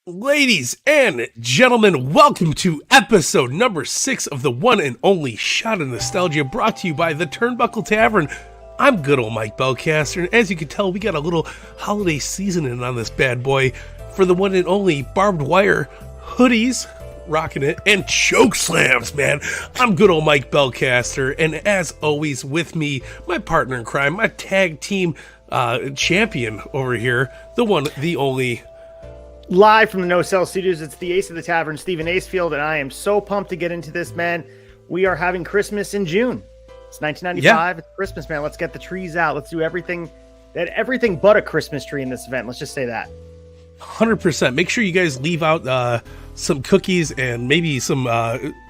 Ladies and gentlemen, welcome to episode number 6 of the one and only Shot of Nostalgia, brought to you by the Turnbuckle Tavern. I'm good old Mike Belcaster, and as you can tell, we got a little holiday seasoning on this bad boy for the one and only Barbed Wire Hoodies, rocking it, and Chokeslams, man. I'm good old Mike Belcaster, and as always with me, my partner in crime, my tag team champion over here, the one, the only... Live from the No Cell Studios, it's the Ace of the Tavern, Stephen ACEFIELD, and I am so pumped to get into this, man. We are having Christmas in June. It's 1995. Yeah. It's Christmas, man. Let's get the trees out. Let's do everything but a Christmas tree in this event. Let's just say that. 100%. Make sure you guys leave out some cookies and maybe some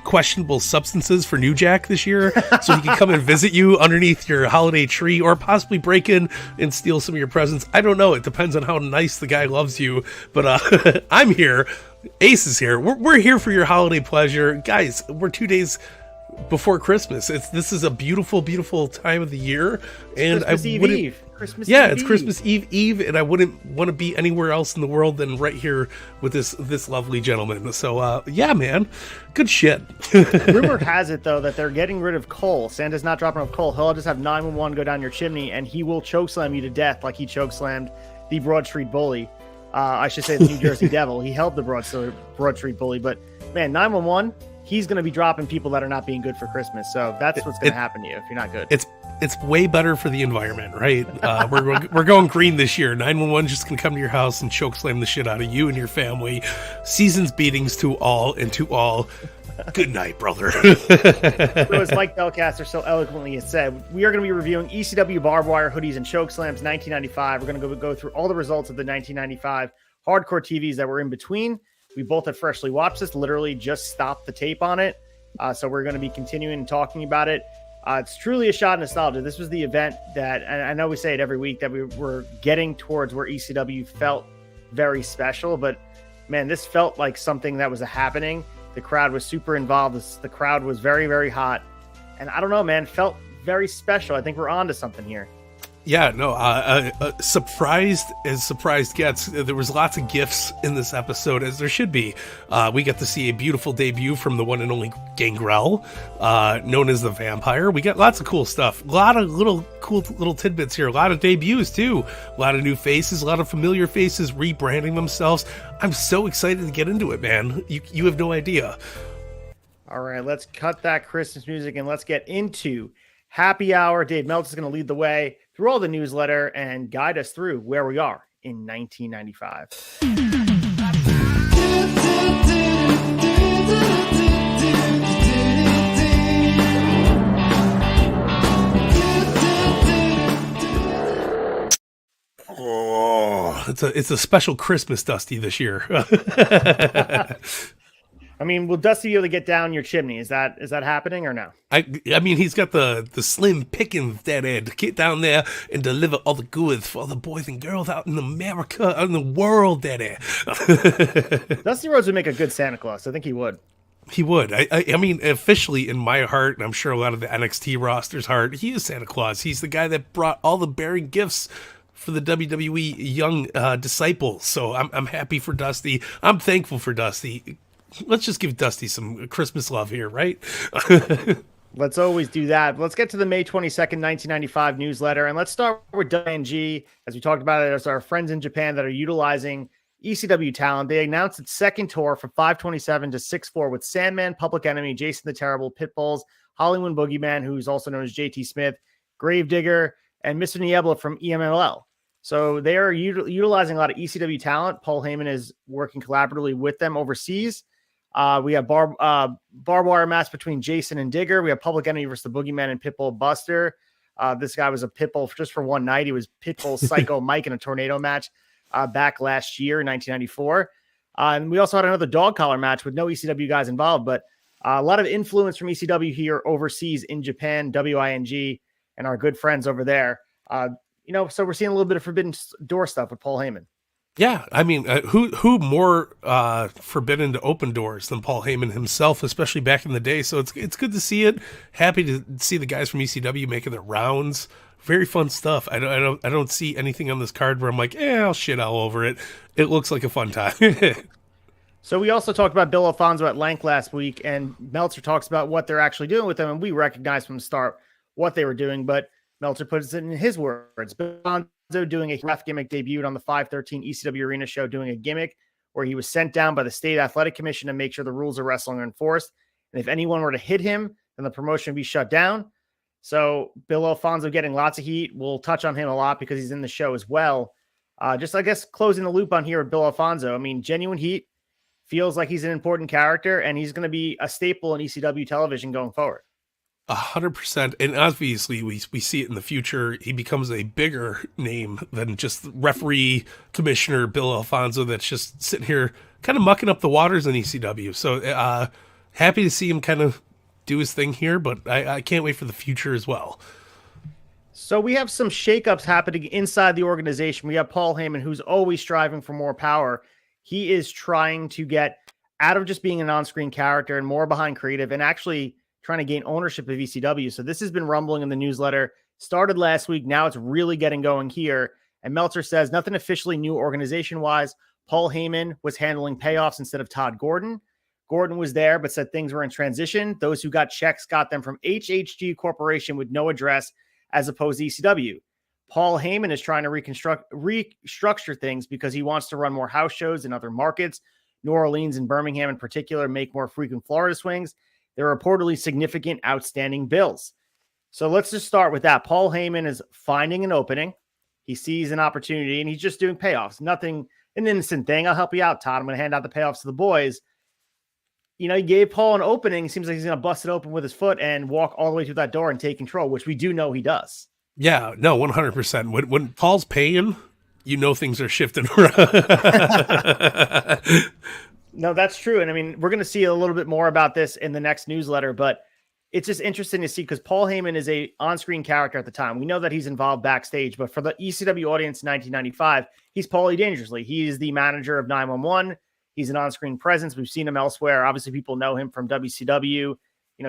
questionable substances for New Jack this year so he can come and visit you underneath your holiday tree, or possibly break in and steal some of your presents. I don't know. It depends on how nice the guy loves you. But I'm here. Ace is here. We're here for your holiday pleasure. Guys, we're 2 days before Christmas. This is a beautiful, beautiful time of the year. And Christmas Eve. It's Christmas Eve, and I wouldn't want to be anywhere else in the world than right here with this lovely gentleman. So, yeah, man, good shit. Rumor has it, though, that they're getting rid of coal. Santa's not dropping off coal. He'll just have 911 go down your chimney, and he will chokeslam you to death like he chokeslammed the Broad Street Bully. I should say the New Jersey Devil. He helped the Broad Street Bully, but, man, 911... he's going to be dropping people that are not being good for Christmas. So that's what's going to happen to you if you're not good. It's way better for the environment, right? We're going green this year. 911 just going to come to your house and chokeslam the shit out of you and your family. Season's beatings to all, and to all, good night, brother. So as Mike Belcaster so eloquently has said, we are going to be reviewing ECW Barbed Wire Hoodies and Chokeslams 1995. We're going to go through all the results of the 1995 hardcore TVs that were in between. We both have freshly watched this, literally just stopped the tape on it. So we're going to be continuing talking about it. It's truly a shot of nostalgia. This was the event that, and I know we say it every week, that we were getting towards where ECW felt very special. But, man, this felt like something that was happening. The crowd was super involved. The crowd was very, very hot. And I don't know, man, felt very special. I think we're on to something here. Yeah, no, surprised as surprised gets. There was lots of gifts in this episode, as there should be. We got to see a beautiful debut from the one and only Gangrel, known as the Vampire. We got lots of cool stuff. A lot of cool little tidbits here. A lot of debuts, too. A lot of new faces, a lot of familiar faces rebranding themselves. I'm so excited to get into it, man. You have no idea. All right, let's cut that Christmas music and let's get into Happy Hour. Dave Meltz is going to lead the way through all the newsletter and guide us through where we are in 1995. Oh, it's a special Christmas Dusty this year. I mean, will Dusty be able to get down your chimney? Is that happening or no? I mean, he's got the slim pickings that to get down there and deliver all the goods for all the boys and girls out in America, out in the world, Daddy. Dusty Rhodes would make a good Santa Claus. I think he would. He would. I mean, officially in my heart, and I'm sure a lot of the NXT roster's heart, he is Santa Claus. He's the guy that brought all the bearing gifts for the WWE young disciples. So I'm happy for Dusty. I'm thankful for Dusty. Let's just give Dusty some Christmas love here, right? Let's always do that. Let's get to the May 22nd, 1995 newsletter. And let's start with Diane G. As we talked about it, as our friends in Japan that are utilizing ECW talent. They announced its second tour from 5/27 to 6/4 with Sandman, Public Enemy, Jason the Terrible, Pitbulls, Hollywood Boogeyman, who's also known as JT Smith, Gravedigger, and Mr. Niebla from EMLL. So they are utilizing a lot of ECW talent. Paul Heyman is working collaboratively with them overseas. We have barbed wire match between Jason and Digger. We have Public Enemy versus the Boogeyman and Pitbull Buster. This guy was a Pitbull just for one night. He was Pitbull Psycho Mike in a tornado match back last year, 1994. And we also had another dog collar match with no ECW guys involved, but a lot of influence from ECW here overseas in Japan, WING, and our good friends over there. So we're seeing a little bit of Forbidden Door stuff with Paul Heyman. Yeah, I mean, who more forbidden to open doors than Paul Heyman himself, especially back in the day. So it's good to see it. Happy to see the guys from ECW making their rounds. Very fun stuff. I don't see anything on this card where I'm like, I'll shit all over it. It looks like a fun time. So we also talked about Bill Alfonso at length last week, and Meltzer talks about what they're actually doing with them, and we recognized from the start what they were doing, but Meltzer puts it in his words. Bill Alfonso doing a ref gimmick debuted on the 513 ECW Arena show, doing a gimmick where he was sent down by the State Athletic Commission to make sure the rules of wrestling are enforced, and if anyone were to hit him, then the promotion would be shut down. So Bill Alfonso getting lots of heat. We'll touch on him a lot because he's in the show as well. Just, I guess, closing the loop on here with Bill Alfonso. I mean, genuine heat. Feels like he's an important character, and he's going to be a staple in ECW television going forward. 100%. And obviously, we see it in the future. He becomes a bigger name than just referee commissioner Bill Alfonso that's just sitting here kind of mucking up the waters in ECW. So happy to see him kind of do his thing here, but I can't wait for the future as well. So we have some shakeups happening inside the organization. We have Paul Heyman, who's always striving for more power. He is trying to get out of just being an on-screen character and more behind creative and actually trying to gain ownership of ECW. So this has been rumbling in the newsletter. Started last week. Now it's really getting going here. And Meltzer says nothing officially new organization-wise. Paul Heyman was handling payoffs instead of Todd Gordon. Gordon was there, but said things were in transition. Those who got checks got them from HHG Corporation with no address as opposed to ECW. Paul Heyman is trying to restructure things because he wants to run more house shows in other markets, New Orleans and Birmingham in particular, make more frequent Florida swings. There are reportedly significant outstanding bills. So let's just start with that. Paul Heyman is finding an opening. He sees an opportunity, and he's just doing payoffs. Nothing, an innocent thing. I'll help you out, Todd. I'm going to hand out the payoffs to the boys. He gave Paul an opening. It seems like he's going to bust it open with his foot and walk all the way through that door and take control, which we do know he does. Yeah, no, 100%. When Paul's paying, things are shifting around. No, that's true. And I mean, we're going to see a little bit more about this in the next newsletter, but it's just interesting to see because Paul Heyman is a on-screen character at the time. We know that he's involved backstage, but for the ECW audience in 1995, he's Paulie Dangerously. He is the manager of 911. He's an on-screen presence. We've seen him elsewhere. Obviously, people know him from WCW,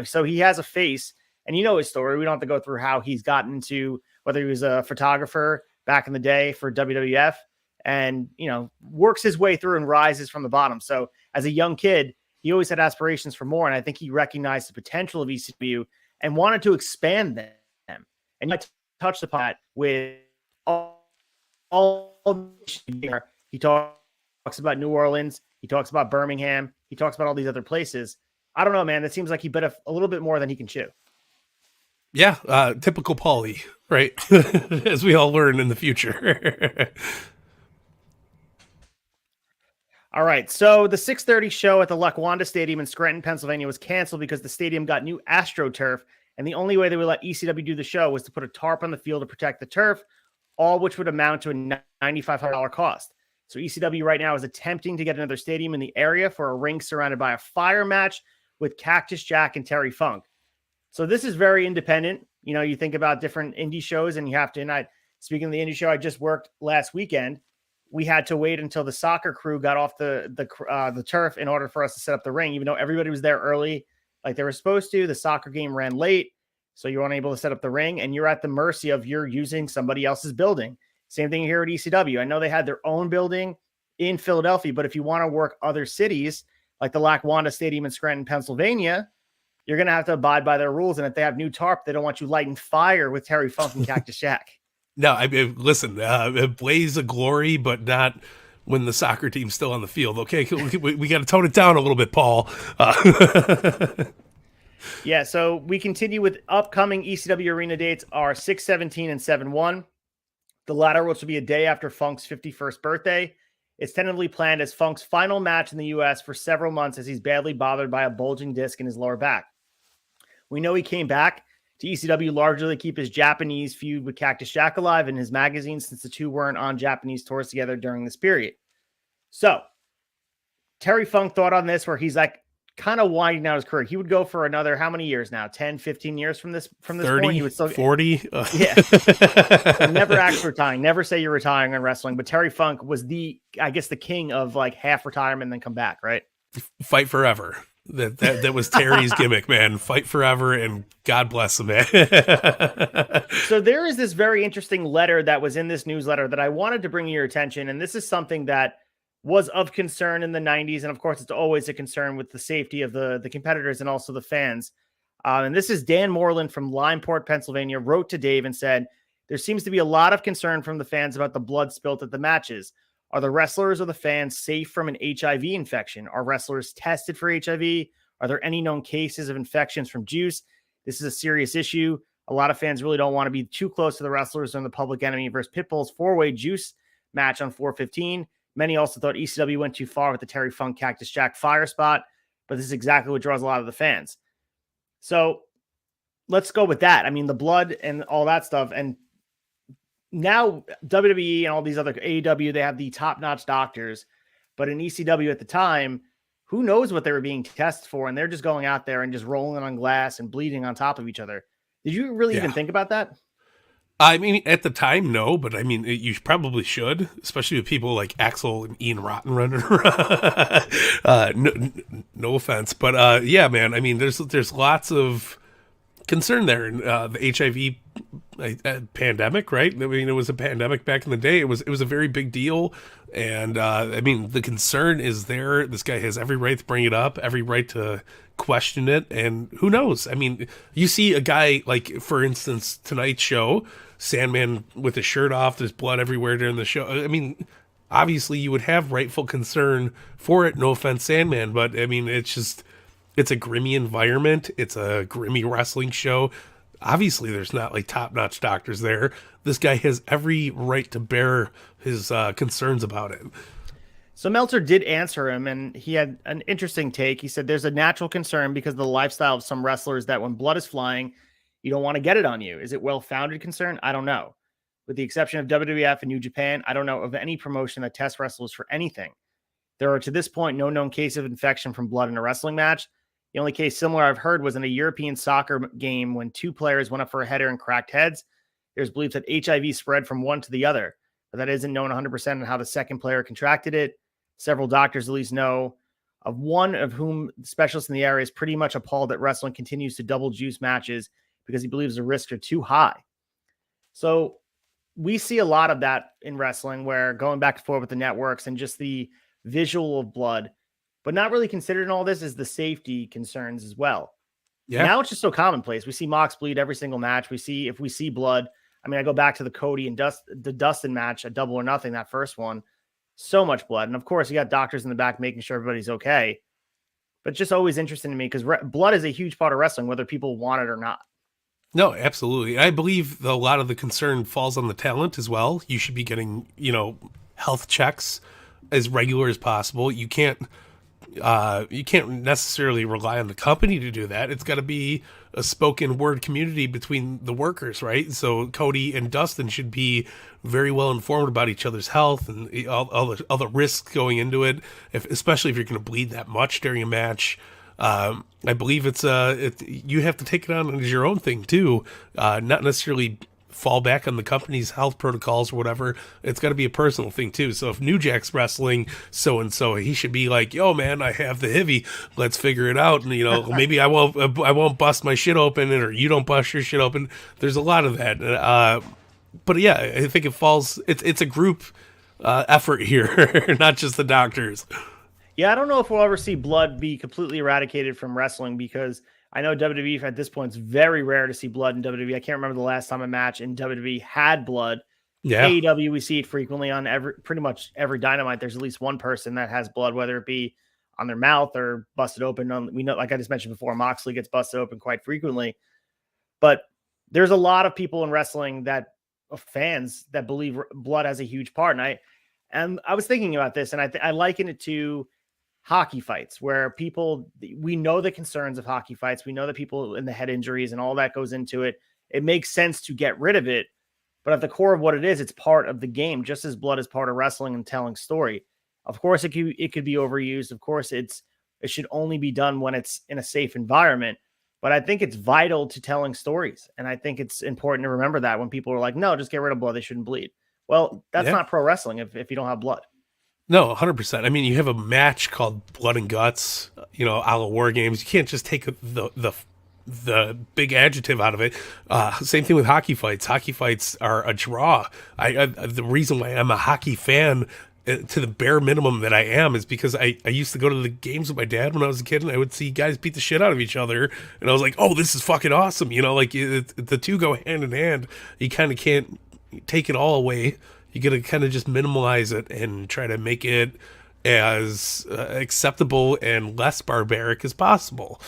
so he has a face. And his story. We don't have to go through how he's gotten to whether he was a photographer back in the day for WWF and, works his way through and rises from the bottom. So as a young kid, he always had aspirations for more. And I think he recognized the potential of ECW and wanted to expand them. And I touched upon that with all he talks about New Orleans. He talks about Birmingham. He talks about all these other places. I don't know, man. It seems like he bit a little bit more than he can chew. Yeah, typical Paulie, right? As we all learn in the future. All right, so the 6:30 show at the Lackawanna Stadium in Scranton, Pennsylvania was canceled because the stadium got new AstroTurf, and the only way they would let ECW do the show was to put a tarp on the field to protect the turf, all which would amount to a $9,500 cost. So ECW right now is attempting to get another stadium in the area for a ring surrounded by a fire match with Cactus Jack and Terry Funk. So this is very independent. You think about different indie shows and you have to, and speaking of the indie show I just worked last weekend, we had to wait until the soccer crew got off the turf in order for us to set up the ring, even though everybody was there early, like they were supposed to. The soccer game ran late, so you weren't able to set up the ring and you're at the mercy of you're using somebody else's building. Same thing here at ECW. I know they had their own building in Philadelphia, but if you want to work other cities like the Lackawanna Stadium in Scranton, Pennsylvania, you're going to have to abide by their rules. And if they have new tarp, they don't want you lighting fire with Terry Funk and Cactus Jack. No, I mean, listen, blaze of glory, but not when the soccer team's still on the field. Okay, we got to tone it down a little bit, Paul. Yeah, so we continue with upcoming ECW arena dates are 6/17 and 7/1. The latter, which will be a day after Funk's 51st birthday. It's tentatively planned as Funk's final match in the U.S. for several months as he's badly bothered by a bulging disc in his lower back. We know he came back to ECW largely keep his Japanese feud with Cactus Jack alive in his magazine, since the two weren't on Japanese tours together during this period. So Terry Funk thought on this, where he's like kind of winding down his career. He would go for another, how many years now? 10, 15 years from this 30, point? He would still 40. Yeah. So never actually retiring. Never say you're retiring on wrestling. But Terry Funk was the king of like half retirement and then come back, right? Fight forever. That was Terry's gimmick, man. Fight forever, and God bless him, man. So there is this very interesting letter that was in this newsletter that I wanted to bring your attention. And this is something that was of concern in the 90s. And of course, it's always a concern with the safety of the competitors and also the fans. And this is Dan Moreland from Limeport, Pennsylvania, wrote to Dave and said, there seems to be a lot of concern from the fans about the blood spilt at the matches. Are the wrestlers or the fans safe from an HIV infection? Are wrestlers tested for HIV? Are there any known cases of infections from juice? This is a serious issue. A lot of fans really don't want to be too close to the wrestlers in the Public Enemy versus Pitbull's 4-way juice match on 4/15. Many also thought ECW went too far with the Terry Funk Cactus Jack fire spot, but this is exactly what draws a lot of the fans. So let's go with that. I mean, the blood and all that stuff. And now WWE and all these other AEW, they have the top-notch doctors, but in ECW at the time, who knows what they were being tested for? And they're just going out there and just rolling on glass and bleeding on top of each other. Did you really even think about that? I mean, at the time, no, but I mean, you probably should, especially with people like Axel and Ian Rotten running around. No offense, but yeah, man. I mean, there's lots of concern there. The HIV pandemic, right? I mean, it was a pandemic back in the day. It was a very big deal, and I mean, the concern is there. This guy has every right to bring it up, every right to question it, and who knows? I mean, you see a guy like, for instance, tonight's show, Sandman with his shirt off, there's blood everywhere during the show. I mean, obviously you would have rightful concern for it. No offense, Sandman, but I mean, it's a grimy environment. It's a grimy wrestling show. Obviously there's not like top-notch doctors there. This guy has every right to bear his concerns about it. So Meltzer did answer him, and he had an interesting take. He said there's a natural concern because of the lifestyle of some wrestlers that when blood is flying, you don't want to get it on you. Is it well-founded concern? I don't know. With the exception of WWF and New Japan, I don't know of any promotion that tests wrestlers for anything. There are, to this point, no known case of infection from blood in a wrestling match. The only case similar I've heard was in a European soccer game when two players went up for a header and cracked heads. There's belief that HIV spread from one to the other, but that isn't known 100% on how the second player contracted it. Several doctors at least know of one, of whom specialists in the area is pretty much appalled that wrestling continues to double juice matches because he believes the risks are too high. So we see a lot of that in wrestling, where going back and forth with the networks and just the visual of blood, but not really considered in all this is the safety concerns as well. Yeah. Now it's just so commonplace. We see Mox bleed every single match. If we see blood, I mean, I go back to the Cody and the Dustin match at Double or Nothing, that first one, so much blood. And of course you got doctors in the back making sure everybody's okay, but it's just always interesting to me because blood is a huge part of wrestling, whether people want it or not. No, absolutely. I believe a lot of the concern falls on the talent as well. You should be getting, health checks as regular as possible. You can't necessarily rely on the company to do that. It's got to be a spoken word community between the workers, right? So Cody and Dustin should be very well informed about each other's health and all the risks going into it, especially if you're going to bleed that much during a match. I believe you have to take it on as your own thing too, not necessarily fall back on the company's health protocols or whatever. It's got to be a personal thing too. So if New Jack's wrestling so-and-so, he should be like, yo man, I have the HIV, let's figure it out. And maybe I won't bust my shit open, or you don't bust your shit open. There's a lot of that. But yeah, I think it's a group effort here, not just the doctors. Yeah, I don't know if we'll ever see blood be completely eradicated from wrestling, because I know WWE at this point, it's very rare to see blood in WWE. I can't remember the last time a match in WWE had blood. Yeah. AEW, we see it frequently on pretty much every Dynamite. There's at least one person that has blood, whether it be on their mouth or busted open. We know, like I just mentioned before, Moxley gets busted open quite frequently. But there's a lot of people in wrestling fans that believe blood has a huge part. And I was thinking about this, and I liken it to hockey fights where we know the concerns of hockey fights. We know the people in the head injuries and all that goes into it. It makes sense to get rid of it. But at the core of what it is, it's part of the game, just as blood is part of wrestling and telling story. Of course, it could be overused. Of course, it should only be done when it's in a safe environment. But I think it's vital to telling stories. And I think it's important to remember that when people are like, no, just get rid of blood. They shouldn't bleed. Well, that's not pro wrestling if you don't have blood. No, 100%. I mean, you have a match called Blood and Guts, a la War Games. You can't just take the big adjective out of it. Same thing with hockey fights. Hockey fights are a draw. The reason why I'm a hockey fan to the bare minimum that I am is because I used to go to the games with my dad when I was a kid, and I would see guys beat the shit out of each other, and I was like, oh, this is fucking awesome. The two go hand in hand. You kind of can't take it all away. You got to kind of just minimize it and try to make it as acceptable and less barbaric as possible.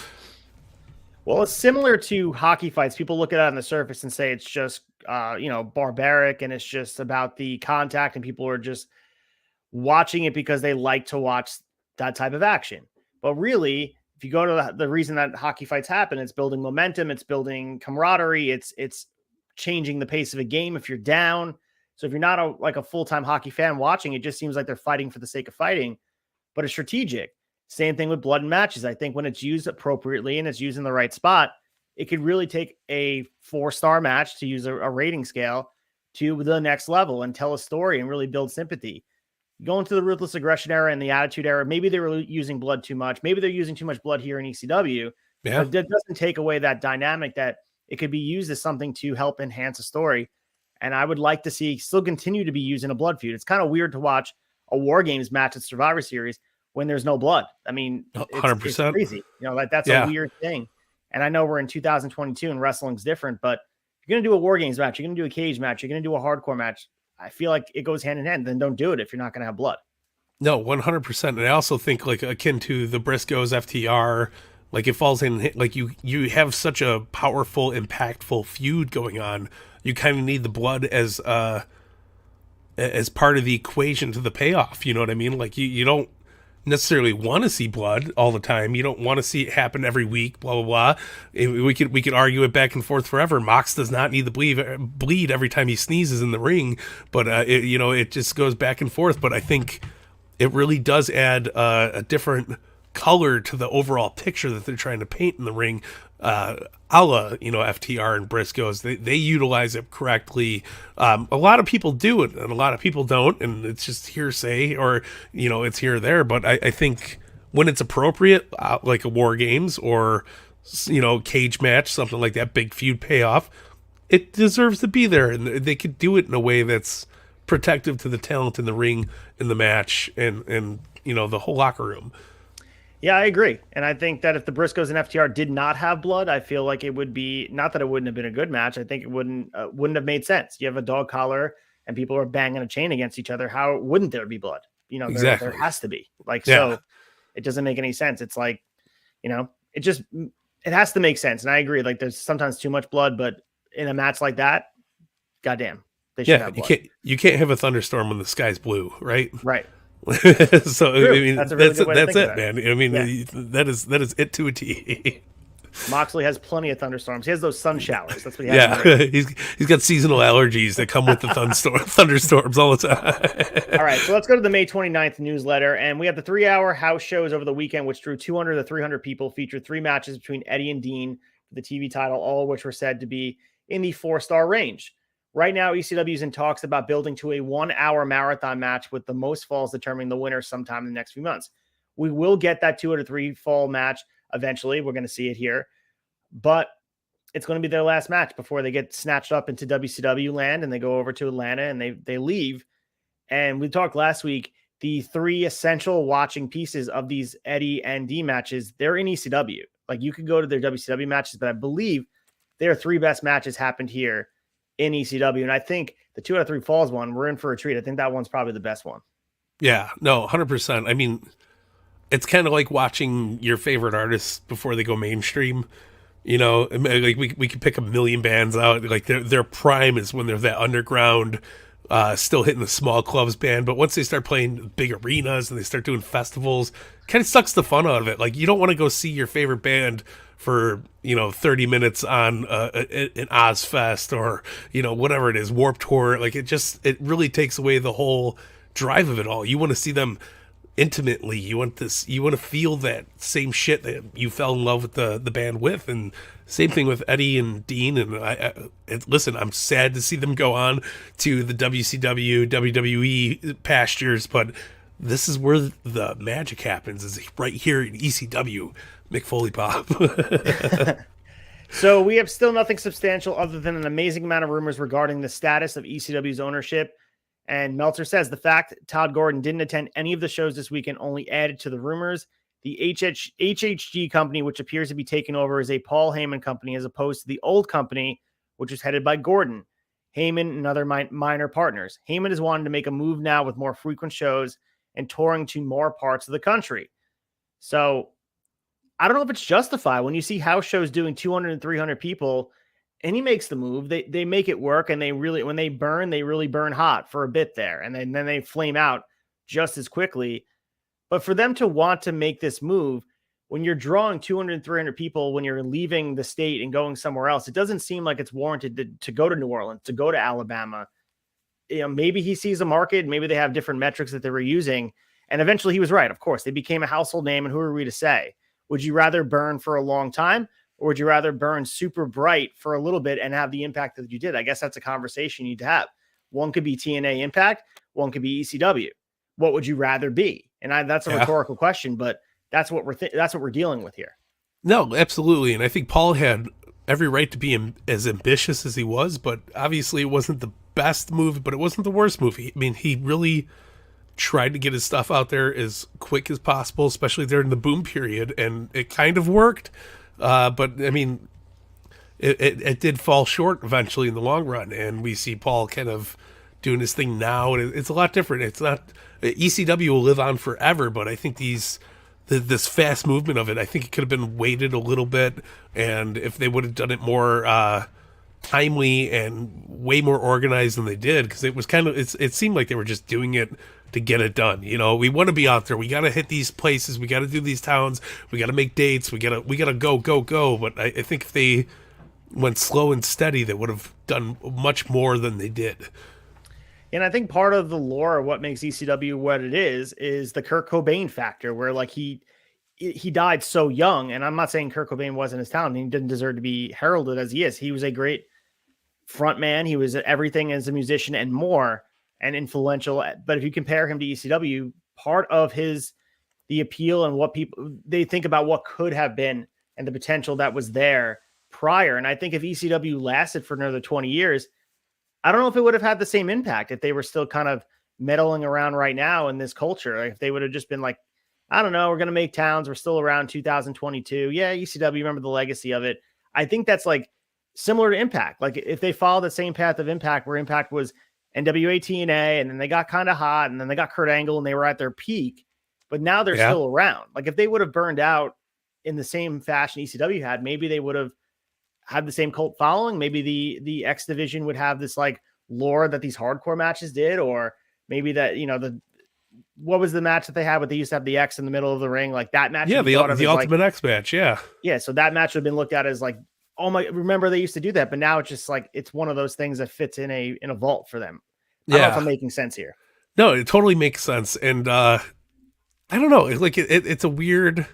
Well, it's similar to hockey fights. People look at it on the surface and say it's just, barbaric, and it's just about the contact, and people are just watching it because they like to watch that type of action. But really, if you go to the reason that hockey fights happen, it's building momentum, it's building camaraderie, it's changing the pace of a game if you're down. So if you're not a full-time hockey fan watching, it just seems like they're fighting for the sake of fighting, but it's strategic. Same thing with blood and matches. I think when it's used appropriately and it's used in the right spot, it could really take a 4-star match, to use a rating scale, to the next level and tell a story and really build sympathy. Going to the Ruthless Aggression era and the Attitude era, maybe they were using blood too much. Maybe they're using too much blood here in ECW. Yeah. But that doesn't take away that dynamic that it could be used as something to help enhance a story. And I would like to see still continue to be used in a blood feud. It's kind of weird to watch a War Games match at Survivor Series when there's no blood. I mean, 100%. It's crazy. That's a weird thing. And I know we're in 2022 and wrestling's different, but if you're going to do a War Games match, you're going to do a cage match, you're going to do a hardcore match, I feel like it goes hand in hand. Then don't do it if you're not going to have blood. No, 100%. And I also think, like, akin to the Briscoes FTR, like, it falls in, like, you have such a powerful, impactful feud going on. You kind of need the blood as part of the equation to the payoff. You know what I mean? Like, you don't necessarily want to see blood all the time. You don't want to see it happen every week, blah, blah, blah. We could argue it back and forth forever. Mox does not need to bleed every time he sneezes in the ring, but it just goes back and forth. But I think it really does add a different color to the overall picture that they're trying to paint in the ring. A la, FTR and Briscoes, they utilize it correctly. A lot of people do it and a lot of people don't, and it's just hearsay, or it's here or there. But I think when it's appropriate, like a War Games or cage match, something like that, big feud payoff, it deserves to be there, and they could do it in a way that's protective to the talent in the ring, in the match, and the whole locker room. Yeah, I agree. And I think that if the Briscoes and FTR did not have blood, I feel like it would be, not that it wouldn't have been a good match. I think it wouldn't have made sense. You have a dog collar and people are banging a chain against each other. How wouldn't there be blood? Exactly. There has to be. So it doesn't make any sense. It's like, it has to make sense. And I agree. Like, there's sometimes too much blood, but in a match like that, goddamn, they should have blood. You can't have a thunderstorm when the sky's blue, right? Right. So True. I mean, that's it, man. I mean, that is it to a T. Moxley has plenty of thunderstorms. He has those sun showers. That's what he Yeah, has. he's got seasonal allergies that come with the thunderstorms all the time. All right, so let's go to the May 29th newsletter, and we have the 3-hour house shows over the weekend, which drew 200 to 300 people. Featured 3 matches between Eddie and Dean for the TV title, all of which were said to be in the 4-star range. Right now, ECW is in talks about building to a 1-hour marathon match with the most falls determining the winner sometime in the next few months. We will get that 2 out of 3 fall match eventually. We're going to see it here. But it's going to be their last match before they get snatched up into WCW land and they go over to Atlanta and they leave. And we talked last week, the 3 essential watching pieces of these Eddie and D matches, they're in ECW. Like, you could go to their WCW matches, but I believe their 3 best matches happened here in ECW. And I think the 2 out of 3 falls one, we're in for a treat. I think that one's probably the best one. Yeah, no, 100%. I mean, it's kind of like watching your favorite artists before they go mainstream. Like we could pick a million bands out. Like their prime is when they're that underground, still hitting the small clubs band, but once they start playing big arenas and they start doing festivals, kind of sucks the fun out of it. Like, you don't want to go see your favorite band for 30 minutes on an Ozfest or whatever it is, Warped Tour. Like, it really takes away the whole drive of it all. You want to see them intimately. You want to feel that same shit that you fell in love with the band with. And same thing with Eddie and Dean. And listen, I'm sad to see them go on to the WCW, WWE pastures, but this is where the magic happens, is right here in ECW, Mick Foley Pop. So we have still nothing substantial other than an amazing amount of rumors regarding the status of ECW's ownership. And Meltzer says the fact Todd Gordon didn't attend any of the shows this weekend only added to the rumors. The HHG company, which appears to be taken over, is a Paul Heyman company as opposed to the old company, which was headed by Gordon, Heyman, and other minor partners. Heyman is wanting to make a move now with more frequent shows and touring to more parts of the country. So I don't know if it's justified when you see house shows doing 200 and 300 people, and he makes the move. They make it work, and when they burn, they really burn hot for a bit there, and then they flame out just as quickly. But for them to want to make this move, when you're drawing 200 and 300 people, when you're leaving the state and going somewhere else, it doesn't seem like it's warranted to go to New Orleans, to go to Alabama. Maybe he sees a market, maybe they have different metrics that they were using, and eventually he was right. Of course, they became a household name, and who are we to say? Would you rather burn for a long time, or would you rather burn super bright for a little bit and have the impact that you did? I guess that's a conversation you need to have. One could be TNA Impact, one could be ECW. What would you rather be? And that's a rhetorical question, but that's what we're dealing with here. No, absolutely. And I think Paul had every right to be as ambitious as he was, but obviously it wasn't the best move, but it wasn't the worst move. I mean, he really tried to get his stuff out there as quick as possible, especially during the boom period, and it kind of worked. But I mean, it did fall short eventually in the long run, and we see Paul kind of doing his thing now, and it's a lot different. It's not ECW will live on forever, but I think this fast movement of it, I think it could have been weighted a little bit, and if they would have done it more timely and way more organized than they did, because it was it seemed like they were just doing it to get it done. We want to be out there. We got to hit these places. We got to do these towns. We got to make dates. We got to go. But I think if they went slow and steady, they would have done much more than they did. And I think part of the lore of what makes ECW what it is the Kurt Cobain factor, where like he died so young. And I'm not saying Kurt Cobain wasn't his talent. He didn't deserve to be heralded as he is. He was a great front man. He was everything as a musician and more, and influential. But if you compare him to ECW, part of the appeal and what people, they think about what could have been and the potential that was there prior. And I think if ECW lasted for another 20 years, I don't know if it would have had the same impact if they were still kind of meddling around right now in this culture. Like if they would have just been like, I don't know, we're going to make towns. We're still around 2022. Yeah, ECW, remember the legacy of it. I think that's like similar to Impact. Like if they followed the same path of Impact, where Impact was NWA TNA, and then they got kind of hot, and then they got Kurt Angle, and they were at their peak, but now they're still around. Like if they would have burned out in the same fashion ECW had, maybe they would have had the same cult following. Maybe the X division would have this like lore that these hardcore matches did, or maybe that, what was the match that they had, but they used to have the X in the middle of the ring, like that match. Yeah, the Ultimate X match. Yeah. So that match would have been looked at as like, oh my, remember they used to do that, but now it's just like, it's one of those things that fits in a vault for them. I don't know if I'm making sense here. No, it totally makes sense. And I don't know, like it's a weird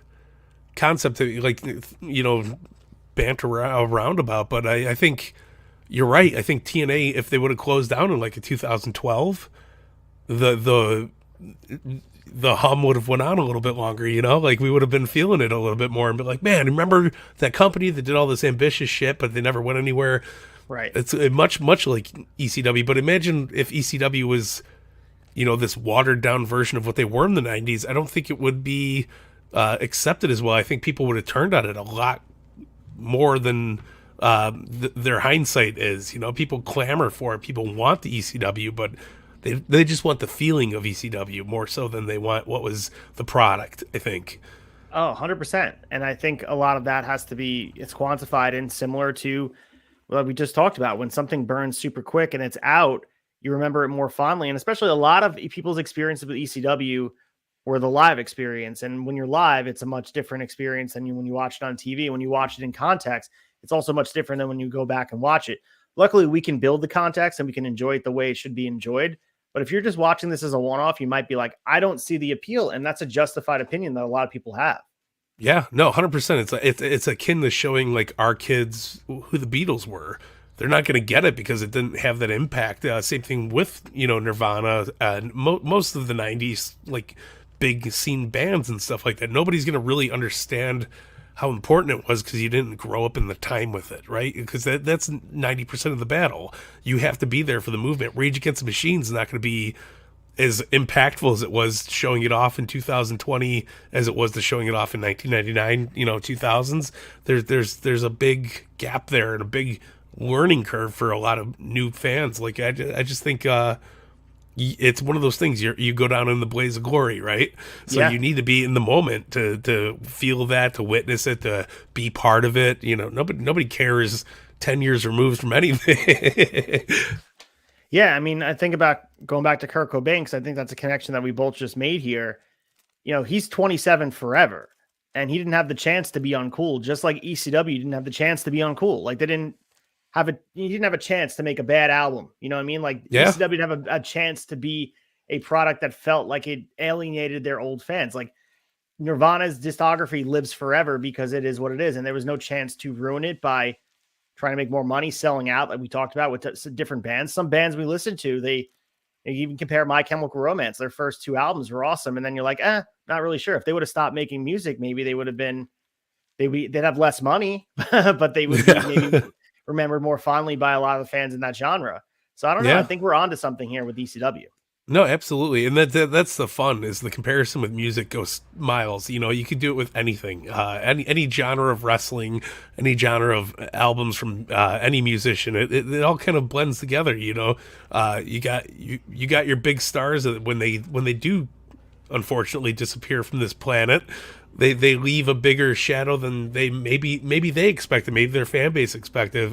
concept to like, banter around about, but I think you're right. I think TNA, if they would have closed down in like a 2012, the hum would have went on a little bit longer, like we would have been feeling it a little bit more and be like, man, remember that company that did all this ambitious shit, but they never went anywhere. Right. It's much like ECW, but imagine if ECW was, this watered down version of what they were in the 90s. I don't think it would be accepted as well. I think people would have turned on it a lot more than their hindsight is. People clamor for it. People want the ECW, but they just want the feeling of ECW more so than they want what was the product, I think. Oh, 100%. And I think a lot of that has to be, it's quantified and similar to what we just talked about. When something burns super quick and it's out, you remember it more fondly. And especially a lot of people's experiences with ECW were the live experience. And when you're live, it's a much different experience than when you watch it on TV. When you watch it in context, it's also much different than when you go back and watch it. Luckily, we can build the context and we can enjoy it the way it should be enjoyed. But if you're just watching this as a one-off, you might be like, I don't see the appeal. And that's a justified opinion that a lot of people have. Yeah, no, 100%. It's akin to showing like our kids who the Beatles were. They're not going to get it because it didn't have that impact. Same thing with, Nirvana and most of the 90s, like big scene bands and stuff like that. Nobody's going to really understand how important it was because you didn't grow up in the time with it, right? Because that's 90% of the battle. You have to be there for the movement. Rage Against the Machine is not going to be as impactful as it was showing it off in 2020 as it was to showing it off in 1999, 2000s. There's a big gap there and a big learning curve for a lot of new fans. Like I just think it's one of those things you go down in the blaze of glory, right? So you need to be in the moment to feel that, to witness it, to be part of it. Nobody cares 10 years removed from anything. Yeah, I mean, I think about going back to Kurt Cobain, because I think that's a connection that we both just made here. He's 27 forever, and he didn't have the chance to be uncool, just like ECW didn't have the chance to be uncool. Like he didn't have a chance to make a bad album. You know what I mean? Like ECW didn't have a chance to be a product that felt like it alienated their old fans. Like Nirvana's discography lives forever because it is what it is, and there was no chance to ruin it by trying to make more money, selling out, like we talked about with different bands. Some bands we listened to, you even compare My Chemical Romance. Their first two albums were awesome. And then you're like, not really sure. If they would have stopped making music, maybe they would have been, they'd have less money, but they would be maybe remembered more fondly by a lot of the fans in that genre. So I don't know. I think we're onto something here with ECW. No, absolutely. And that's the fun, is the comparison with music goes miles. You could do it with anything, any genre of wrestling, any genre of albums from any musician. It all kind of blends together. You got your big stars that when they do unfortunately disappear from this planet, they leave a bigger shadow than they maybe they expected, maybe their fan base expected.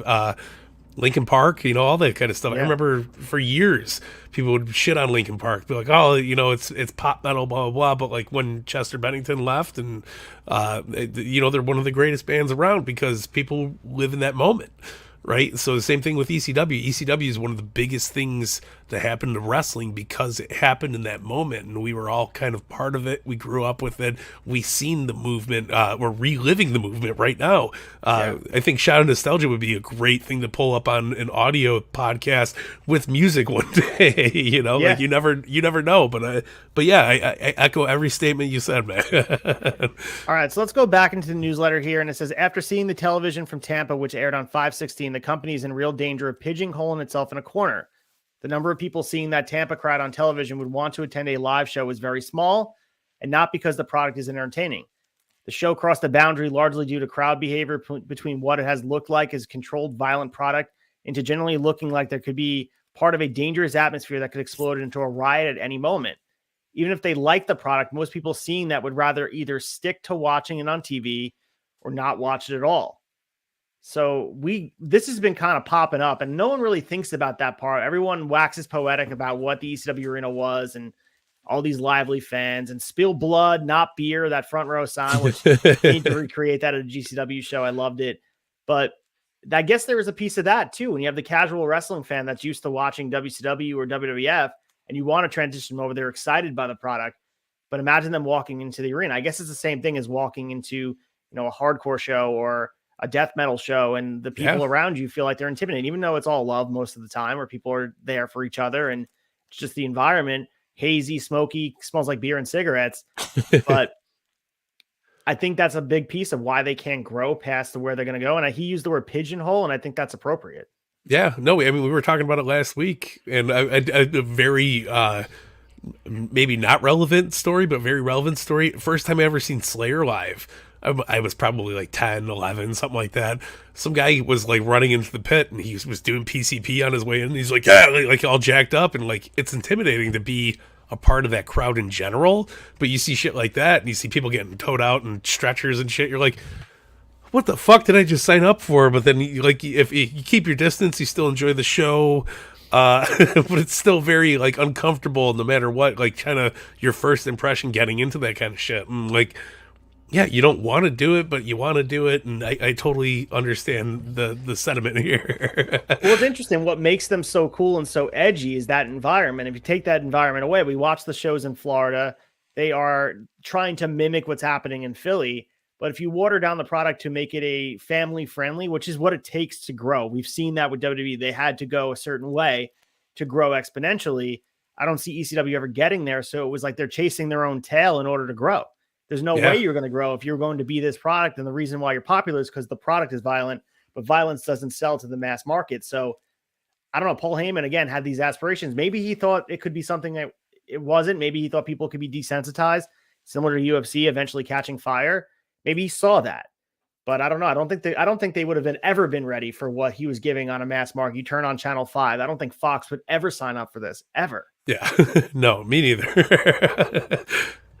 Linkin Park, all that kind of stuff. Yeah. I remember for years people would shit on Linkin Park, be like, oh, it's pop metal, blah, blah, blah. But like when Chester Bennington left and, they're one of the greatest bands around because people live in that moment, right? So the same thing with ECW. ECW is one of the biggest things that happened to wrestling because it happened in that moment, and we were all kind of part of it. We grew up with it. We seen the movement. We're reliving the movement right now. I think Shout of Nostalgia would be a great thing to pull up on an audio podcast with music one day. Like you never know. But yeah, I echo every statement you said, man. All right, so let's go back into the newsletter here, and it says, after seeing the television from Tampa, which aired on 5/16, the company is in real danger of pigeonholing itself in a corner. The number of people seeing that Tampa crowd on television would want to attend a live show is very small, and not because the product is entertaining. The show crossed a boundary largely due to crowd behavior between what it has looked like as controlled, violent product into generally looking like there could be part of a dangerous atmosphere that could explode into a riot at any moment. Even if they like the product, most people seeing that would rather either stick to watching it on TV or not watch it at all. So this has been kind of popping up, and no one really thinks about that part. Everyone waxes poetic about what the ECW arena was and all these lively fans, and spill blood, not beer, that front row sign, which need to recreate that at a GCW show. I loved it. But I guess there was a piece of that too. When you have the casual wrestling fan that's used to watching WCW or WWF and you want to transition them over, they're excited by the product. But imagine them walking into the arena. I guess it's the same thing as walking into, a hardcore show or a death metal show, and the people around you feel like they're intimidating, even though it's all love most of the time, where people are there for each other and it's just the environment, hazy, smoky, smells like beer and cigarettes. But I think that's a big piece of why they can't grow past to where they're going to go. And he used the word pigeonhole, and I think that's appropriate. Yeah, no, I mean, we were talking about it last week, and a very, maybe not relevant story, but very relevant story. First time I ever seen Slayer live. I was probably like 10, 11, something like that. Some guy was like running into the pit, and he was doing PCP on his way in. And he's like, like all jacked up, and like it's intimidating to be a part of that crowd in general. But you see shit like that, and you see people getting towed out and stretchers and shit. You're like, what the fuck did I just sign up for? But then, if you keep your distance, you still enjoy the show. but it's still very like uncomfortable no matter what, like kind of your first impression getting into that kind of shit. And like, yeah, you don't want to do it, but you want to do it. And I totally understand the sentiment here. Well, it's interesting. What makes them so cool and so edgy is that environment. If you take that environment away, we watch the shows in Florida. They are trying to mimic what's happening in Philly. But if you water down the product to make it a family friendly, which is what it takes to grow, we've seen that with WWE. They had to go a certain way to grow exponentially. I don't see ECW ever getting there. So it was like they're chasing their own tail in order to grow. There's no way you're going to grow if you're going to be this product. And the reason why you're popular is because the product is violent, but violence doesn't sell to the mass market. So I don't know. Paul Heyman, again, had these aspirations. Maybe he thought it could be something that it wasn't. Maybe he thought people could be desensitized, similar to UFC eventually catching fire. Maybe he saw that, but I don't know. I don't think they would have ever been ready for what he was giving on a mass market. You turn on Channel 5. I don't think Fox would ever sign up for this, ever. Yeah. No, me neither.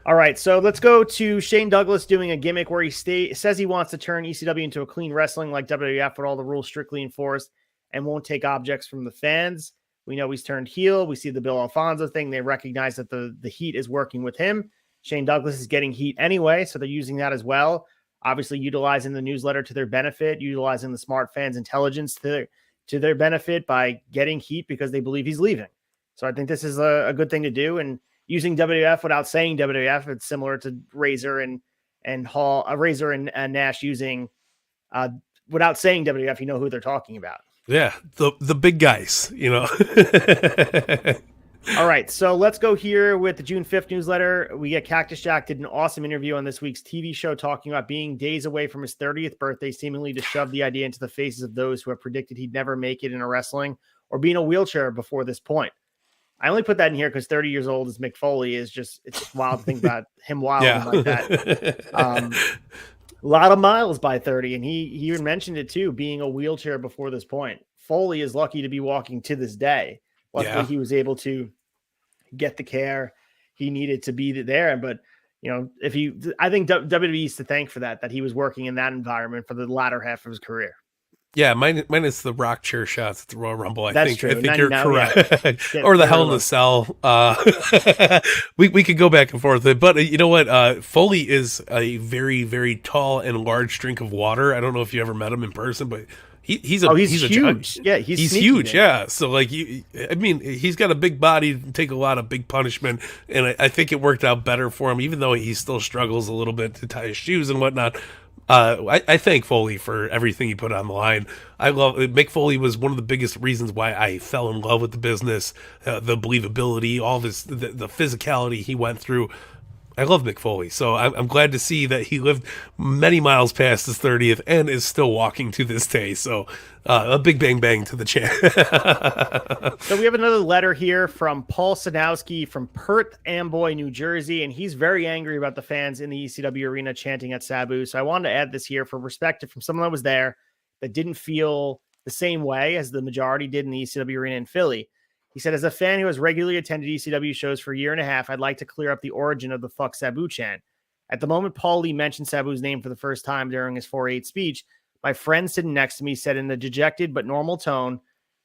All right, so let's go to Shane Douglas doing a gimmick where he says he wants to turn ECW into a clean wrestling like WWF with all the rules strictly enforced and won't take objects from the fans. We know he's turned heel. We see the Bill Alfonso thing. They recognize that the heat is working with him. Shane Douglas is getting heat anyway, so they're using that as well. Obviously, utilizing the newsletter to their benefit, utilizing the smart fans' intelligence to their benefit by getting heat because they believe he's leaving. So I think this is a good thing to do. And using WWF without saying WWF, it's similar to Razor and Hall, Razor and Nash using without saying WWF. You know who they're talking about. Yeah, the big guys, you know. All right, so let's go here with the June 5th newsletter. We get Cactus Jack did an awesome interview on this week's TV show talking about being days away from his 30th birthday, seemingly to shove the idea into the faces of those who have predicted he'd never make it in a wrestling or be in a wheelchair before this point. I only put that in here because 30 years old as Mick Foley is it's just wild to think about him wilding like that. A lot of miles by 30. And he even mentioned it too, being a wheelchair before this point. Foley is lucky to be walking to this day. Luckily he was able to get the care he needed to be there. But, you know, I think WWE is to thank for that he was working in that environment for the latter half of his career. Yeah, minus the rock chair shots at the Royal Rumble. I think you're correct. Yeah. Or the Hell in a Cell. We could go back and forth. But you know what? Foley is a very, very tall and large drink of water. I don't know if you ever met him in person, but he's huge. Yeah, he's huge. Yeah. So like he's got a big body to take a lot of big punishment, and I think it worked out better for him, even though he still struggles a little bit to tie his shoes and whatnot. I thank Foley for everything he put on the line. I love Mick Foley was one of the biggest reasons why I fell in love with the business, the believability, all this, the physicality he went through. I love Mick Foley, so I'm glad to see that he lived many miles past his 30th and is still walking to this day. So a big bang bang to the champ. So we have another letter here from Paul Sadowski from Perth Amboy, New Jersey, and he's very angry about the fans in the ECW arena chanting at Sabu. So I wanted to add this here for perspective from someone that was there that didn't feel the same way as the majority did in the ECW arena in Philly. He said, as a fan who has regularly attended ECW shows for a year and a half, I'd like to clear up the origin of the fuck Sabu chant. At the moment Paul Lee mentioned Sabu's name for the first time during his 4-8 speech, my friend sitting next to me said in a dejected but normal tone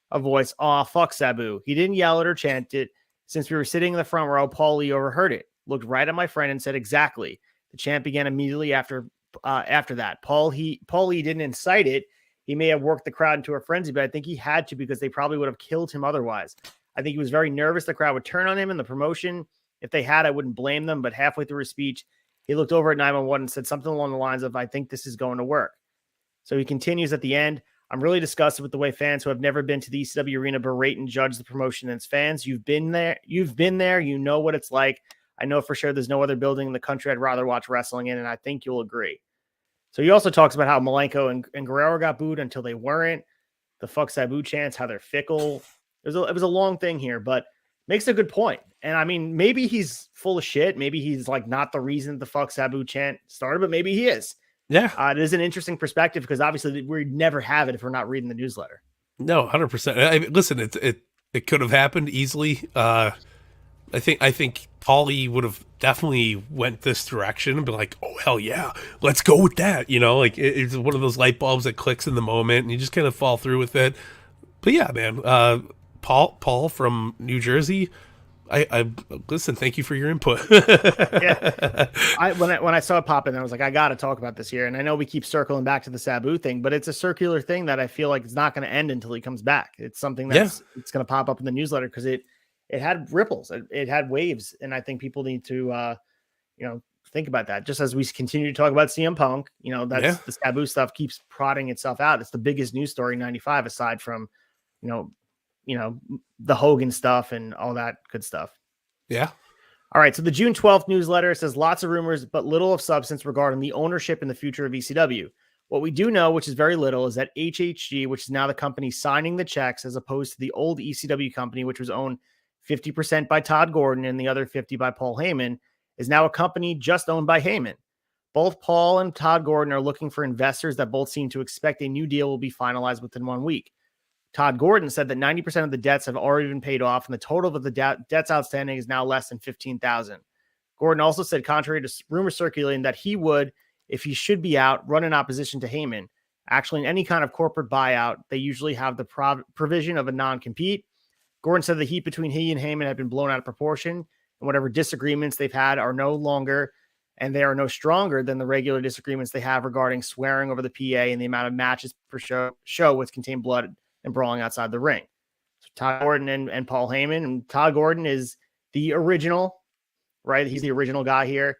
of voice, "Aw, fuck Sabu." He didn't yell it or chant it. Since we were sitting in the front row, Paul Lee overheard it, looked right at my friend and said, exactly. The chant began immediately after that. Paul Lee didn't incite it. He may have worked the crowd into a frenzy, but I think he had to because they probably would have killed him otherwise. I think he was very nervous the crowd would turn on him in the promotion. If they had, I wouldn't blame them. But halfway through his speech, he looked over at 911 and said something along the lines of, I think this is going to work. So he continues at the end. I'm really disgusted with the way fans who have never been to the ECW arena berate and judge the promotion and its fans. You've been there. You know what it's like. I know for sure there's no other building in the country I'd rather watch wrestling in, and I think you'll agree. So he also talks about how Malenko and Guerrero got booed until they weren't. The fuck Sabu chants, how they're fickle. It was a long thing here, but makes a good point. And I mean, maybe he's full of shit. Maybe he's like not the reason the fuck Sabu chant started, but maybe he is. Yeah. It is an interesting perspective because obviously we'd never have it if we're not reading the newsletter. No, 100%. Listen, it could have happened easily. I think Paulie would have definitely went this direction and been like, oh, hell yeah, let's go with that. You know, like it's one of those light bulbs that clicks in the moment and you just kind of fall through with it. But yeah, man, Paul from New Jersey. I listen. Thank you for your input. Yeah, when I saw it pop in, I was like, I got to talk about this here. And I know we keep circling back to the Sabu thing, but it's a circular thing that I feel like it's not going to end until he comes back. It's something that's it's going to pop up in the newsletter because it had ripples, it had waves, and I think people need to think about that. Just as we continue to talk about CM Punk, that's the Sabu stuff keeps prodding itself out. It's the biggest news story in '95 aside from the Hogan stuff and all that good stuff. Yeah. All right. So the June 12th newsletter says lots of rumors, but little of substance regarding the ownership and the future of ECW. What we do know, which is very little, is that HHG, which is now the company signing the checks as opposed to the old ECW company, which was owned 50% by Todd Gordon and the other 50 by Paul Heyman, is now a company just owned by Heyman. Both Paul and Todd Gordon are looking for investors that both seem to expect a new deal will be finalized within 1 week. Todd Gordon said that 90% of the debts have already been paid off, and the total of the debts outstanding is now less than $15,000. Gordon also said, contrary to rumors circulating, that he would, if he should be out, run in opposition to Heyman. Actually, in any kind of corporate buyout, they usually have the provision of a non-compete. Gordon said the heat between he and Heyman had been blown out of proportion, and whatever disagreements they've had are no longer, and they are no stronger than the regular disagreements they have regarding swearing over the PA and the amount of matches per show which contain blood and brawling outside the ring. So Todd Gordon and Paul Heyman, and Todd Gordon is the original, right? He's the original guy here.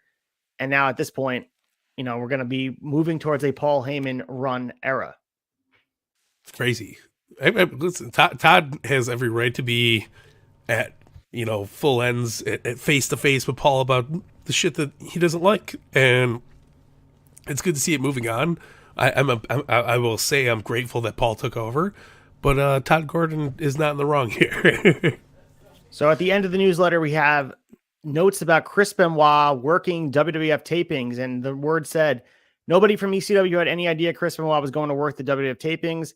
And now at this point, we're going to be moving towards a Paul Heyman run era. It's crazy. Listen, Todd has every right to be at, full ends at face to face with Paul about the shit that he doesn't like. And it's good to see it moving on. I will say I'm grateful that Paul took over. But Todd Gordon is not in the wrong here. So at the end of the newsletter, we have notes about Chris Benoit working WWF tapings. And the word said, nobody from ECW had any idea Chris Benoit was going to work the WWF tapings.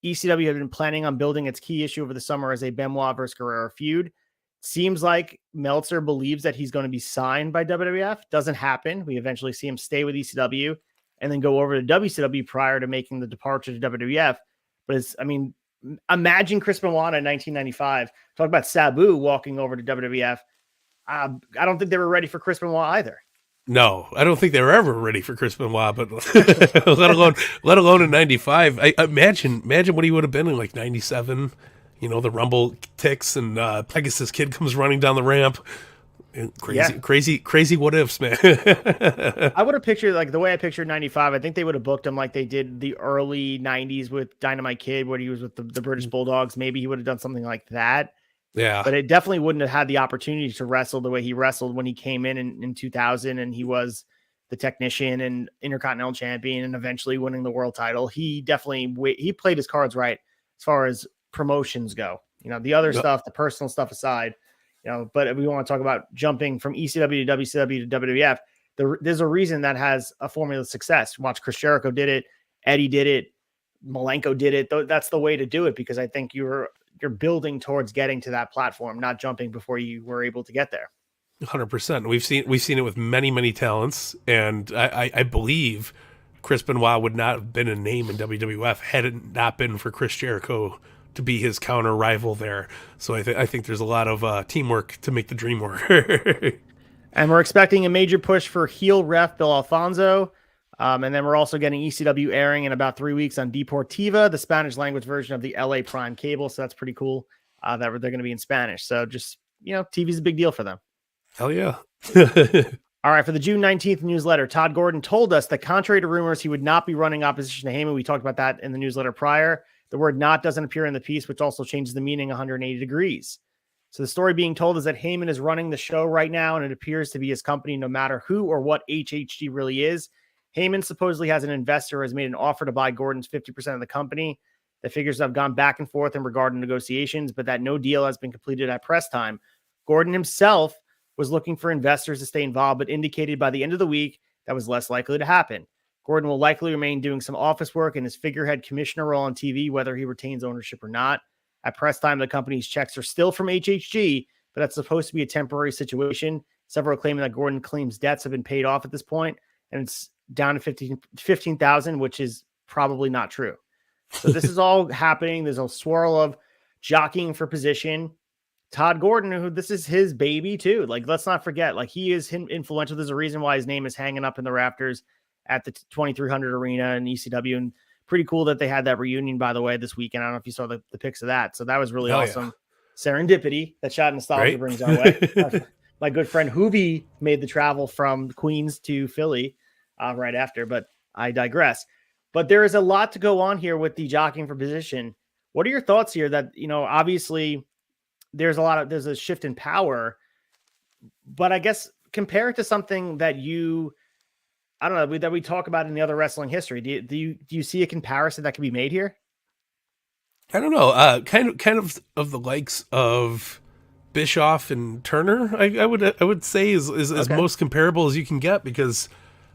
ECW had been planning on building its key issue over the summer as a Benoit versus Guerrero feud. Seems like Meltzer believes that he's going to be signed by WWF. Doesn't happen. We eventually see him stay with ECW and then go over to WCW prior to making the departure to WWF. But imagine Chris Benoit in 1995. Talk about Sabu walking over to WWF. I don't think they were ready for Chris Benoit either. No, I don't think they were ever ready for Chris Benoit, but let alone in 95. I imagine what he would have been in like 97. The Rumble ticks and Pegasus Kid comes running down the ramp. Crazy what ifs, man. I would have pictured, like the way I pictured 95, I think they would have booked him like they did the early 90s with Dynamite Kid, where he was with the British Bulldogs. Maybe he would have done something like that. Yeah. But it definitely wouldn't have had the opportunity to wrestle the way he wrestled when he came in 2000 and he was the technician and Intercontinental Champion and eventually winning the world title. He definitely, he played his cards right as far as promotions go. The other stuff, the personal stuff aside, but if we want to talk about jumping from ECW to WCW to WWF, there's a reason that has a formula of success. Watch, Chris Jericho did it. Eddie did it. Malenko did it. That's the way to do it, because I think you're building towards getting to that platform, not jumping before you were able to get there. 100%. We've seen it with many talents, and I believe Chris Benoit would not have been a name in WWF had it not been for Chris Jericho to be his counter rival there. So I think there's a lot of teamwork to make the dream work. And we're expecting a major push for heel ref Bill Alfonso. And then we're also getting ECW airing in about 3 weeks on Deportiva, the Spanish language version of the LA Prime cable. So that's pretty cool that they're going to be in Spanish. So just, TV's a big deal for them. Hell yeah. All right. For the June 19th newsletter, Todd Gordon told us that contrary to rumors, he would not be running opposition to Heyman. We talked about that in the newsletter prior. The word not doesn't appear in the piece, which also changes the meaning 180 degrees. So the story being told is that Heyman is running the show right now, and it appears to be his company, no matter who or what HHG really is. Heyman supposedly has an investor who has made an offer to buy Gordon's 50% of the company. The figures have gone back and forth in regard to negotiations, but that no deal has been completed at press time. Gordon himself was looking for investors to stay involved, but indicated by the end of the week that was less likely to happen. Gordon will likely remain doing some office work in his figurehead commissioner role on TV, whether he retains ownership or not. At press time, the company's checks are still from HHG, but that's supposed to be a temporary situation. Several claiming that Gordon claims debts have been paid off at this point, and it's down to 15,000, which is probably not true. So this is all happening. There's a swirl of jockeying for position. Todd Gordon, who this is his baby too. Like, let's not forget, like he is influential. There's a reason why his name is hanging up in the rafters at the 2300 arena in ECW, and pretty cool that they had that reunion, by the way, this weekend. I don't know if you saw the pics of that. So that was really awesome. Yeah. Serendipity that Shot Nostalgia brings our way. My good friend Hoobie made the travel from Queens to Philly right after, but I digress. But there is a lot to go on here with the jockeying for position. What are your thoughts here? That, obviously there's a shift in power, but I guess compare it to something that I don't know, that we talk about in the other wrestling history. Do you see a comparison that can be made here? I don't know. Kind of the likes of Bischoff and Turner, I would say is as most comparable as you can get, because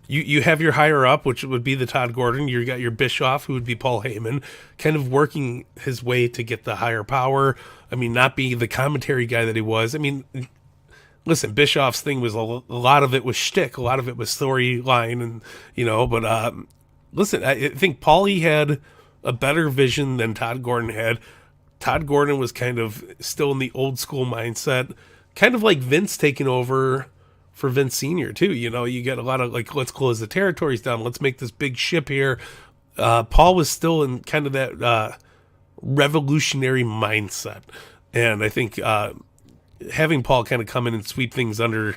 you have your higher up, which would be the Todd Gordon. You got your Bischoff, who would be Paul Heyman, kind of working his way to get the higher power. I mean, not be the commentary guy that he was. I mean, listen, Bischoff's thing was a lot of it was shtick, a lot of it was storyline, and but listen, I think Paulie had a better vision than Todd Gordon had. Todd Gordon was kind of still in the old school mindset, kind of like Vince taking over for Vince Sr. too. You get a lot of like, let's close the territories down, let's make this big ship here. Paul was still in kind of that revolutionary mindset, and I think having Paul kind of come in and sweep things under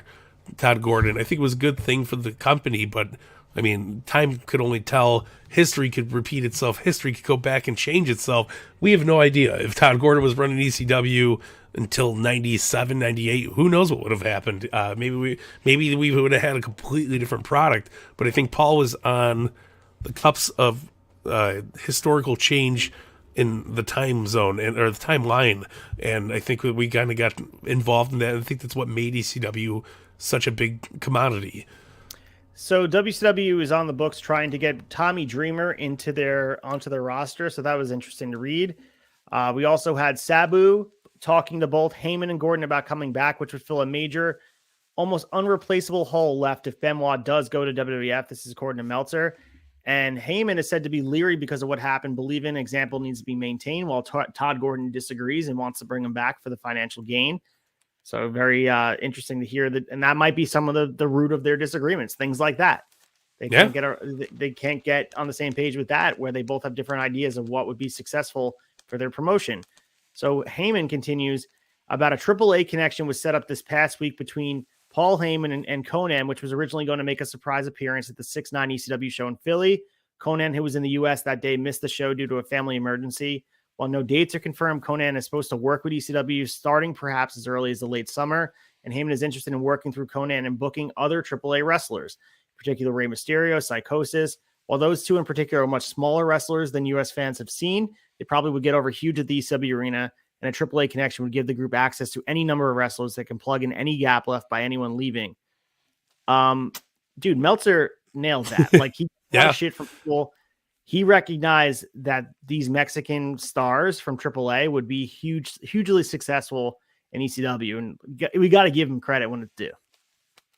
Todd Gordon, I think was a good thing for the company. But I mean, time could only tell. History could repeat itself. History could go back and change itself. We have no idea. If Todd Gordon was running ECW until 97, 98, who knows what would have happened. Maybe we would have had a completely different product. But I think Paul was on the cups of historical change in the time zone or the timeline. And I think we kind of got involved in that. I think that's what made ECW such a big commodity. So WCW is on the books trying to get Tommy Dreamer onto their roster. So that was interesting to read. We also had Sabu talking to both Heyman and Gordon about coming back, which would fill a major, almost unreplaceable hole left if Benoit does go to WWF. This is according to Meltzer. And Heyman is said to be leery because of what happened, believing an example needs to be maintained, while Todd Gordon disagrees and wants to bring him back for the financial gain. So very interesting to hear that, and that might be some of the root of their disagreements. Things like that, they can't get on the same page with that, where they both have different ideas of what would be successful for their promotion. So Heyman continues about a AAA connection was set up this past week between Paul Heyman and Conan, which was originally going to make a surprise appearance at the 6-9 ECW show in Philly. Conan, who was in the U.S. that day, missed the show due to a family emergency. While no dates are confirmed, Conan is supposed to work with ECW starting perhaps as early as the late summer, and Heyman is interested in working through Conan and booking other AAA wrestlers, in particular Rey Mysterio, Psychosis. While those two in particular are much smaller wrestlers than U.S. fans have seen, they probably would get over huge at the ECW arena, and a AAA connection would give the group access to any number of wrestlers that can plug in any gap left by anyone leaving. Dude, Meltzer nailed that. Like, he got shit from people. He recognized that these Mexican stars from AAA would be hugely successful in ECW, and we got to give him credit when it's due.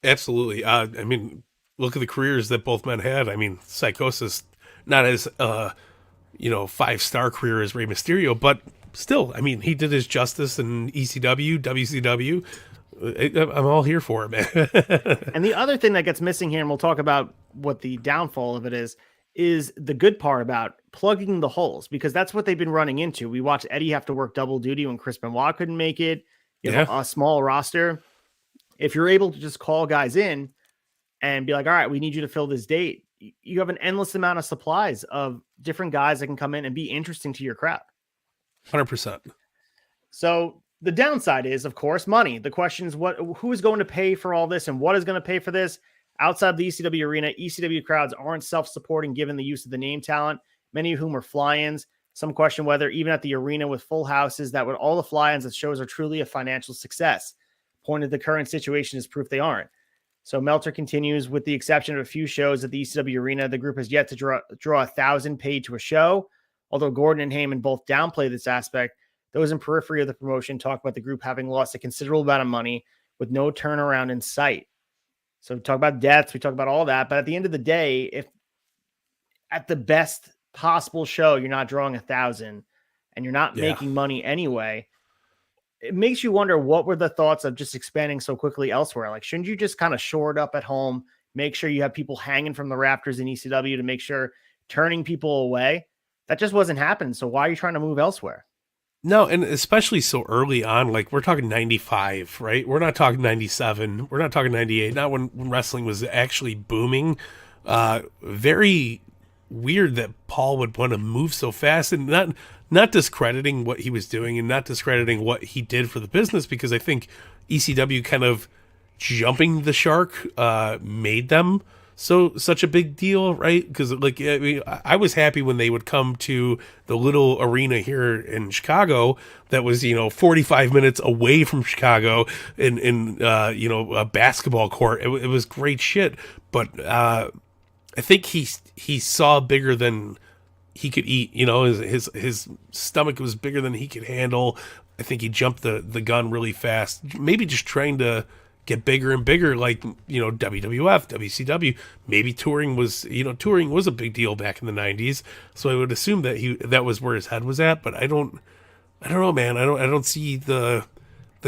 Absolutely. I mean, look at the careers that both men had. I mean, Psychosis, not as 5-star career as Rey Mysterio, but still, I mean, he did his justice in ECW, WCW. I'm all here for it, man. And the other thing that gets missing here, and we'll talk about what the downfall of it is the good part about plugging the holes, because that's what they've been running into. We watched Eddie have to work double duty when Chris Benoit couldn't make it. You know, a small roster. If you're able to just call guys in and be like, all right, we need you to fill this date, you have an endless amount of supplies of different guys that can come in and be interesting to your crowd. 100%. So the downside is, of course, money. The question is who is going to pay for all this, and what is going to pay for this? Outside the ECW arena, ECW crowds aren't self-supporting given the use of the name talent, many of whom are fly-ins. Some question whether even at the arena with full houses, that would all the fly-ins at shows are truly a financial success. Point of the current situation is proof they aren't. So Meltzer continues, with the exception of a few shows at the ECW arena, the group has yet to draw 1,000 paid to a show. Although Gordon and Heyman both downplay this aspect, those in periphery of the promotion talk about the group having lost a considerable amount of money with no turnaround in sight. So we talk about deaths, we talk about all that, but at the end of the day, if at the best possible show you're not drawing 1,000, and you're not Yeah. making money anyway, it makes you wonder what were the thoughts of just expanding so quickly elsewhere. Like, shouldn't you just kind of shore it up at home, make sure you have people hanging from the rafters in ECW to make sure turning people away? That just wasn't happening. So why are you trying to move elsewhere? No, and especially so early on, like we're talking 95, right? We're not talking 97. We're not talking 98. Not when wrestling was actually booming. Very weird that Paul would want to move so fast, and not discrediting what he was doing and not discrediting what he did for the business, because I think ECW kind of jumping the shark made them such a big deal, right? Because like, I mean, I was happy when they would come to the little arena here in Chicago that was 45 minutes away from Chicago in a basketball court. It was great shit, but I think he saw bigger than he could eat. His stomach was bigger than he could handle. I think he jumped the gun really fast, maybe just trying to get bigger and bigger, like WWF, WCW. Maybe touring was a big deal back in the 90s, so I would assume that was where his head was at. But I don't know, man. I don't see the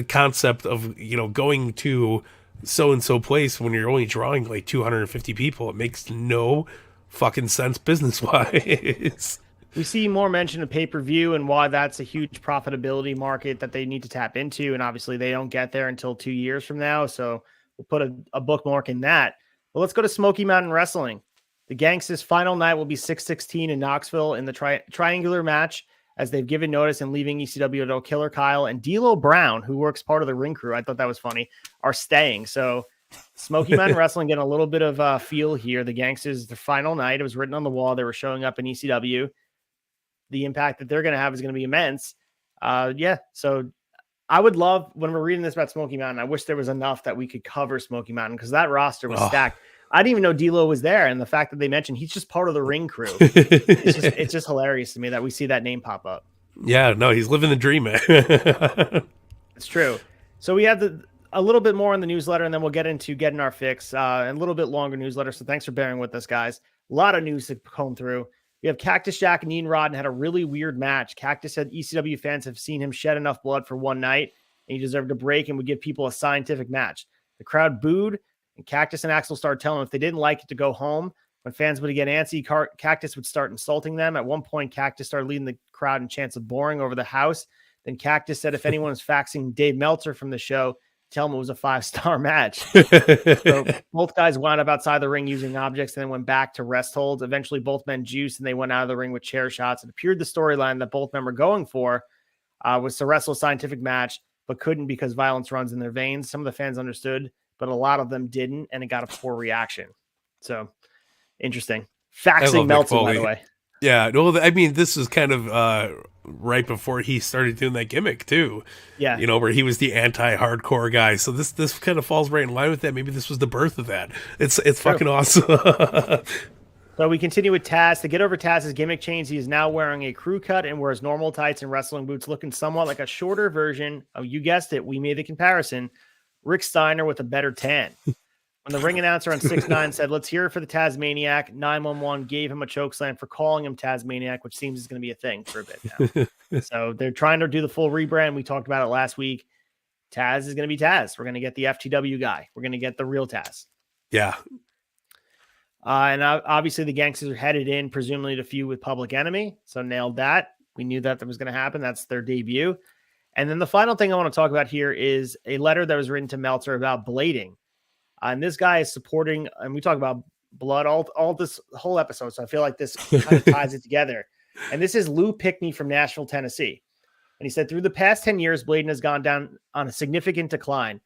concept of going to so and so place when you're only drawing like 250 people. It makes no fucking sense business wise. We see more mention of pay-per-view and why that's a huge profitability market that they need to tap into. And obviously they don't get there until 2 years from now. So we'll put a bookmark in that. But let's go to Smoky Mountain Wrestling. The Gangstas' final night will be 6/16 in Knoxville in the triangular match, as they've given notice and leaving ECW to Killer Kyle and D'Lo Brown, who works part of the ring crew. I thought that was funny, are staying. So Smoky Mountain Wrestling getting a little bit of feel here. The Gangstas, the final night, it was written on the wall. They were showing up in ECW. The impact that they're going to have is going to be immense. So I would love, when we're reading this about Smoky Mountain, I wish there was enough that we could cover Smoky Mountain, because that roster was stacked. I didn't even know D'Lo was there, and the fact that they mentioned he's just part of the ring crew, it's just hilarious to me that we see that name pop up. Yeah, no, he's living the dream, man. It's true. So we have a little bit more in the newsletter, and then we'll get into getting our fix, and a little bit longer newsletter. So thanks for bearing with us, guys. A lot of news to comb through. We have Cactus Jack and Ian Rodden had a really weird match. Cactus said ECW fans have seen him shed enough blood for one night, and he deserved a break and would give people a scientific match. The crowd booed, and Cactus and Axel started telling him if they didn't like it to go home. When fans would get antsy, Cactus would start insulting them. At one point, Cactus started leading the crowd in chants of boring over the house. Then Cactus said if anyone was faxing Dave Meltzer from the show, tell him it was a 5-star match. So both guys wound up outside the ring using objects and then went back to rest holds. Eventually, both men juiced and they went out of the ring with chair shots. It appeared the storyline that both men were going for was to wrestle a scientific match, but couldn't because violence runs in their veins. Some of the fans understood, but a lot of them didn't, and it got a poor reaction. So interesting. Faxing Meltzer, by the way. Yeah, well, I mean, this is kind of right before he started doing that gimmick too. Yeah, where he was the anti-hardcore guy. So this kind of falls right in line with that. Maybe this was the birth of that. It's fucking awesome. So we continue with Taz. To get over Taz's gimmick change, he is now wearing a crew cut and wears normal tights and wrestling boots, looking somewhat like a shorter version of, you guessed it, we made the comparison, Rick Steiner with a better tan. When the ring announcer on 6ix9ine said, let's hear it for the Tasmaniac, 911 gave him a chokeslam for calling him Tasmaniac, which seems is going to be a thing for a bit now. So they're trying to do the full rebrand. We talked about it last week. Taz is going to be Taz. We're going to get the FTW guy. We're going to get the real Taz. Yeah. And obviously the Gangstas are headed in, presumably to feud with Public Enemy. So nailed that. We knew that was going to happen. That's their debut. And then the final thing I want to talk about here is a letter that was written to Meltzer about blading. And this guy is supporting, and we talk about blood all this whole episode. So I feel like this kind of ties it together. And this is Lou Pickney from Nashville, Tennessee. And he said, through the past 10 years, blading has gone down on a significant decline.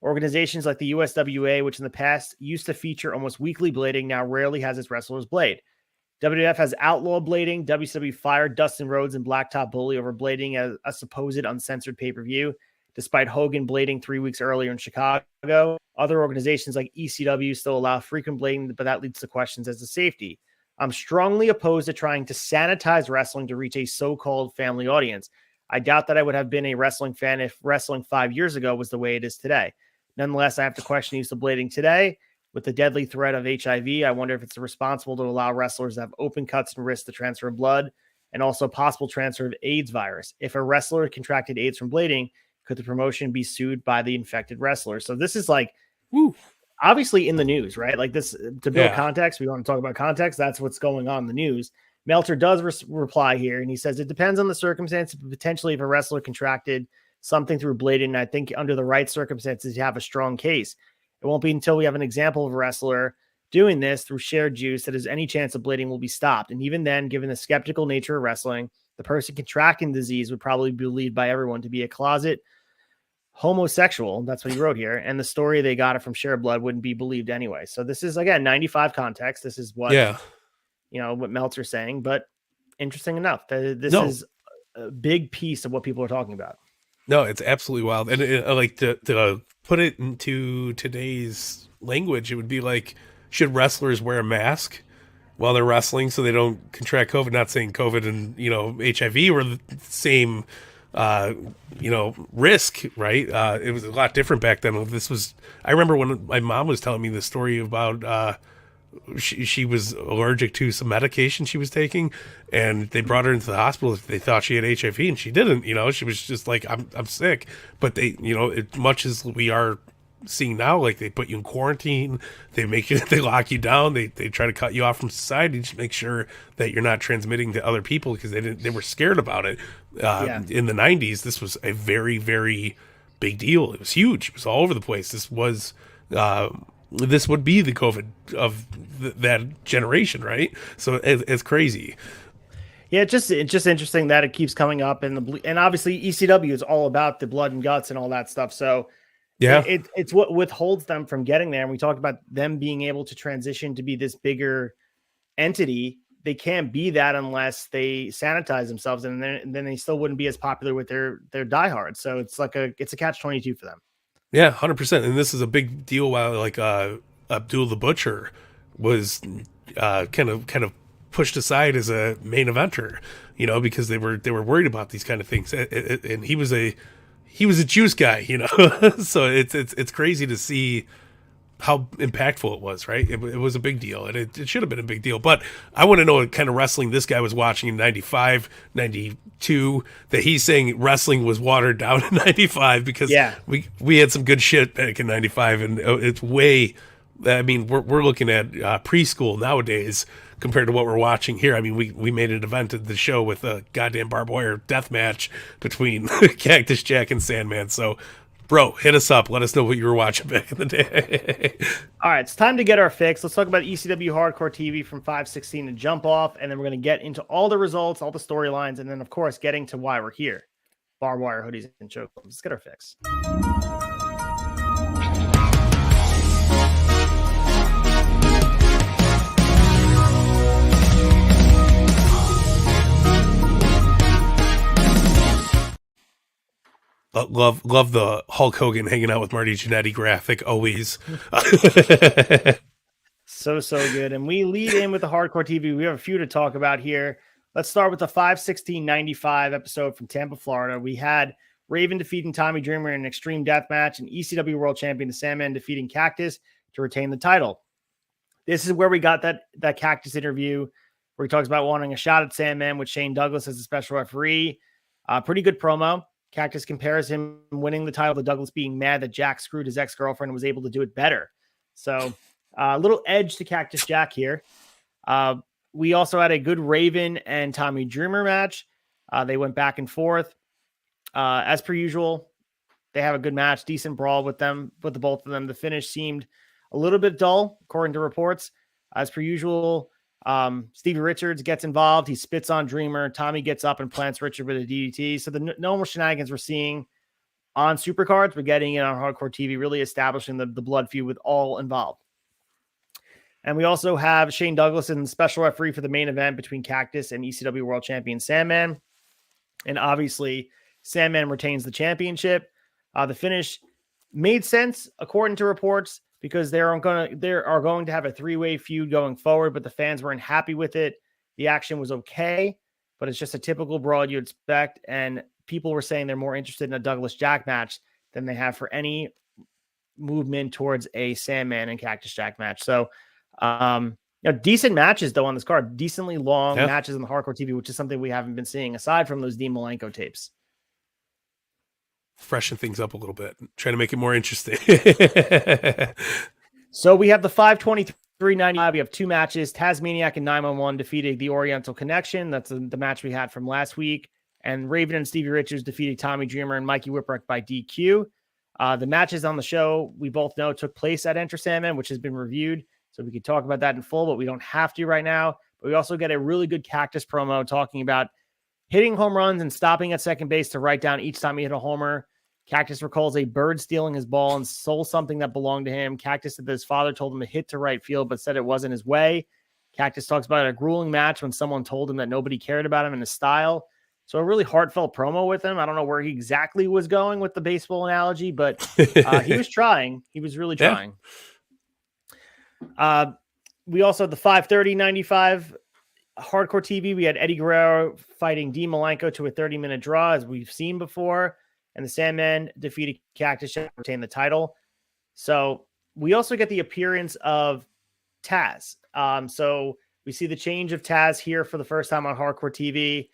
Organizations like the USWA, which in the past used to feature almost weekly blading, now rarely has its wrestlers blade. WWF has outlawed blading. WCW fired Dustin Rhodes and Blacktop Bully over blading as a supposed uncensored pay-per-view, despite Hogan blading 3 weeks earlier in Chicago. Other organizations like ECW still allow frequent blading, but that leads to questions as to safety. I'm strongly opposed to trying to sanitize wrestling to reach a so-called family audience. I doubt that I would have been a wrestling fan if wrestling 5 years ago was the way it is today. Nonetheless, I have to question the use of blading today. With the deadly threat of HIV, I wonder if it's responsible to allow wrestlers to have open cuts and risk the transfer of blood. and also possible transfer of AIDS virus. If a wrestler contracted AIDS from blading, could the promotion be sued by the infected wrestler? So this is like, Woo. obviously in the news, right? Like this, to build Yeah. context, we want to talk about context. That's what's going on in the news. Meltzer does reply here, and he says, it depends on the circumstance. Potentially, if a wrestler contracted something through blading, I think under the right circumstances, you have a strong case. It won't be until we have an example of a wrestler doing this through shared juice that there's any chance of blading will be stopped. And even then, given the skeptical nature of wrestling, the person contracting the disease would probably be believed by everyone to be a closet homosexual. That's what he wrote here. And the story they got it from shared blood wouldn't be believed anyway. So this is, again, 95 context. This is what, what Meltzer's saying, but interesting enough, this is a big piece of what people are talking about. No, it's absolutely wild. And like to put it into today's language, it would be like, should wrestlers wear a mask while they're wrestling so they don't contract COVID? Not saying COVID and, HIV were the same, risk, right? It was a lot different back then. I remember when my mom was telling me the story about, she was allergic to some medication she was taking, and they brought her into the hospital. They thought she had HIV, and she didn't. She was just like, I'm sick. But they, much as we are seeing now, like they put you in quarantine, they lock you down, they try to cut you off from society to make sure that you're not transmitting to other people, because they were scared about it. In the 90s, this was a very, very big deal. It was huge. It was all over the place. This would be the COVID of that generation, right? So it's crazy. Yeah, it's just interesting that it keeps coming up, and obviously ECW is all about the blood and guts and all that stuff. So yeah, it's what withholds them from getting there. And we talked about them being able to transition to be this bigger entity. They can't be that unless they sanitize themselves, and then they still wouldn't be as popular with their diehards. So it's like a catch-22 for them. Yeah, 100%. And this is a big deal. While like Abdul the Butcher was kind of pushed aside as a main eventer, because they were worried about these kind of things, and he was a juice guy, so it's crazy to see how impactful it was, right? It was a big deal, and it should have been a big deal. But I want to know what kind of wrestling this guy was watching in 95, 92, that he's saying wrestling was watered down in 95, because we had some good shit back in 95, and it's way, I mean, we're looking at preschool nowadays compared to what we're watching here. I mean, we made an event at the show with a goddamn barbed wire death match between Cactus Jack and Sandman. So, bro, hit us up. Let us know what you were watching back in the day. All right, it's time to get our fix. Let's talk about ECW Hardcore TV from 5/16 to jump off, and then we're going to get into all the results, all the storylines, and then, of course, getting to why we're here. Barbed Wire, Hoodies, and Chokeslams. Let's get our fix. Love the Hulk Hogan hanging out with Marty Jannetty graphic always. So good. And we lead in with the Hardcore TV. We have a few to talk about here. Let's start with the 5/16/95 episode from Tampa, Florida. We had Raven defeating Tommy Dreamer in an extreme death match, and ECW World Champion the Sandman defeating Cactus to retain the title. This is where we got that Cactus interview where he talks about wanting a shot at Sandman with Shane Douglas as a special referee. Pretty good promo. Cactus compares him winning the title to Douglas being mad that Jack screwed his ex-girlfriend and was able to do it better. So a little edge to Cactus Jack here. We also had a good Raven and Tommy Dreamer match. They went back and forth. As per usual, they have a good match, decent brawl with the both of them. The finish seemed a little bit dull, according to reports. As per usual, Stevie Richards gets involved. He spits on Dreamer. Tommy gets up and plants Richard with a DDT. So the normal shenanigans we're seeing on Supercards, we're getting it on Hardcore TV, really establishing the blood feud with all involved. And we also have Shane Douglas in the special referee for the main event between Cactus and ECW World Champion Sandman. And obviously, Sandman retains the championship. The finish made sense, according to reports, because they are going to have a three-way feud going forward, but the fans weren't happy with it. The action was okay, but it's just a typical brawl you'd expect, and people were saying they're more interested in a Douglas Jack match than they have for any movement towards a Sandman and Cactus Jack match. So Decent matches though on this card, decently long Yeah. matches on the hardcore TV, which is something we haven't been seeing aside from those Dean Malenko tapes. Freshen things up a little bit, trying to make it more interesting. So we have the 523.95. We have two matches. Tasmaniac and 911 defeated the Oriental Connection. That's the match we had from last week. And Raven and Stevie Richards defeated Tommy Dreamer and Mikey Whipwreck by DQ. The matches on the show, we both know, took place at Enter Sandman, which has been reviewed. So we could talk about that in full, but we don't have to right now. But we also get a really good Cactus promo talking about hitting home runs and stopping at second base to write down each time he hit a homer. Cactus recalls a bird stealing his ball and stole something that belonged to him. Cactus said that his father told him to hit to right field, but said it wasn't his way. Cactus talks about a grueling match when someone told him that nobody cared about him and his style. So a really heartfelt promo with him. I don't know where he exactly was going with the baseball analogy, but he was trying. He was really trying. Yeah. We also had the 530.95 hardcore TV. We had Eddie Guerrero fighting Dean Malenko to a 30-minute draw, as we've seen before. And the Sandman defeated Cactus Jack to retain the title. So we also get the appearance of Taz. So we see the change of Taz here for the first time on hardcore TV.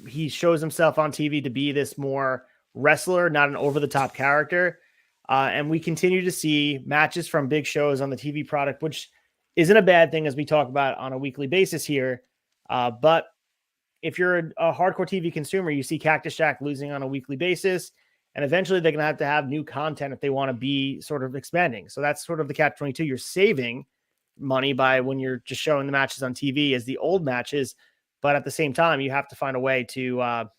He shows himself on TV to be this more wrestler, not an over-the-top character. And we continue to see matches from big shows on the TV product, which isn't a bad thing as we talk about on a weekly basis here. But if you're a hardcore TV consumer, you see Cactus Jack losing on a weekly basis, and eventually they're going to have new content if they want to be sort of expanding. So that's sort of the catch-22. You're saving money by when you're just showing the matches on TV as the old matches, but at the same time, you have to find a way to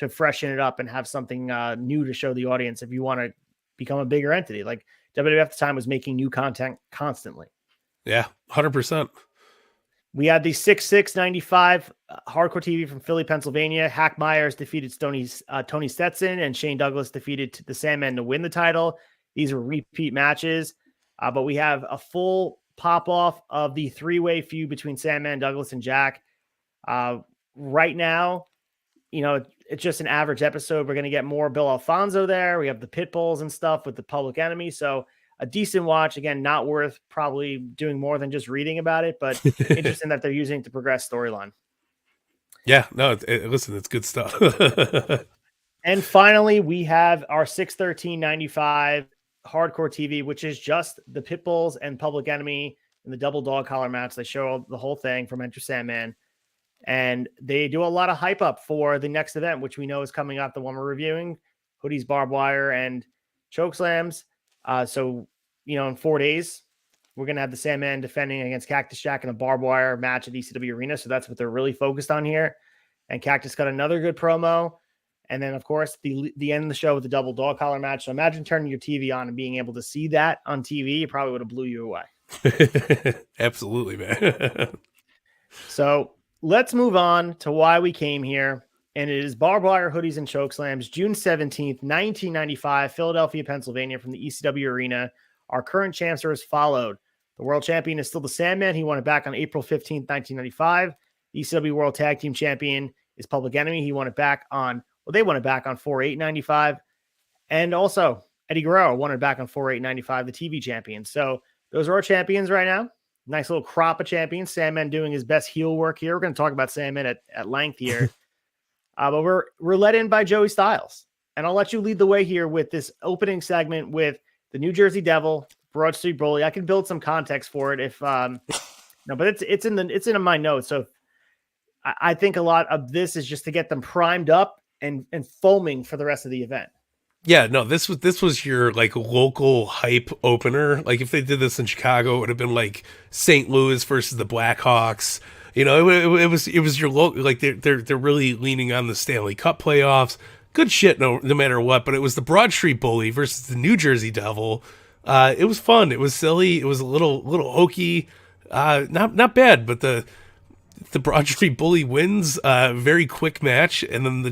freshen it up and have something new to show the audience if you want to become a bigger entity. Like WWF at the time was making new content constantly. Yeah, 100%. We had the 6'6" hardcore TV from Philly, Pennsylvania. Hack Myers defeated Tony Stetson, and Shane Douglas defeated the Sandman to win the title. These were repeat matches, but we have a full pop-off of the three-way feud between Sandman, Douglas, and Jack. Right now, it's just an average episode. We're going to get more Bill Alfonso there. We have the pit bulls and stuff with the Public Enemy. So a decent watch. Again, not worth probably doing more than just reading about it, but interesting that they're using it to progress storyline. Yeah, no, listen, it's good stuff. And finally, we have our 613.95 hardcore TV, which is just the pit bulls and Public Enemy in the double dog collar match. They show the whole thing from Enter Sandman. And they do a lot of hype up for the next event, which we know is coming up, the one we're reviewing, Hoodies, Barbed Wire, and Chokeslams. So, in 4 days, we're going to have the Sandman defending against Cactus Jack in a barbed wire match at ECW Arena. So that's what they're really focused on here. And Cactus got another good promo. And then, of course, the end of the show with the double dog collar match. So imagine turning your TV on and being able to see that on TV. It probably would have blew you away. Absolutely, man. So let's move on to why we came here. And it is Barbed Wire Hoodies and Chokeslams, June 17th, 1995, Philadelphia, Pennsylvania, from the ECW Arena. Our current champs are as followed. The world champion is still the Sandman. He won it back on April 15th, 1995. The ECW World Tag Team Champion is Public Enemy. He won it back on, they won it back on 4/8/95. And also, Eddie Guerrero won it back on 4/8/95, the TV champion. So those are our champions right now. Nice little crop of champions. Sandman doing his best heel work here. We're going to talk about Sandman at length here. But we're led in by Joey Styles. And I'll let you lead the way here with this opening segment with the New Jersey Devil, Broad Street Bully. I can build some context for it if but it's in my notes. So I think a lot of this is just to get them primed up and foaming for the rest of the event. Yeah, no, this was your like local hype opener. Like if they did this in Chicago, it would have been like St. Louis versus the Blackhawks. It was your local, like they're really leaning on the Stanley Cup playoffs. Good shit, no matter what. But it was the Broad Street Bully versus the New Jersey Devil. It was fun. It was silly. It was a little hokey. Not bad. But the Broad Street Bully wins. Very quick match, and then the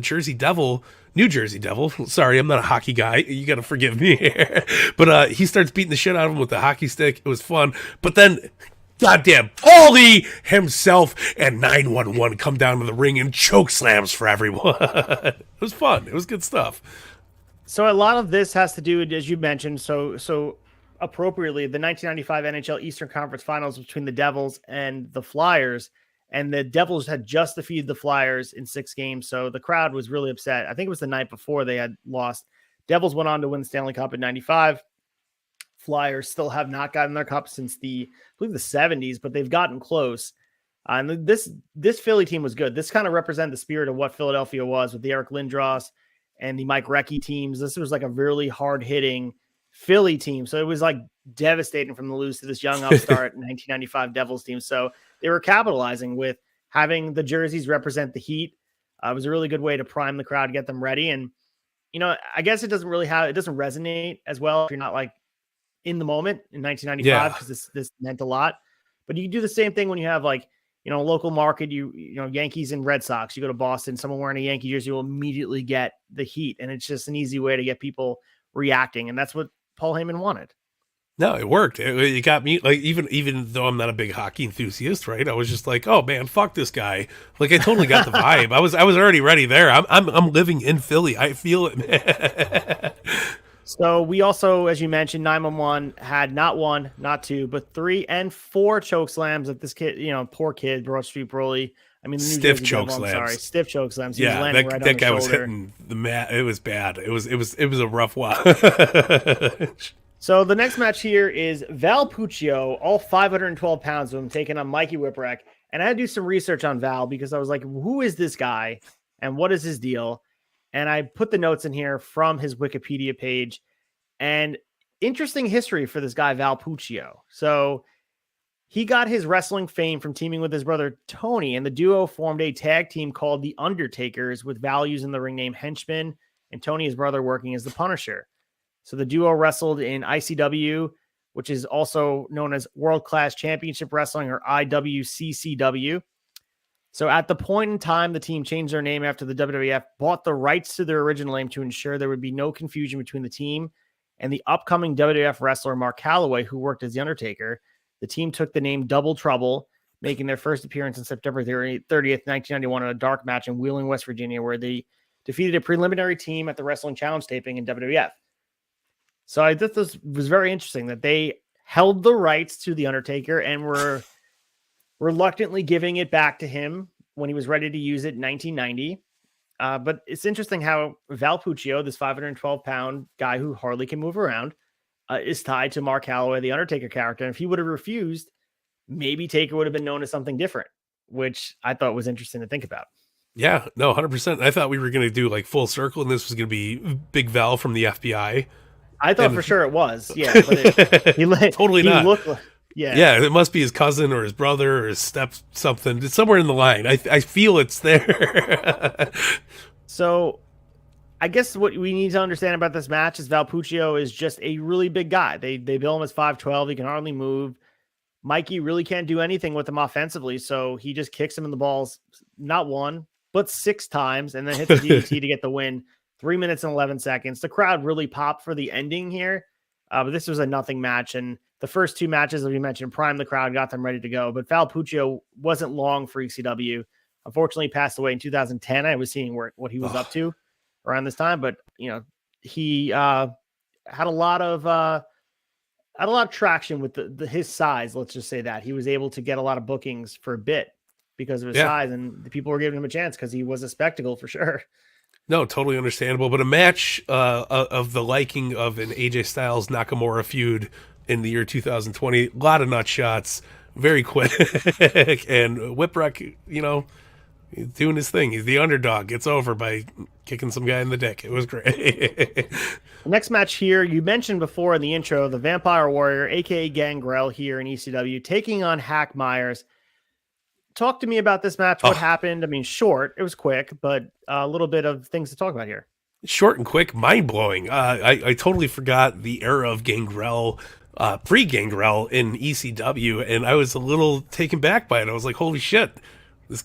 New Jersey Devil. Sorry, I'm not a hockey guy. You got to forgive me here. But he starts beating the shit out of him with the hockey stick. It was fun. But then, goddamn, Paulie himself and 911 come down to the ring and choke slams for everyone. It was fun. It was good stuff. So a lot of this has to do, as you mentioned, so appropriately, the 1995 NHL Eastern Conference Finals between the Devils and the Flyers, and the Devils had just defeated the Flyers in 6 games, so the crowd was really upset. I think it was the night before they had lost. Devils went on to win the Stanley Cup in 95. Flyers still have not gotten their cup since I believe the 70s, but they've gotten close. And this Philly team was good. This kind of represented the spirit of what Philadelphia was with the Eric Lindros and the Mike Recchi teams. This was like a really hard-hitting Philly team. So it was like devastating from the lose to this young upstart 1995 Devils team. So they were capitalizing with having the jerseys represent the Heat. It was a really good way to prime the crowd, get them ready. And, I guess it doesn't resonate as well if you're not like in the moment in 1995, because this meant a lot. But you can do the same thing when you have like, a local market, Yankees and Red Sox. You go to Boston, someone wearing a Yankee jersey will immediately get the heat. And it's just an easy way to get people reacting. And that's what Paul Heyman wanted. No, it worked. It got me, like, even though I'm not a big hockey enthusiast, right? I was just like, oh man, fuck this guy. Like, I totally got the vibe. I was already ready there. I'm living in Philly. I feel it, man. So we also, as you mentioned, 911 had not 1, not 2, but 3 and 4 choke slams that this kid, poor kid, Broad Street Broly. I mean, the stiff choke slams. Sorry, stiff choke slams. He was landing that guy was hitting the mat. It was bad. It was a rough one. So the next match here is Val Puccio, all 512 pounds of him, taking on Mikey Whipwreck. And I had to do some research on Val because I was like, who is this guy and what is his deal? And I put the notes in here from his Wikipedia page, and interesting history for this guy, Val Puccio. So he got his wrestling fame from teaming with his brother Tony, and the duo formed a tag team called the Undertakers, with Val using the ring name Henchman and Tony, his brother, working as the Punisher. So the duo wrestled in ICW, which is also known as World Class Championship Wrestling, or IWCCW. So at the point in time, the team changed their name after the WWF bought the rights to their original name to ensure there would be no confusion between the team and the upcoming WWF wrestler Mark Calloway, who worked as The Undertaker. The team took the name Double Trouble, making their first appearance on September 30th, 1991 in a dark match in Wheeling, West Virginia, where they defeated a preliminary team at the Wrestling Challenge taping in WWF. So I thought this was very interesting that they held the rights to The Undertaker and were reluctantly giving it back to him when he was ready to use it in 1990. But it's interesting how Val Puccio, this 512-pound guy who hardly can move around, is tied to Mark Calloway, the Undertaker character. And if he would have refused, maybe Taker would have been known as something different, which I thought was interesting to think about. Yeah, no, 100%. I thought we were going to do like full circle, and this was going to be Big Val from the FBI. I thought for sure it was. Yeah, but totally not. Looked like, yeah, it must be his cousin or his brother or his step something. It's somewhere in the line. I feel it's there. So I guess what we need to understand about this match is Val Puccio is just a really big guy. They bill him as 5'12". He can hardly move. Mikey really can't do anything with him offensively, so he just kicks him in the balls, not 1, but 6 times, and then hits the DDT to get the win. 3 minutes and 11 seconds. The crowd really popped for the ending here, but this was a nothing match, and the first 2 matches, as we mentioned, primed the crowd, got them ready to go. But Val Puccio wasn't long for ECW. Unfortunately, he passed away in 2010. I was seeing what he was up to around this time, but he had a lot of traction with his size. Let's just say that he was able to get a lot of bookings for a bit because of his size, and the people were giving him a chance because he was a spectacle for sure. No, totally understandable. But a match of the liking of an AJ Styles Nakamura feud in the year 2020, a lot of nut shots, very quick, and Whipwreck, he's doing his thing. He's the underdog. Gets over by kicking some guy in the dick. It was great. The next match here, you mentioned before in the intro, the Vampire Warrior, a.k.a. Gangrel, here in ECW, taking on Hack Myers. Talk to me about this match. What happened? I mean, short. It was quick, but a little bit of things to talk about here. Short and quick, mind-blowing. I totally forgot the era of Gangrel, pre-Gangrel in ECW, and I was a little taken back by it. I was like, holy shit. This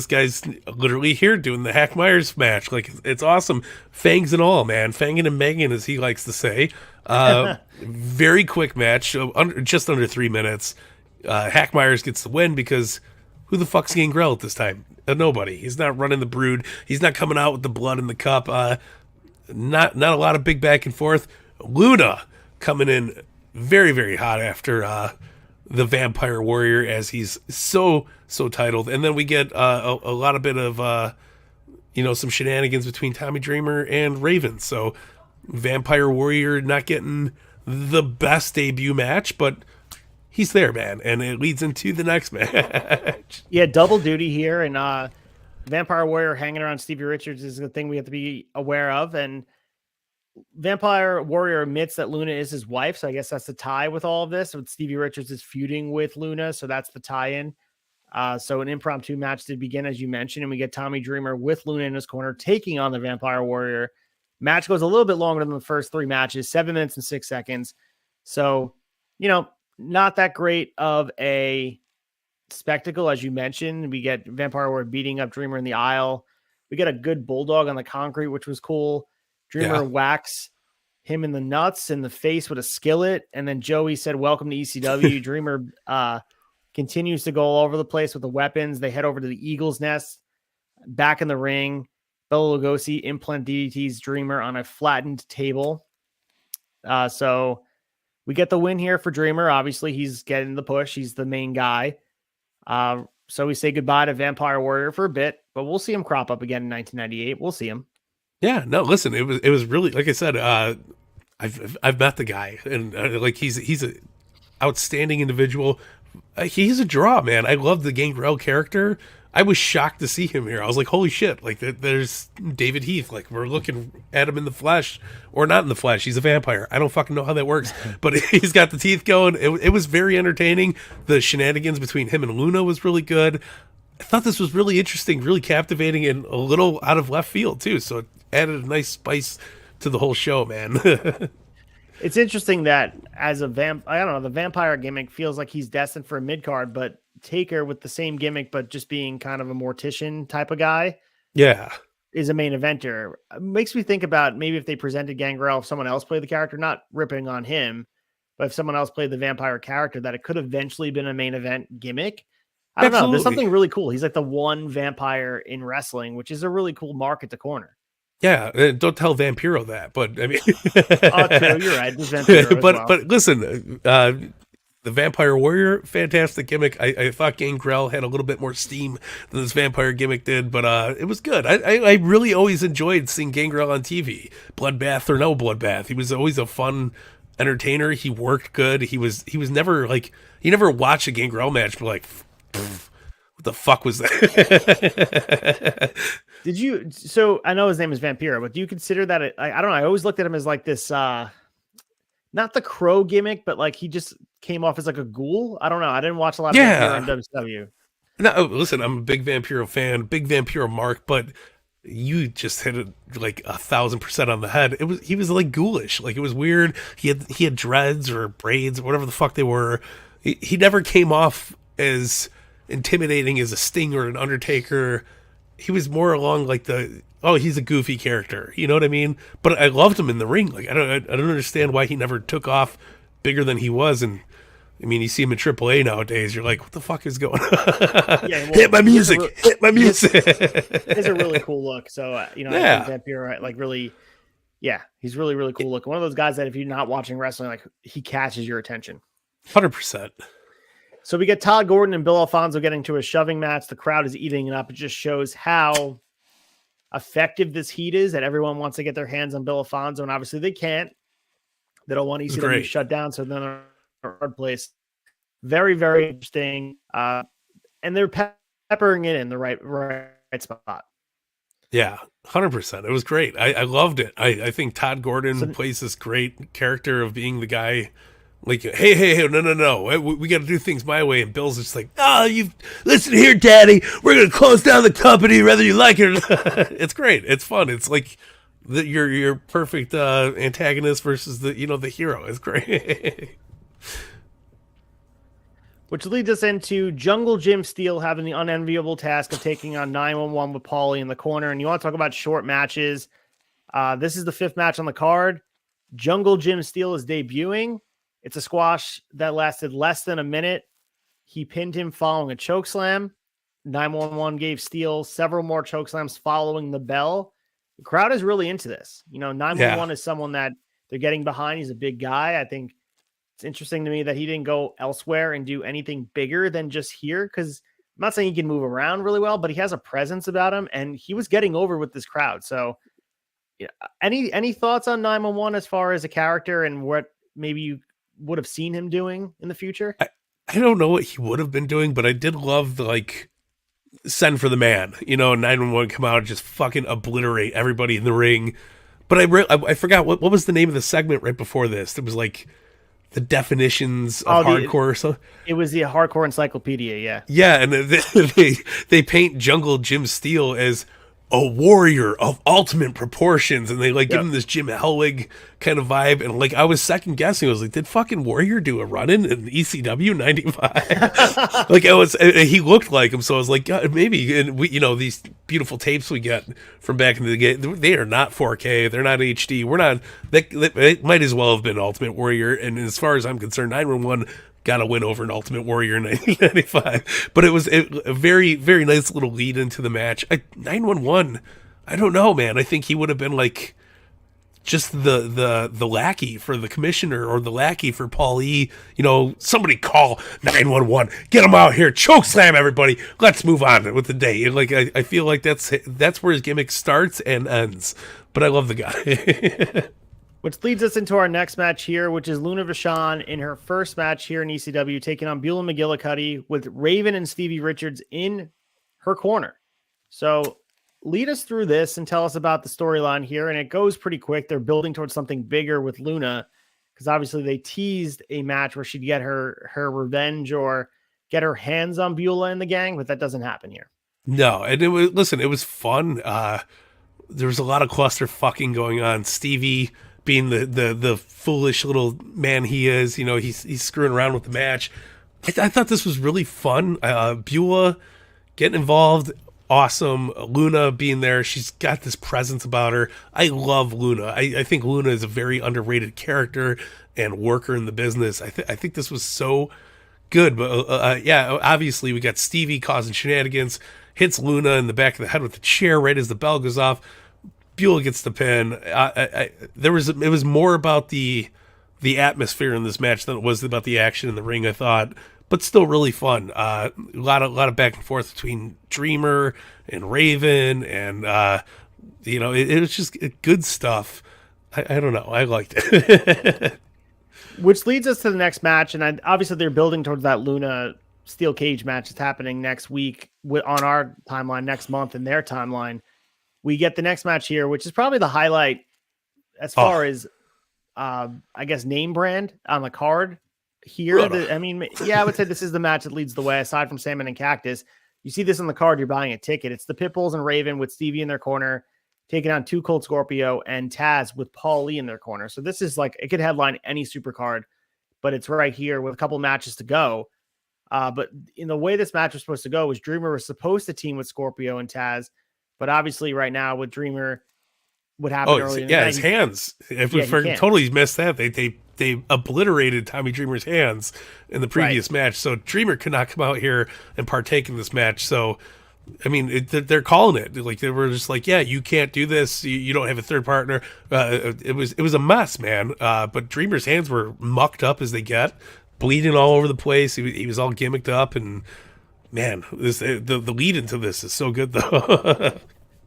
guy's literally here doing the Hack Myers match. Like, it's awesome. Fangs and all, man. Fangin' and Megan, as he likes to say. Very quick match, just under 3 minutes. Hack Myers gets the win because who the fuck's Gangrel at this time? Nobody. He's not running the Brood. He's not coming out with the blood in the cup. Not a lot of big back and forth. Luna coming in very, very hot after the Vampire Warrior, as he's so titled. And then we get a lot of bit of some shenanigans between Tommy Dreamer and Raven. So Vampire Warrior not getting the best debut match, but he's there, man, and it leads into the next match. Yeah, double duty here, and Vampire Warrior hanging around Stevie Richards is the thing we have to be aware of. And Vampire Warrior admits that Luna is his wife, so I guess that's the tie with all of this. With Stevie Richards is feuding with Luna, so that's the tie-in. So an impromptu match to begin, as you mentioned, and we get Tommy Dreamer with Luna in his corner taking on the Vampire Warrior. Match goes a little bit longer than the first 3 matches, 7 minutes and 6 seconds. So, not that great of a spectacle, as you mentioned. We get Vampire Warrior beating up Dreamer in the aisle. We get a good bulldog on the concrete, which was cool. Dreamer whacks him in the nuts and the face with a skillet. And then Joey said, "Welcome to ECW." Dreamer continues to go all over the place with the weapons. They head over to the Eagle's Nest. Back in the ring, Bela Lugosi implant DDT's Dreamer on a flattened table. So we get the win here for Dreamer. Obviously, he's getting the push. He's the main guy. So we say goodbye to Vampire Warrior for a bit, but we'll see him crop up again in 1998. We'll see him. Yeah, no, listen, it was really, like I said, I've met the guy, and he's a outstanding individual. He's a draw, man. I love the Gangrel character. I was shocked to see him here. I was like, holy shit, like there's David Heath. Like, we're looking at him in the flesh, or not in the flesh. He's a vampire. I don't fucking know how that works, but he's got the teeth going. It was very entertaining. The shenanigans between him and Luna was really good. I thought this was really interesting, really captivating, and a little out of left field too. So it added a nice spice to the whole show, man. It's interesting that as a the vampire gimmick feels like he's destined for a mid card, but Taker with the same gimmick, but just being kind of a mortician type of guy, is a main eventer. It makes me think about maybe if they presented Gangrel, if someone else played the character, not ripping on him, but if someone else played the vampire character, that it could have eventually been a main event gimmick. I don't know. There's something really cool. He's like the one vampire in wrestling, which is a really cool market to corner. Yeah, don't tell Vampiro that, but I mean, true, you're right. Vampiro but listen, the Vampire Warrior, fantastic gimmick. I thought Gangrel had a little bit more steam than this vampire gimmick did, but it was good. I really always enjoyed seeing Gangrel on TV, bloodbath or no bloodbath. He was always a fun entertainer. He worked good. He was never like, you never watch a Gangrel match but like, what the fuck was that? Did you? So I know his name is Vampiro, but do you consider that? I don't know. I always looked at him as like this, not the Crow gimmick, but like he just came off as like a ghoul. I don't know. I didn't watch a lot of Vampiro in WCW. No, listen, I'm a big Vampiro fan, big Vampiro mark, but you just hit it like 1,000% on the head. He was like ghoulish. Like, it was weird. He had dreads or braids or whatever the fuck they were. He never came off as intimidating as a Sting or an Undertaker. He was more along like he's a goofy character, you know what I mean? But I loved him in the ring. Like, I don't understand why he never took off bigger than he was. And I mean, you see him in AAA nowadays, you're like, what the fuck is going on? Yeah, well, hit my music. It's a really cool look. So I think Vampiro, like, really, he's really, really cool look. One of those guys that if you're not watching wrestling, like, he catches your attention. 100%. So we get Todd Gordon and Bill Alfonso getting to a shoving match. The crowd is eating it up. It just shows how effective this heat is, that everyone wants to get their hands on Bill Alfonso, and obviously they can't. They don't want ECW shut down, so then they're in a hard place. Very, very interesting. And they're peppering it in the right spot. Yeah, 100%. It was great. I loved it. I think Todd Gordon plays this great character of being the guy. Like, hey, no. We got to do things my way. And Bill's just like, you listen here, Daddy. We're going to close down the company whether you like it or not. It's great. It's fun. It's like your perfect antagonist versus the hero. It's great. Which leads us into Jungle Jim Steele having the unenviable task of taking on 911 with Paulie in the corner. And you want to talk about short matches. This is the 5th match on the card. Jungle Jim Steele is debuting. It's a squash that lasted less than a minute. He pinned him following a chokeslam. 911 gave Steele several more chokeslams following the bell. The crowd is really into this. 911 is someone that they're getting behind. He's a big guy. I think It's interesting to me that he didn't go elsewhere and do anything bigger than just here, because I'm not saying he can move around really well, but he has a presence about him, and he was getting over with this crowd. So, yeah, any thoughts on 911 as far as a character and what maybe you would have seen him doing in the future? I don't know what he would have been doing, but I did love the, like, send for the man, 911 come out and just fucking obliterate everybody in the ring. But I forgot what was the name of the segment right before this. It was like the definitions of hardcore or something. It was the hardcore encyclopedia. Yeah. Yeah. And they paint Jungle Jim Steele as a warrior of ultimate proportions, and they like give him this Jim Hellwig kind of vibe. And like, I was second guessing. I was like, did fucking Warrior do a run-in ECW 95? Like, he looked like him. So I was like, God, maybe. And we, these beautiful tapes we get from back in the day, they are not 4K. They're not HD. We're not, they might as well have been Ultimate Warrior. And as far as I'm concerned, 911 got a win over an Ultimate Warrior in 1995. But it was a very, very nice little lead into the match. 911, I don't know, man. I think he would have been like just the lackey for the commissioner, or the lackey for Paul E. Somebody call 911, get him out here, choke slam everybody, let's move on with the day. Like, I feel like that's where his gimmick starts and ends. But I love the guy. Which leads us into our next match here, which is Luna Vachon in her first match here in ECW, taking on Beulah McGillicuddy with Raven and Stevie Richards in her corner. So lead us through this and tell us about the storyline here. And it goes pretty quick. They're building towards something bigger with Luna, because obviously they teased a match where she'd get her revenge or get her hands on Beulah and the gang, but that doesn't happen here. No, and it was fun. There was a lot of cluster fucking going on. Stevie, being the foolish little man he is, he's screwing around with the match. I thought this was really fun. Beulah getting involved, awesome. Luna being there, she's got this presence about her. I love Luna. I think Luna is a very underrated character and worker in the business. I think this was so good. But yeah, obviously we got Stevie causing shenanigans, hits Luna in the back of the head with the chair right as the bell goes off. Beulah gets the pin. It was more about the atmosphere in this match than it was about the action in the ring, I thought, but still really fun. A lot of back and forth between Dreamer and Raven, and it was just good stuff. I don't know. I liked it. Which leads us to the next match, and obviously they're building towards that Luna Steel Cage match that's happening next week on our timeline, next month in their timeline. We get the next match here, which is probably the highlight as far as, I guess, name brand on the card here. I would say this is the match that leads the way, aside from Sandman and Cactus. You see this on the card, you're buying a ticket. It's the Pitbulls and Raven with Stevie in their corner, taking on Too Cold Scorpio and Taz with Paul Lee in their corner. So this is like, it could headline any super card, but it's right here with a couple matches to go. But in the way this match was supposed to go, was Dreamer was supposed to team with Scorpio and Taz. But obviously right now with Dreamer, what happened earlier? Yeah, his hands. If we totally missed that, they obliterated Tommy Dreamer's hands in the previous match. So Dreamer could not come out here and partake in this match. So, I mean, they're calling it. Like, they were just like, yeah, you can't do this. You don't have a third partner. It was a mess, man. But Dreamer's hands were mucked up as they get, bleeding all over the place. He was all gimmicked up, and man, the lead into this is so good, though.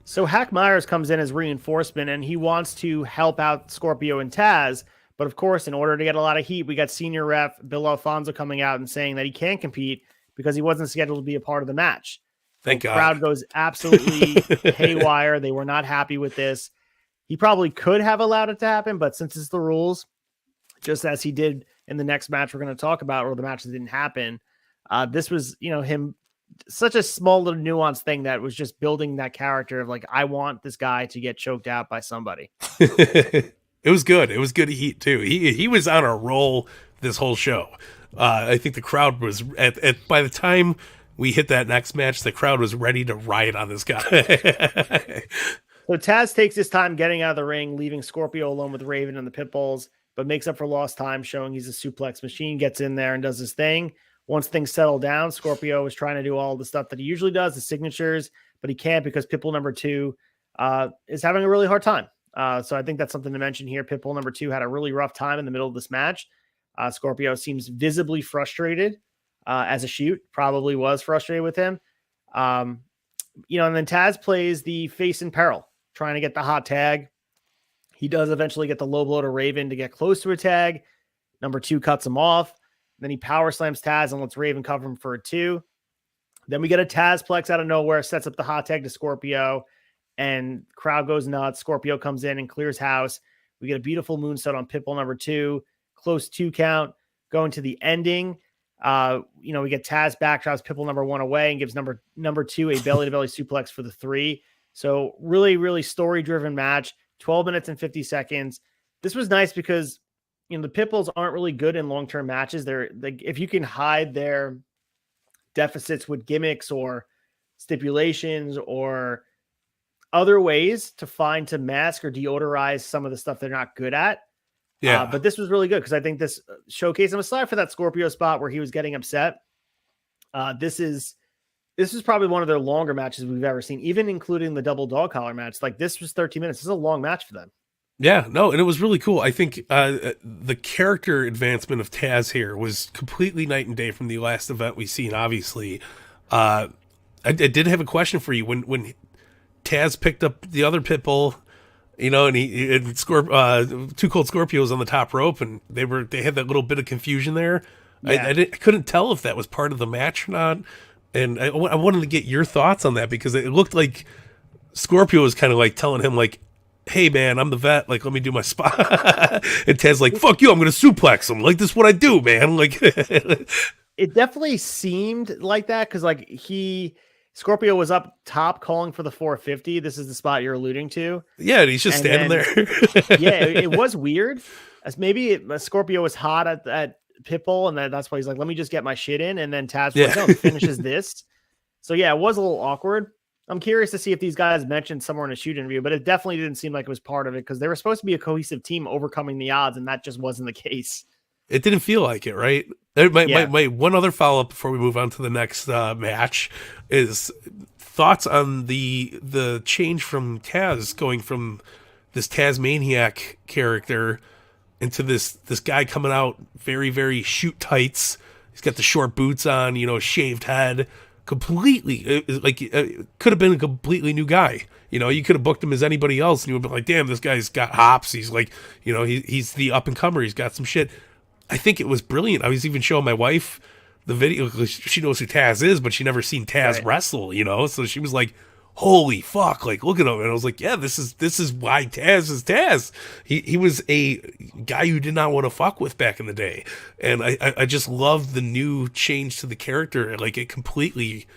So Hack Myers comes in as reinforcement, and he wants to help out Scorpio and Taz. But of course, in order to get a lot of heat, we got senior ref Bill Alfonso coming out and saying that he can't compete because he wasn't scheduled to be a part of the match. Thank God. The crowd goes absolutely haywire. They were not happy with this. He probably could have allowed it to happen, but since it's the rules, just as he did in the next match we're going to talk about, or the match that didn't happen, this was, him, such a small little nuanced thing that was just building that character of like, I want this guy to get choked out by somebody. It was good. It was good heat too. He was on a roll this whole show. I think the crowd was by the time we hit that next match, the crowd was ready to riot on this guy. So Taz takes his time getting out of the ring, leaving Scorpio alone with Raven and the Pitbulls, but makes up for lost time, showing he's a suplex machine, gets in there and does his thing. Once things settle down, Scorpio is trying to do all the stuff that he usually does, the signatures, but he can't because Pitbull number 2 is having a really hard time. So I think that's something to mention here. Pitbull number 2 had a really rough time in the middle of this match. Scorpio seems visibly frustrated as a shoot, probably was frustrated with him. And then Taz plays the face in peril, trying to get the hot tag. He does eventually get the low blow to Raven to get close to a tag. Number 2 cuts him off. Then he power slams Taz and lets Raven cover him for a 2. Then we get a Tazplex out of nowhere, sets up the hot tag to Scorpio, and crowd goes nuts. Scorpio comes in and clears house. We get a beautiful moonsault on Pitbull number 2, close 2 count, going to the ending. We get Taz backdrops Pitbull number 1 away and gives number 2 a belly-to-belly suplex for the 3. So really, really story-driven match, 12 minutes and 50 seconds. This was nice because, the Pitbulls aren't really good in long-term matches. If you can hide their deficits with gimmicks or stipulations or other ways to mask or deodorize some of the stuff they're not good at. Yeah. But this was really good because I think this showcased him, aside for that Scorpio spot where he was getting upset. This is probably one of their longer matches we've ever seen, even including the double dog collar match. Like, this was 13 minutes. This is a long match for them. Yeah, no, and it was really cool. I think the character advancement of Taz here was completely night and day from the last event we've seen, obviously. I did have a question for you. When Taz picked up the other Pitbull, and Two Cold Scorpios on the top rope, and they had that little bit of confusion there. Yeah. I couldn't tell if that was part of the match or not, and I wanted to get your thoughts on that because it looked like Scorpio was kind of like telling him, like, hey man, I'm the vet, like, let me do my spot. And Ted's like, fuck you, I'm gonna suplex him, like, this is what I do, man. Like, it definitely seemed like that because, like, Scorpio was up top calling for the 450. This is the spot you're alluding to. Yeah, and he's just standing there. Yeah, it was weird, as maybe Scorpio was hot at Pitbull, and that's why he's like, let me just get my shit in, and then Taz finishes this. So yeah, it was a little awkward. I'm curious to see if these guys mentioned somewhere in a shoot interview, but it definitely didn't seem like it was part of it because they were supposed to be a cohesive team overcoming the odds, and that just wasn't the case. It didn't feel like it, right? My one other follow-up before we move on to the next match is thoughts on the change from Taz, going from this Tasmaniac character into this guy coming out very, very shoot tights. He's got the short boots on, shaved head. Completely, could have been a completely new guy. You could have booked him as anybody else, and you would have been like, damn, this guy's got hops. He's like, he's the up-and-comer. He's got some shit. I think it was brilliant. I was even showing my wife the video. She knows who Taz is, but she never seen Taz wrestle, So she was like, holy fuck, like, look at him. And I was like, yeah, this is why Taz is Taz. He was a guy you did not want to fuck with back in the day. And I just loved the new change to the character. Like, it completely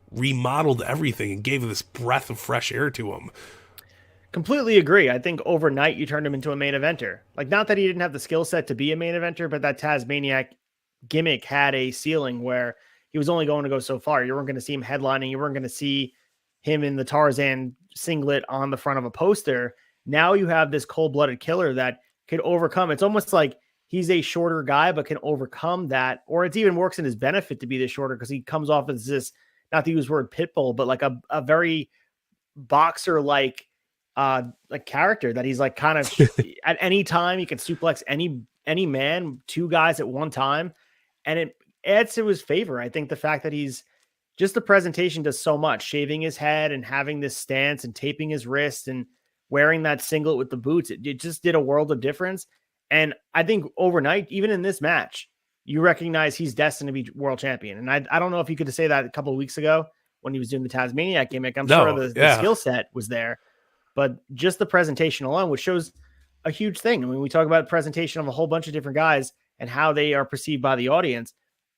remodeled everything and gave this breath of fresh air to him. Completely agree. I think overnight you turned him into a main eventer. Like, not that he didn't have the skill set to be a main eventer, but that Tasmaniac gimmick had a ceiling where he was only going to go so far. You weren't going to see him headlining. You weren't going to see him in the Tarzan singlet on the front of a poster. Now you have this cold-blooded killer that could overcome. It's almost like he's a shorter guy, but can overcome that. Or it even works in his benefit to be this shorter because he comes off as this, not to use the word pitbull, but like a very boxer-like character that he's like kind of at any time he can suplex any man, 2 guys at one time. And it adds to his favor. I think the fact that he's just, the presentation does so much, shaving his head and having this stance and taping his wrist and wearing that singlet with the boots. It just did a world of difference. And I think overnight, even in this match, you recognize he's destined to be world champion. And I don't know if you could say that a couple of weeks ago when he was doing the Tasmaniac gimmick. I'm sure the skill set was there, but just the presentation alone, which shows a huge thing. I mean, we talk about presentation of a whole bunch of different guys and how they are perceived by the audience.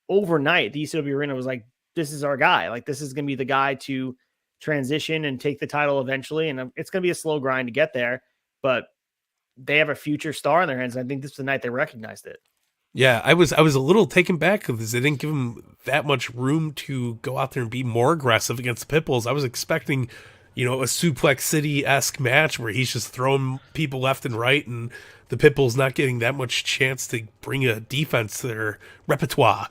Overnight, the ECW arena was like, this is our guy. Like, this is going to be the guy to transition and take the title eventually. And it's going to be a slow grind to get there, but they have a future star in their hands. And I think this is the night they recognized it. Yeah, I was a little taken back because they didn't give him that much room to go out there and be more aggressive against the Pitbulls. I was expecting, a Suplex City-esque match where he's just throwing people left and right, and the Pitbulls not getting that much chance to bring a defense to their repertoire.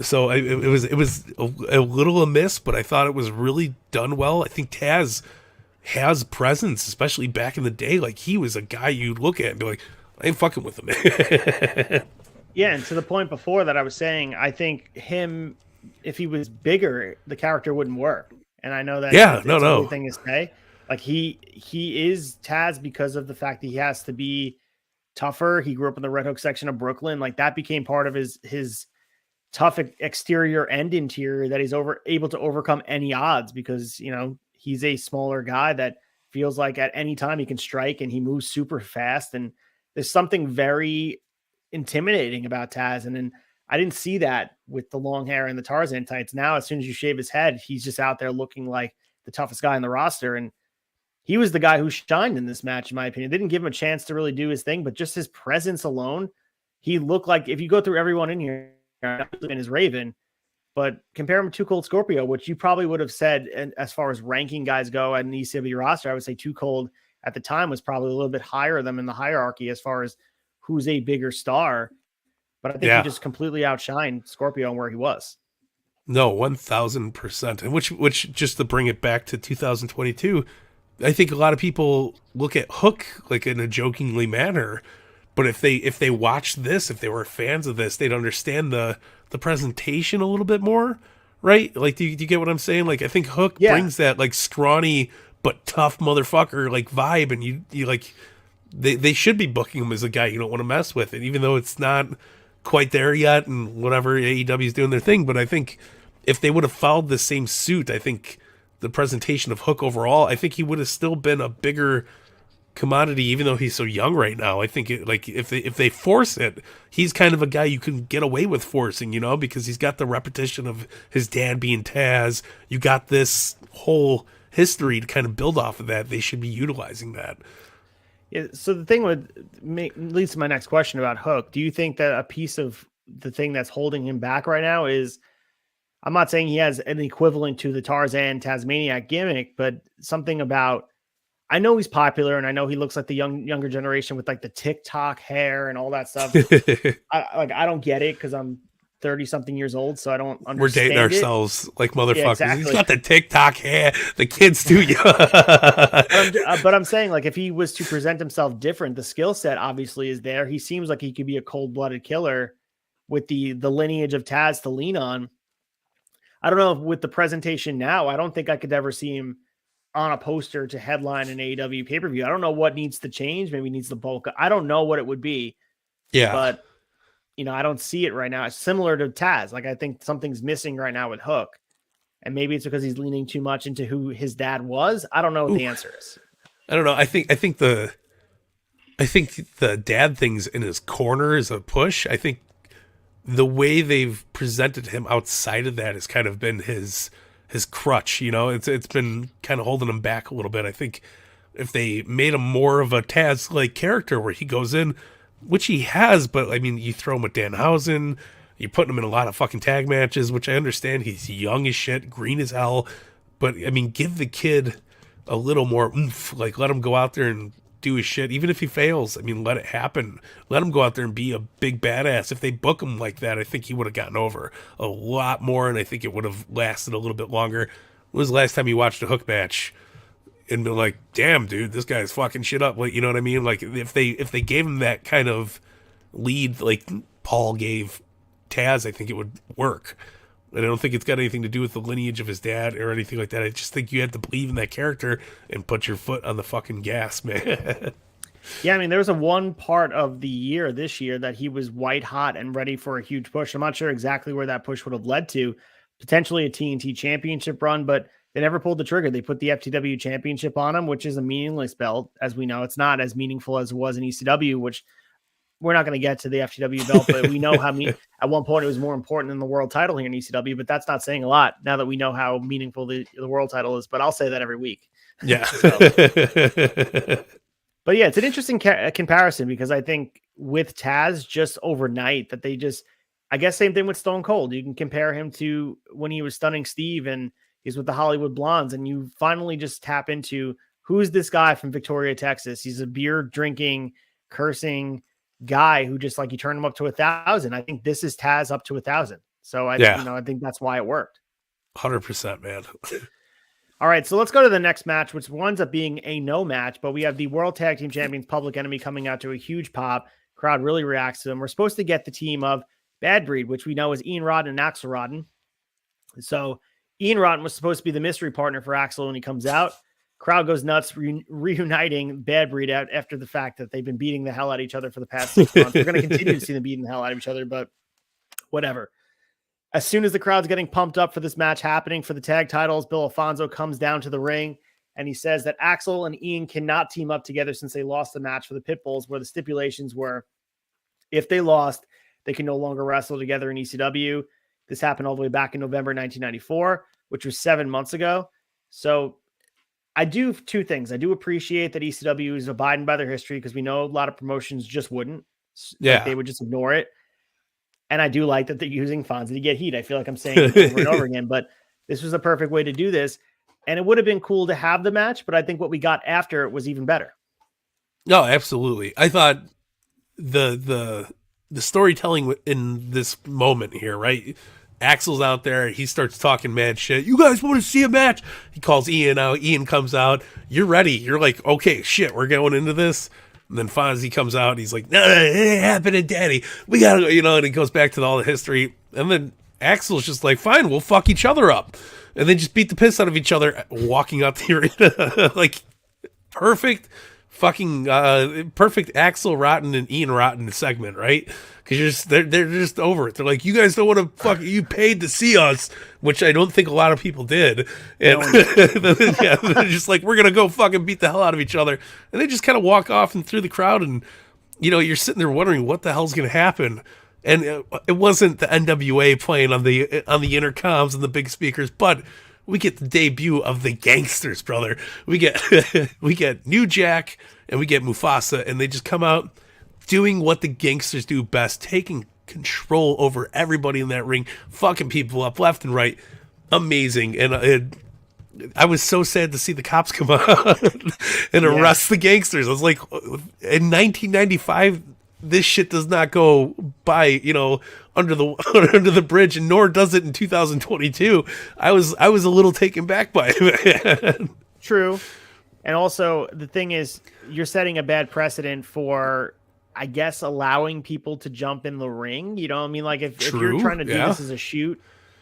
So it was a little amiss, but I thought it was really done well. I think Taz has presence, especially back in the day. Like, he was a guy you'd look at and be like, I ain't fucking with him. Yeah, and to the point before that I was saying, I think him, if he was bigger, the character wouldn't work. And I know that Yeah, it's a no. weird thing to say. Like he is Taz because of the fact that he has to be tougher. He grew up in the Red Hook section of Brooklyn. Like that became part of his tough exterior and interior, that he's able to overcome any odds because, he's a smaller guy that feels like at any time he can strike, and he moves super fast. And there's something very intimidating about Taz. And then I didn't see that with the long hair and the Tarzan tights. Now, as soon as you shave his head, he's just out there looking like the toughest guy in the roster. And he was the guy who shined in this match, in my opinion. They didn't give him a chance to really do his thing, but just his presence alone, he looked like, if you go through everyone in here, in his Raven, but compare him to Too Cold Scorpio, which you probably would have said, and as far as ranking guys go at an ECW roster, I would say Too Cold at the time was probably a little bit higher than in the hierarchy as far as who's a bigger star. But I think he just completely outshined Scorpio on where he was. No, 1000%. And which just to bring it back to 2022, I think a lot of people look at Hook like in a jokingly manner, but if they watched this, if they were fans of this, they'd understand the presentation a little bit more, right? Like, do you get what I'm saying? Like, I think Hook brings that like scrawny but tough motherfucker like vibe, and you like they should be booking him as a guy you don't want to mess with, and even though it's not quite there yet, and whatever, AEW is doing their thing, but I think if they would have followed the same suit, I think the presentation of Hook overall, I think he would have still been a bigger commodity, even though he's so young right now. I think if they force it, he's kind of a guy you can get away with forcing, because he's got the repetition of his dad being Taz. You got this whole history to kind of build off of that. They should be utilizing that. Yeah, so the thing leads to my next question about Hook. Do you think that a piece of the thing that's holding him back right now is, I'm not saying he has an equivalent to the Tarzan Tasmaniac gimmick, but something about, I know he's popular and I know he looks like the younger generation with like the TikTok hair and all that stuff. I don't get it because I'm 30 something years old, so I don't understand. We're dating ourselves like motherfuckers. Yeah, exactly. He's got the TikTok hair. The kids do. But I'm saying, like, if he was to present himself different, the skill set obviously is there. He seems like he could be a cold-blooded killer with the lineage of Taz to lean on. I don't know if with the presentation now, I don't think I could ever see him on a poster to headline an AEW pay-per-view. I don't know what needs to change. Maybe he needs the bulk. I don't know what it would be. Yeah. But, I don't see it right now. It's similar to Taz. Like, I think something's missing right now with Hook. And maybe it's because he's leaning too much into who his dad was. I don't know what the answer is. I don't know. I think the dad thing's in his corner is a push. I think the way they've presented him outside of that has kind of been his crutch, it's been kind of holding him back a little bit. I think if they made him more of a Taz-like character where he goes in, which he has, but I mean, you throw him with Danhausen, you're putting him in a lot of fucking tag matches, which I understand he's young as shit, green as hell, but I mean, give the kid a little more oomph, like let him go out there and do his shit, even if he fails. I mean, let it happen. Let him go out there and be a big badass. If they book him like that, I think he would have gotten over a lot more, and I think it would have lasted a little bit longer. When was the last time you watched a Hook match and been like, damn, dude, this guy's fucking shit up? Like, you know what I mean? Like, if they gave him that kind of lead like Paul gave Taz, I think it would work. And I don't think it's got anything to do with the lineage of his dad or anything like that. I just think you have to believe in that character and put your foot on the fucking gas, man. Yeah, I mean, there was a one part of the year this year that he was white hot and ready for a huge push. I'm not sure exactly where that push would have led to. Potentially a TNT championship run, but they never pulled the trigger. They put the FTW championship on him, which is a meaningless belt. As we know, it's not as meaningful as it was in ECW, which we're not going to get to the FTW belt, but we know how at one point it was more important than the world title here in ECW, but that's not saying a lot now that we know how meaningful the world title is, but I'll say that every week. Yeah. But yeah, it's an interesting comparison because I think with Taz just overnight that they just, I guess same thing with Stone Cold. You can compare him to when he was stunning Steve and he's with the Hollywood Blondes, and you finally just tap into who's this guy from Victoria, Texas. He's a beer drinking, cursing guy who just like you turn him up to 1,000. I think this is Taz up to 1,000. So I think that's why it worked. 100%, man. All right, so let's go to the next match, which winds up being a no match, but we have the World Tag Team Champions Public Enemy coming out to a huge pop. Crowd really reacts to them. We're supposed to get the team of Bad Breed, which we know is Ian Rodden and Axel Rodden. So Ian Rodden was supposed to be the mystery partner for Axel when he comes out. Crowd goes nuts, reuniting Bad Breed out after the fact that they've been beating the hell out of each other for the past 6 months. We're going to continue to see them beating the hell out of each other, but whatever. As soon as the crowd's getting pumped up for this match happening for the tag titles, Bill Alfonso comes down to the ring and he says that Axel and Ian cannot team up together since they lost the match for the Pitbulls, where the stipulations were if they lost, they can no longer wrestle together in ECW. This happened all the way back in November 1994, which was 7 months ago. So I do two things. I do appreciate that ECW is abiding by their history, because we know a lot of promotions just wouldn't. Yeah. Like, they would just ignore it. And I do like that they're using Fonzie to get heat. I feel like I'm saying it over and over again, but this was a perfect way to do this. And it would have been cool to have the match, but I think what we got after it was even better. No, absolutely. I thought the storytelling in this moment here, right? Axel's out there. He starts talking mad shit. You guys want to see a match? He calls Ian out. Ian comes out. You're ready. You're like, okay, shit, we're going into this. And then Fonzie comes out. And he's like, no, it ain't happening, Daddy. We got to, and he goes back to all the history. And then Axel's just like, fine, we'll fuck each other up. And then just beat the piss out of each other walking out the arena. Like, perfect fucking, perfect Axel Rotten and Ian Rotten segment, right? Because they're just over it. They're like, you guys don't want to fuck. You paid to see us, which I don't think a lot of people did. And yeah, they're just like, we're gonna go fucking beat the hell out of each other. And they just kind of walk off and through the crowd, and you're sitting there wondering what the hell's gonna happen. And it wasn't the NWA playing on the intercoms and the big speakers, but we get the debut of the Gangstas, brother. We get New Jack and we get Mufasa, and they just come out doing what the Gangstas do best, taking control over everybody in that ring, fucking people up left and right. Amazing. And I was so sad to see the cops come out and arrest the Gangstas. I was like, in 1995, this shit does not go by, under the bridge, and nor does it in 2022. I was a little taken back by it. True. And also, the thing is, you're setting a bad precedent for, I guess, allowing people to jump in the ring. You know what I mean? Like, if you're trying to do this as a shoot,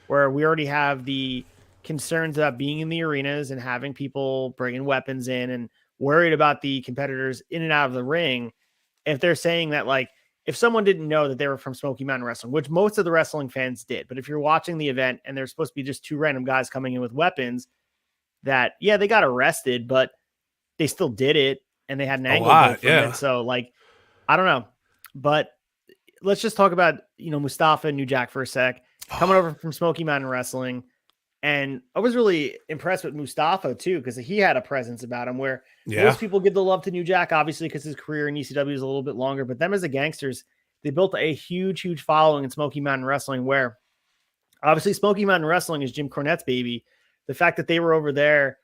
where we already have the concerns about being in the arenas and having people bringing weapons in and worried about the competitors in and out of the ring, if they're saying that, like, if someone didn't know that they were from Smoky Mountain Wrestling, which most of the wrestling fans did, but if you're watching the event and there's supposed to be just two random guys coming in with weapons, that, yeah, they got arrested, but they still did it, and they had an angle from it. So, like, I don't know, but let's just talk about, Mustafa and New Jack for a sec, coming over from Smoky Mountain Wrestling. And I was really impressed with Mustafa too, because he had a presence about him where most people give the love to New Jack, obviously, because his career in ECW is a little bit longer, but them as the Gangstas, they built a huge, huge following in Smoky Mountain Wrestling, where obviously Smoky Mountain Wrestling is Jim Cornette's baby. The fact that they were over there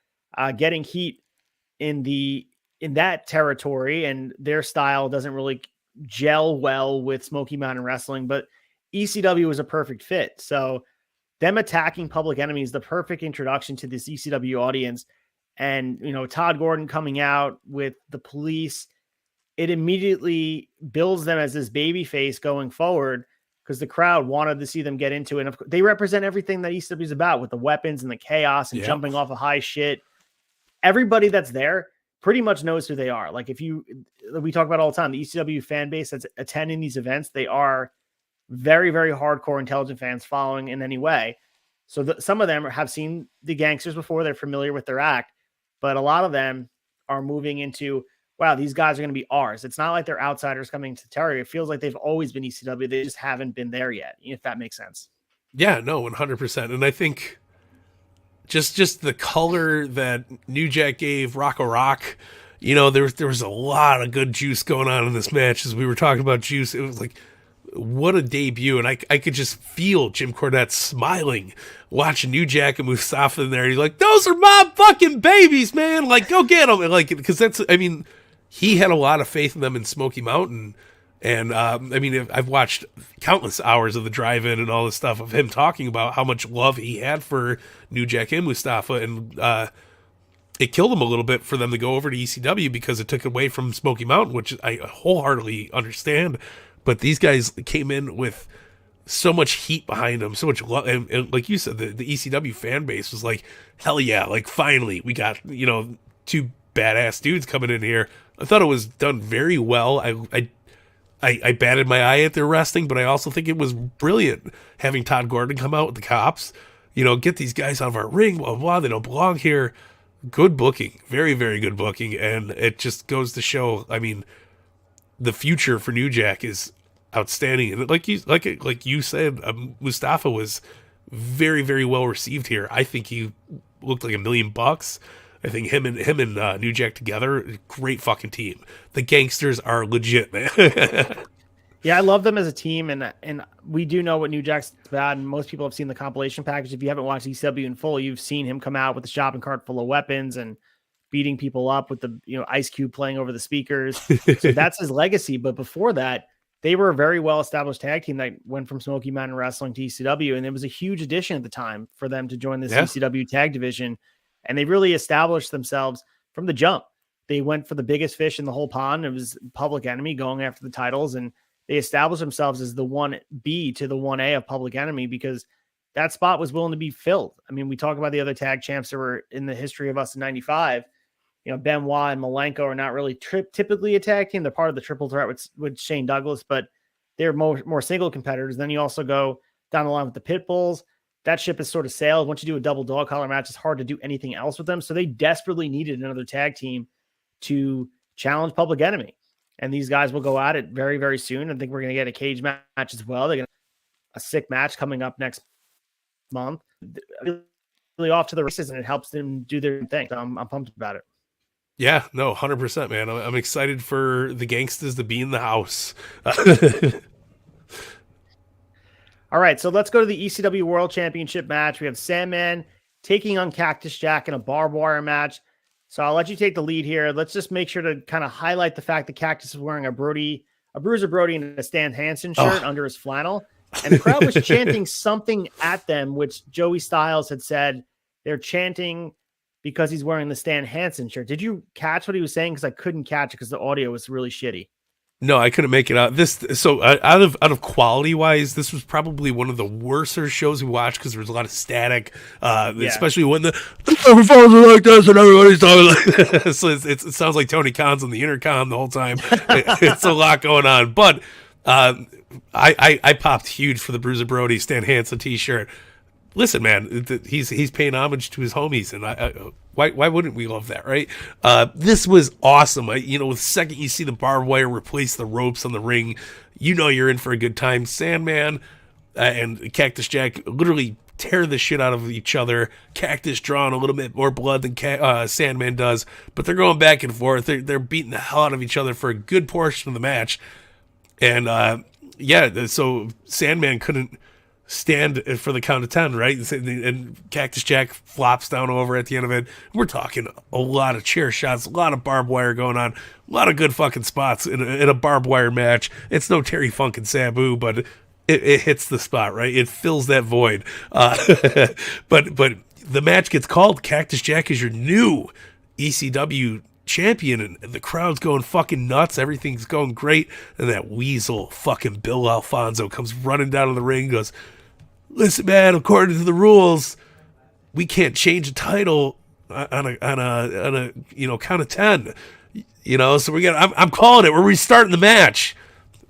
getting heat in that territory, and their style doesn't really gel well with Smoky Mountain Wrestling, but ECW was a perfect fit. So them attacking Public Enemy is the perfect introduction to this ECW audience. And, Todd Gordon coming out with the Police, it immediately builds them as this baby face going forward, because the crowd wanted to see them get into it. And they represent everything that ECW is about, with the weapons and the chaos and jumping off of high shit. Everybody that's there pretty much knows who they are. Like, we talk about all the time, the ECW fan base that's attending these events, they are very, very hardcore intelligent fans following in any way. So some of them have seen the Gangstas before. They're familiar with their act, but a lot of them are moving into, wow, these guys are going to be ours. It's not like they're outsiders coming to Terry. It feels like they've always been ECW. They just haven't been there yet, if that makes sense. Yeah, no, 100%. And I think just the color that New Jack gave Rocco Rock, there was a lot of good juice going on in this match. As we were talking about juice, it was like, what a debut. And I could just feel Jim Cornette smiling watching New Jack and Mustafa in there. He's like, those are my fucking babies, man. Like, go get them. And like, because he had a lot of faith in them in Smoky Mountain. And I've watched countless hours of the drive-in and all this stuff of him talking about how much love he had for New Jack and Mustafa. And it killed them a little bit for them to go over to ECW because it took away from Smoky Mountain, which I wholeheartedly understand. But these guys came in with so much heat behind them, so much love, and like you said, the ECW fan base was like, hell yeah, like finally we got, you know, two badass dudes coming in here. I thought it was done very well. I batted my eye at their wrestling, but I also think it was brilliant having Todd Gordon come out with the cops, you know, get these guys out of our ring, blah, blah, blah, they don't belong here. Good booking, very, very good booking, and it just goes to show, I mean, the future for New Jack is outstanding. And like you said, Mustafa was very, very well received here. I think he looked like $1 million. I think him and New Jack together, great fucking team. The Gangstas are legit, man. Yeah, I love them as a team, and we do know what New Jack's about, and most people have seen the compilation package. If you haven't watched ECW in full, you've seen him come out with a shopping cart full of weapons and beating people up with the, you know, Ice Cube playing over the speakers. So that's his legacy. But before that, they were a very well-established tag team that went from Smoky Mountain Wrestling to ECW, and it was a huge addition at the time for them to join this ECW tag division. And they really established themselves from the jump. They went for the biggest fish in the whole pond. It was Public Enemy going after the titles, and they established themselves as the 1B to the 1A of Public Enemy because that spot was willing to be filled. I mean, we talk about the other tag champs that were in the history of us in 95. You know, Benoit and Malenko are not really typically a tag team. They're part of the triple threat with Shane Douglas, but they're more single competitors. Then you also go down the line with the Pitbulls. That ship has sort of sailed. Once you do a double dog collar match, it's hard to do anything else with them. So they desperately needed another tag team to challenge Public Enemy. And these guys will go at it very, very soon. I think we're going to get a cage match as well. They're going to a sick match coming up next month. Really off to the races, and it helps them do their thing. So I'm pumped about it. Yeah, no, 100%, man. I'm excited for the Gangstas to be in the house. All right, so let's go to the ECW World Championship match. We have Sandman taking on Cactus Jack in a barbed wire match. So I'll let you take the lead here. Let's just make sure to kind of highlight the fact that Cactus is wearing a Bruiser Brody and a Stan Hansen shirt under his flannel. And the crowd was chanting something at them, which Joey Styles had said they're chanting because he's wearing the Stan Hansen shirt. Did you catch what he was saying? Because I couldn't catch it because the audio was really shitty. No, I couldn't make it out. So out of quality wise, this was probably one of the worser shows we watched because there was a lot of static, especially when the performers are like this and everybody's talking like this. So it sounds like Tony Khan's on the intercom the whole time. It's a lot going on, but I popped huge for the Bruiser Brody Stan Hansen t-shirt. Listen, man, he's paying homage to his homies, and why wouldn't we love that, right? This was awesome. The second you see the barbed wire replace the ropes on the ring, you know you're in for a good time. Sandman and Cactus Jack literally tear the shit out of each other. Cactus drawing a little bit more blood than Sandman does, but they're going back and forth. They're beating the hell out of each other for a good portion of the match. And so Sandman couldn't stand for the count of 10, right? And Cactus Jack flops down over at the end of it. We're talking a lot of chair shots, a lot of barbed wire going on, a lot of good fucking spots in a barbed wire match. It's no Terry Funk and Sabu, but it hits the spot, right? It fills that void. But the match gets called. Cactus Jack is your new ECW champion, and the crowd's going fucking nuts. Everything's going great. And that weasel fucking Bill Alfonso comes running down to the ring and goes, "Listen, man, according to the rules, we can't change a title on a count of 10. So I'm calling it. We're restarting the match."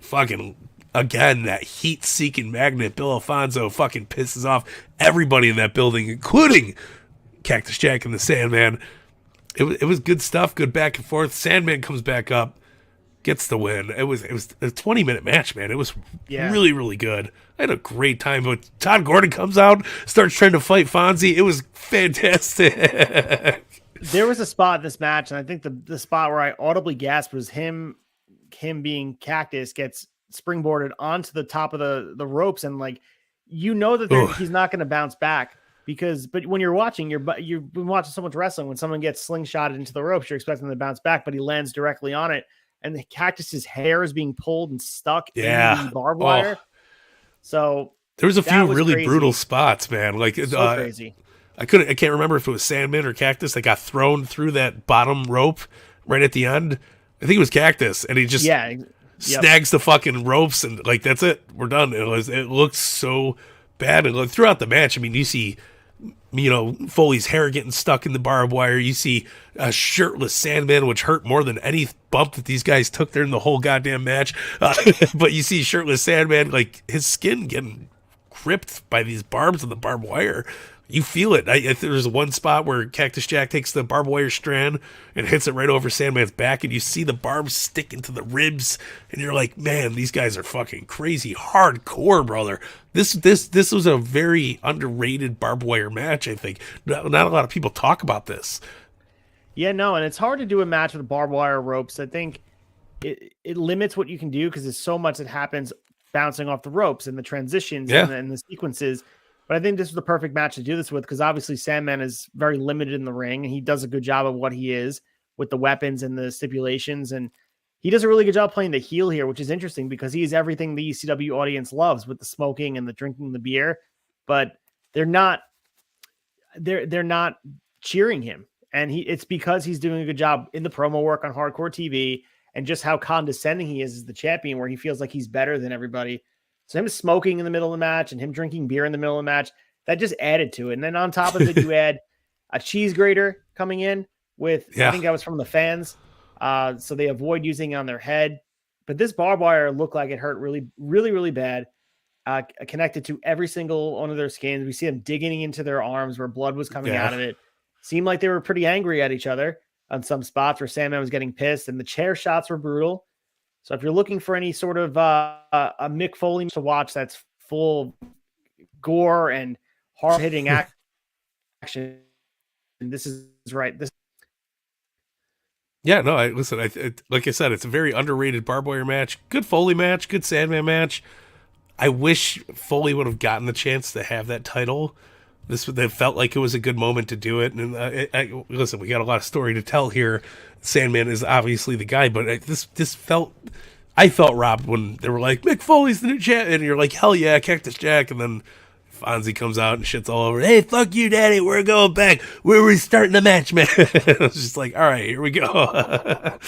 Fucking again, that heat-seeking magnet Bill Alfonso fucking pisses off everybody in that building, including Cactus Jack and the Sandman. It was good stuff, good back and forth. Sandman comes back up, gets the win. It was a 20-minute match, man. It was really, really good. I had a great time. But Todd Gordon comes out, starts trying to fight Fonzie. It was fantastic. There was a spot in this match, and I think the spot where I audibly gasped was him being Cactus gets springboarded onto the top of the ropes, and that he's not going to bounce back. But when you're watching, you've been watching so much wrestling. When someone gets slingshotted into the ropes, you're expecting them to bounce back, but he lands directly on it. And the Cactus's hair is being pulled and stuck in the barbed wire. So there was a few really brutal spots, man. Crazy. I can't remember if it was Sandman or Cactus that got thrown through that bottom rope right at the end. I think it was Cactus, and he just snags the fucking ropes, and like that's it. We're done. It looks so bad, and like, throughout the match, I mean, you see, Foley's hair getting stuck in the barbed wire. You see a shirtless Sandman, which hurt more than any bump that these guys took during the whole goddamn match. But you see shirtless Sandman, like his skin getting gripped by these barbs and the barbed wire. You feel it. There's one spot where Cactus Jack takes the barbed wire strand and hits it right over Sandman's back, and you see the barbs stick into the ribs, and you're like, man, these guys are fucking crazy hardcore, brother. This was a very underrated barbed wire match, I think. Not a lot of people talk about this. Yeah, no, and it's hard to do a match with barbed wire ropes. I think it limits what you can do because there's so much that happens bouncing off the ropes and the transitions and the sequences. But I think this was the perfect match to do this with because obviously Sandman is very limited in the ring, and he does a good job of what he is with the weapons and the stipulations. And he does a really good job playing the heel here, which is interesting because he is everything the ECW audience loves with the smoking and the drinking the beer. But they're not cheering him. And it's because he's doing a good job in the promo work on Hardcore TV and just how condescending he is as the champion, where he feels like he's better than everybody. So him smoking in the middle of the match and him drinking beer in the middle of the match, that just added to it. And then on top of it, you add a cheese grater coming in with, I think that was from the fans. So they avoid using it on their head. But this barbed wire looked like it hurt really, really, really bad. Connected to every single one of their skins. We see them digging into their arms where blood was coming out of it. Seemed like they were pretty angry at each other on some spots where Sandman was getting pissed, and the chair shots were brutal. So if you're looking for any sort of a Mick Foley to watch that's full gore and hard-hitting action, this is right. Listen, like I said, it's a very underrated barbed wire match. Good Foley match, good Sandman match. I wish Foley would have gotten the chance to have that title. They felt like it was a good moment to do it. And listen, we got a lot of story to tell here. Sandman is obviously the guy, but I felt robbed when they were like, Mick Foley's the new champ, and you're like, hell yeah, Cactus Jack, and then Fonzie comes out and shit's all over. Hey, fuck you, Daddy, we're going back. We're restarting the match, man. I was just like, all right, here we go.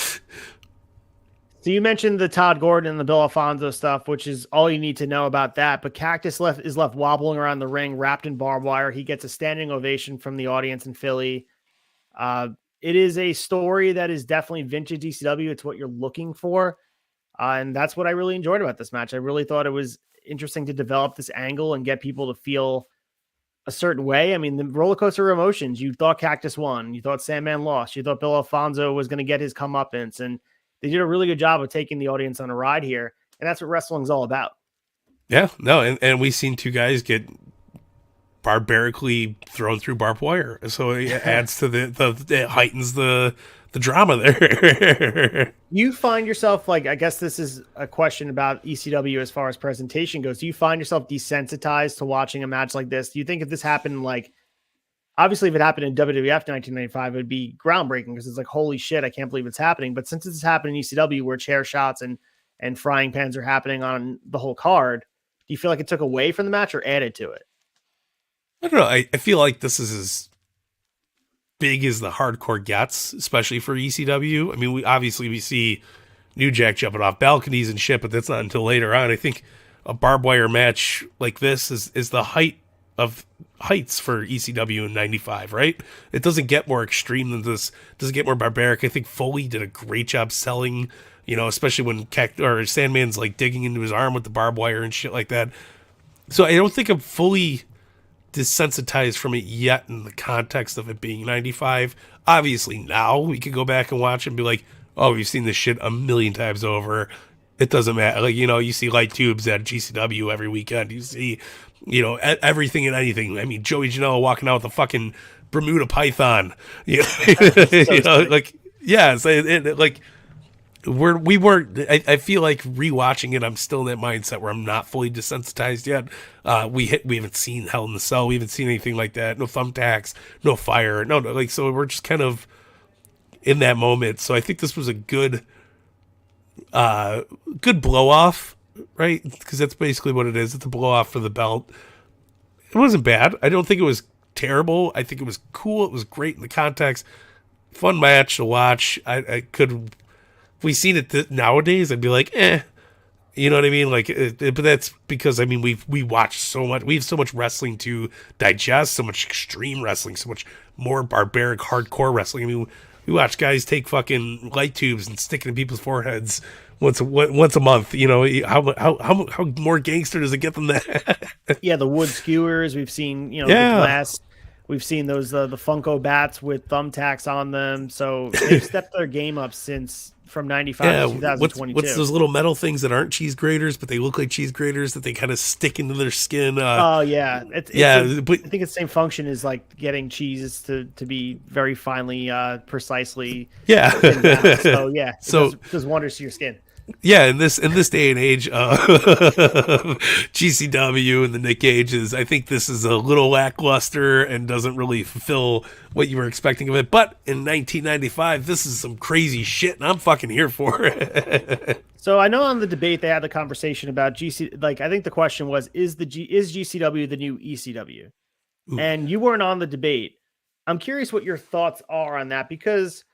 So you mentioned the Todd Gordon and the Bill Alfonso stuff, which is all you need to know about that. But Cactus is left wobbling around the ring, wrapped in barbed wire. He gets a standing ovation from the audience in Philly. It is a story that is definitely vintage ECW. It's what you're looking for. And that's what I really enjoyed about this match. I really thought it was interesting to develop this angle and get people to feel a certain way. I mean, the roller coaster of emotions. You thought Cactus won. You thought Sandman lost. You thought Bill Alfonso was going to get his comeuppance. And they did a really good job of taking the audience on a ride here. And that's what wrestling's all about. Yeah, no. And we've seen two guys get barbarically thrown through barbed wire. So it adds to it heightens the drama there. You find yourself, like, I guess this is a question about ECW as far as presentation goes. Do you find yourself desensitized to watching a match like this? Do you think if this happened, like, obviously if it happened in WWF 1995, it would be groundbreaking because it's like, holy shit, I can't believe it's happening. But since it's happened in ECW where chair shots and frying pans are happening on the whole card, do you feel like it took away from the match or added to it? I don't know. I feel like this is as big as the hardcore gets, especially for ECW. I mean, we see New Jack jumping off balconies and shit, but that's not until later on. I think a barbed wire match like this is the height of heights for ECW in 95, right? It doesn't get more extreme than this. It doesn't get more barbaric. I think Foley did a great job selling, especially when Sandman's like digging into his arm with the barbed wire and shit like that. So I don't think I'm fully desensitized from it yet in the context of it being 95. Obviously now we could go back and watch and be like, oh, we've seen this shit a million times over. It doesn't matter. Like, you see light tubes at GCW every weekend. You see, everything and anything. I mean, Joey Janela walking out with a fucking Bermuda python. So like, yeah, like we weren't. I feel like rewatching it, I'm still in that mindset where I'm not fully desensitized yet. We haven't seen Hell in the Cell. We haven't seen anything like that. No thumbtacks, no fire, no. Like, so we're just kind of in that moment. So I think this was a good blow off, right? Because that's basically what it is. It's a blow off for the belt. It wasn't bad. I don't think it was terrible. I think it was cool. It was great in the context. Fun match to watch. I could, if we seen it nowadays, I'd be like, eh. You know what I mean? Like, but that's because, I mean, we watch so much. We have so much wrestling to digest, so much extreme wrestling, so much more barbaric, hardcore wrestling. I mean, we watch guys take fucking light tubes and stick it in people's foreheads once a month. You know, how more gangster does it get than that? Yeah, the wood skewers. We've seen, the Yeah. glass. We've seen those the Funko bats with thumbtacks on them. So they've stepped their game up since from 95 to 2022. What's those little metal things that aren't cheese graters, but they look like cheese graters that they kind of stick into their skin? Oh, yeah. But I think it's the same function as like getting cheeses to be very finely, precisely. Yeah. So, yeah, it does wonders to your skin. Yeah, in this day and age of GCW and the Nick Gages, I think this is a little lackluster and doesn't really fulfill what you were expecting of it. But in 1995, this is some crazy shit, and I'm fucking here for it. So I know on the debate they had the conversation about GC. Like, I think the question was, is GCW the new ECW? Ooh. And you weren't on the debate. I'm curious what your thoughts are on that, because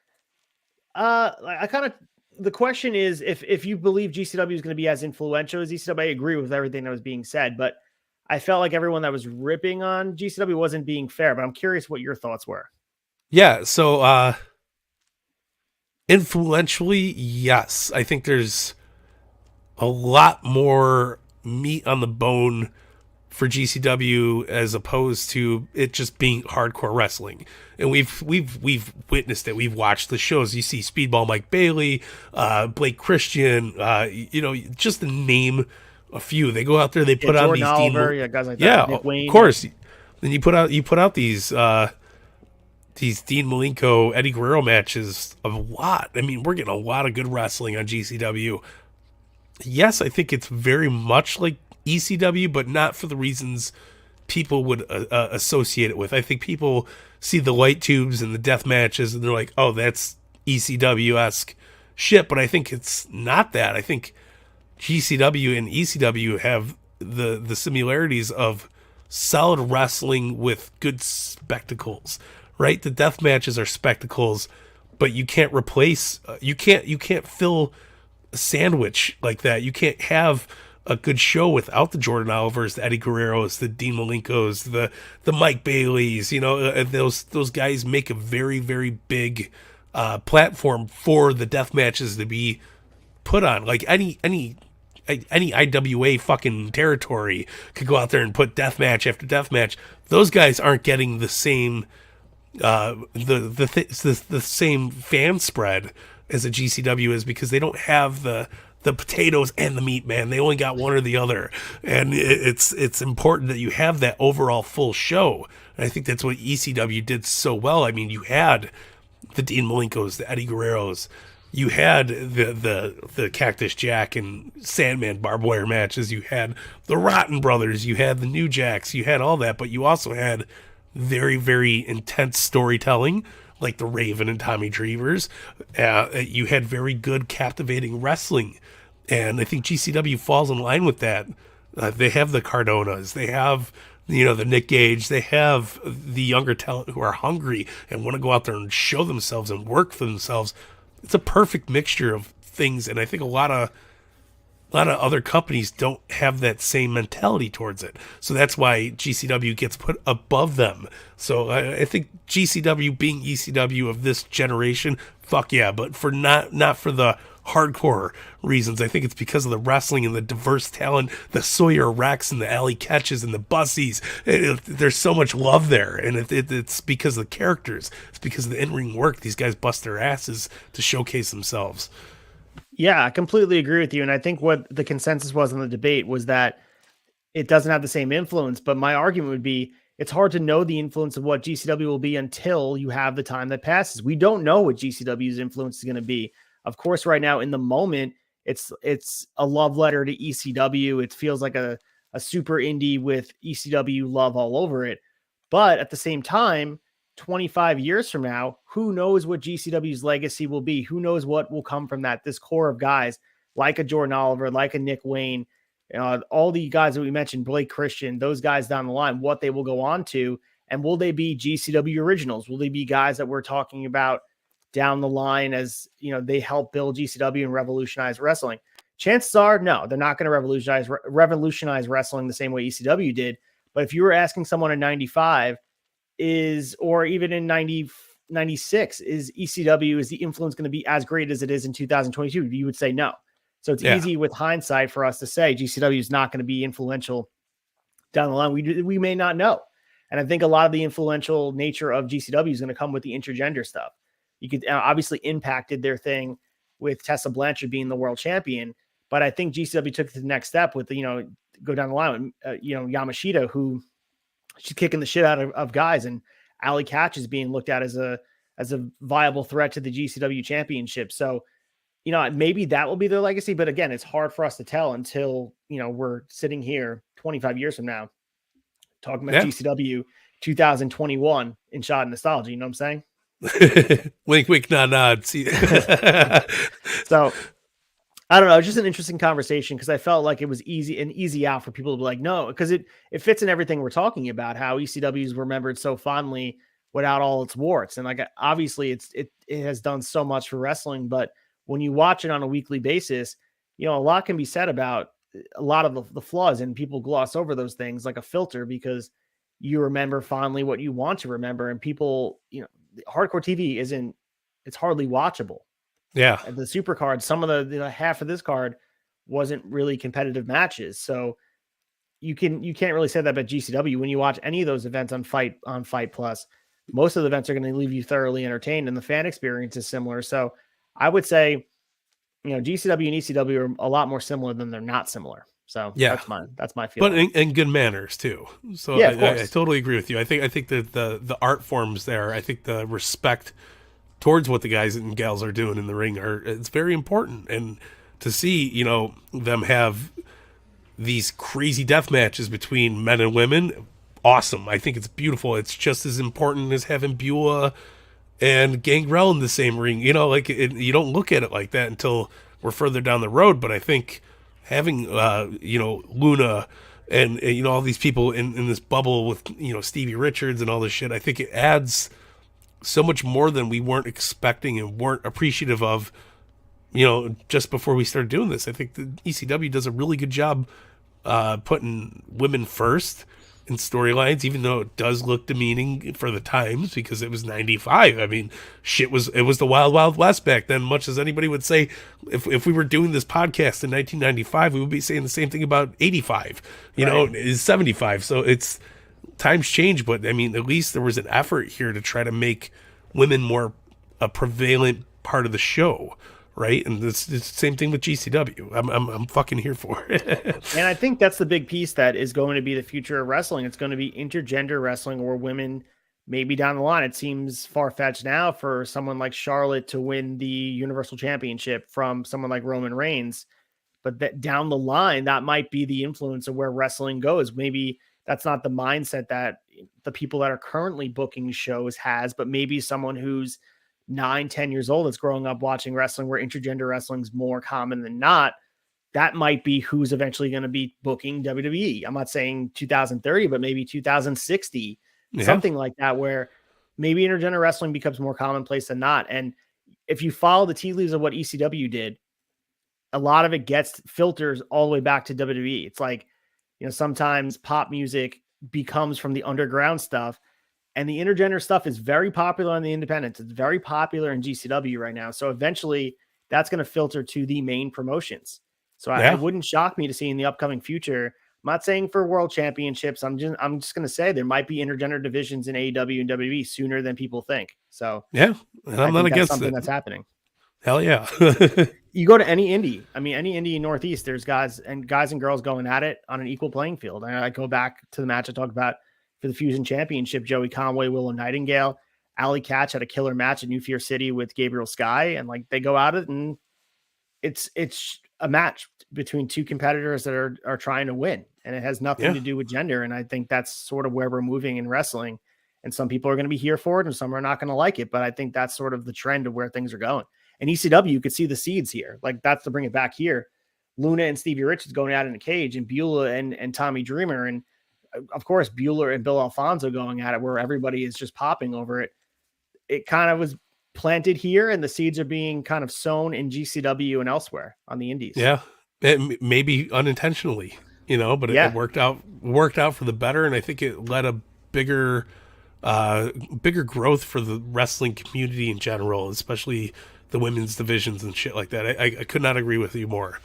the question is, if you believe GCW is going to be as influential as ECW, I agree with everything that was being said, but I felt like everyone that was ripping on GCW wasn't being fair. But I'm curious what your thoughts were. Yeah, so influentially, yes. I think there's a lot more meat on the bone for GCW as opposed to it just being hardcore wrestling. And we've witnessed it. We've watched the shows. You see Speedball Mike Bailey, Blake Christian, just to name a few. They go out there, they put on Jordan these Oliver, guys like that. Nick Wayne. Of course. Then you put out these Dean Malenko, Eddie Guerrero matches of a lot. I mean, we're getting a lot of good wrestling on GCW. Yes, I think it's very much like ECW, but not for the reasons people would associate it with. I think people see the light tubes and the death matches and they're like, oh, that's ECW-esque shit, but I think it's not that. I think GCW and ECW have the similarities of solid wrestling with good spectacles, right? The death matches are spectacles, but you can't replace, you can't fill a sandwich like that. You can't have a good show without the Jordan Olivers, the Eddie Guerreros, the Dean Malenkos, the Mike Baileys. You know, those guys make a very, very big platform for the death matches to be put on. Like any IWA fucking territory could go out there and put death match after death match. Those guys aren't getting the same the same fan spread as a GCW is, because they don't have the potatoes and the meat, man. They only got one or the other. And it's important that you have that overall full show. And I think that's what ECW did so well. I mean, you had the Dean Malenkos, the Eddie Guerreros, you had the Cactus Jack and Sandman barbed wire matches, you had the Rotten Brothers, you had the New Jacks, you had all that, but you also had very, very intense storytelling, like the Raven and Tommy Dreamers. You had very good, captivating wrestling. And I think GCW falls in line with that. They have the Cardonas. They have, the Nick Gage. They have the younger talent who are hungry and want to go out there and show themselves and work for themselves. It's a perfect mixture of things. And I think a lot of other companies don't have that same mentality towards it. So that's why GCW gets put above them. So I think GCW being ECW of this generation, fuck yeah, but for not for the hardcore reasons. I think it's because of the wrestling and the diverse talent, the Sawyer Rex and the Alley Catches and the Bussies. There's so much love there, and it's because of the characters. It's because of the in-ring work. These guys bust their asses to showcase themselves. Yeah, I completely agree with you. And I think what the consensus was in the debate was that it doesn't have the same influence. But my argument would be, it's hard to know the influence of what GCW will be until you have the time that passes. We don't know what GCW's influence is going to be. Of course, right now in the moment, it's a love letter to ECW. It feels like a super indie with ECW love all over it. But at the same time, 25 years from now, who knows what GCW's legacy will be? Who knows what will come from that? This core of guys like a Jordan Oliver, like a Nick Wayne, all the guys that we mentioned, Blake Christian, those guys down the line, what they will go on to And will they be GCW originals? Will they be guys that we're talking about down the line as, you know, they help build GCW and revolutionize wrestling? Chances are, no, they're not going to revolutionize wrestling the same way ECW did. But if you were asking someone in 95 or even in 96, is ECW, is the influence going to be as great as it is in 2022? You would say no. So it's easy with hindsight for us to say GCW is not going to be influential down the line. We may not know. And I think a lot of the influential nature of GCW is going to come with the intergender stuff. You could obviously impacted their thing with Tessa Blanchard being the world champion, but I think GCW took it to the next step with go down the line with, Yamashita, who she's kicking the shit out of guys, and Allie Katch is being looked at as a viable threat to the GCW championship. So, maybe that will be their legacy, but again, it's hard for us to tell until, we're sitting here 25 years from now talking about GCW 2021 in shot and nostalgia. You know what I'm saying? Wink, wink, nod, nod. See. So I don't know. It's just an interesting conversation because I felt like it was easy out for people to be like, no, because it fits in everything we're talking about, how ECW is remembered so fondly without all its warts. And like, obviously it has done so much for wrestling, but when you watch it on a weekly basis, a lot can be said about a lot of the flaws, and people gloss over those things like a filter because you remember fondly what you want to remember. And people, hardcore TV it's hardly watchable. Yeah. The super card, some of the half of this card wasn't really competitive matches. So you can't really say that about GCW. When you watch any of those events on Fight Plus, most of the events are going to leave you thoroughly entertained, and the fan experience is similar. So I would say, GCW and ECW are a lot more similar than they're not similar. So that's my feeling. But in good manners too. So I totally agree with you. I think that the art forms there, I think the respect towards what the guys and gals are doing in the ring it's very important. And to see, them have these crazy death matches between men and women, awesome. I think it's beautiful. It's just as important as having Beulah and Gangrel in the same ring. You don't look at it like that until we're further down the road. But I think having, Luna and all these people in this bubble with, Stevie Richards and all this shit, I think it adds so much more than we weren't expecting and weren't appreciative of, just before we started doing this. I think the ECW does a really good job putting women first in storylines, even though it does look demeaning for the times because it was 95. I mean, it was the wild, wild west back then, much as anybody would say. If we were doing this podcast in 1995, we would be saying the same thing about 85, is 75. So it's times change, but I mean, at least there was an effort here to try to make women more a prevalent part of the show. Right. And it's the same thing with GCW. I'm fucking here for it. And I think that's the big piece that is going to be the future of wrestling. It's going to be intergender wrestling, where women maybe down the line, it seems far-fetched now for someone like Charlotte to win the Universal Championship from someone like Roman Reigns. But that down the line, that might be the influence of where wrestling goes. Maybe that's not the mindset that the people that are currently booking shows has, but maybe someone who's 9-10 years old that's growing up watching wrestling, where intergender wrestling is more common than not, that might be who's eventually going to be booking WWE. I'm not saying 2030, but maybe 2060, something like that, where maybe intergender wrestling becomes more commonplace than not. And if you follow the tea leaves of what ECW did, a lot of it gets filters all the way back to WWE. It's like, sometimes pop music becomes from the underground stuff. And the intergender stuff is very popular on the independents. It's very popular in GCW right now. So eventually that's going to filter to the main promotions. So it wouldn't shock me to see in the upcoming future. I'm not saying for world championships. I'm just going to say there might be intergender divisions in AEW and WWE sooner than people think. So and I'm not against something it. That's happening. Hell yeah. You go to any indie. I mean, any indie in Northeast, there's guys and girls going at it on an equal playing field. And I go back to the match I talked about for the Fusion Championship, Joey Conway, Willow Nightingale, Allie Katch had a killer match at New Fear City with Gabriel Sky. And like, they go at it, and it's a match between two competitors that are trying to win. And it has nothing to do with gender. And I think that's sort of where we're moving in wrestling. And some people are going to be here for it and some are not going to like it. But I think that's sort of the trend of where things are going. And ECW, you could see the seeds here. Like, that's to bring it back here. Luna and Stevie Richards going out in a cage, and Beulah and Tommy Dreamer. And of course, Bueller and Bill Alfonso going at it, where everybody is just popping over it. It kind of was planted here, and the seeds are being kind of sown in GCW and elsewhere on the indies. Yeah, maybe unintentionally, but it worked out for the better, and I think it led a bigger growth for the wrestling community in general, especially the women's divisions and shit like that. I could not agree with you more.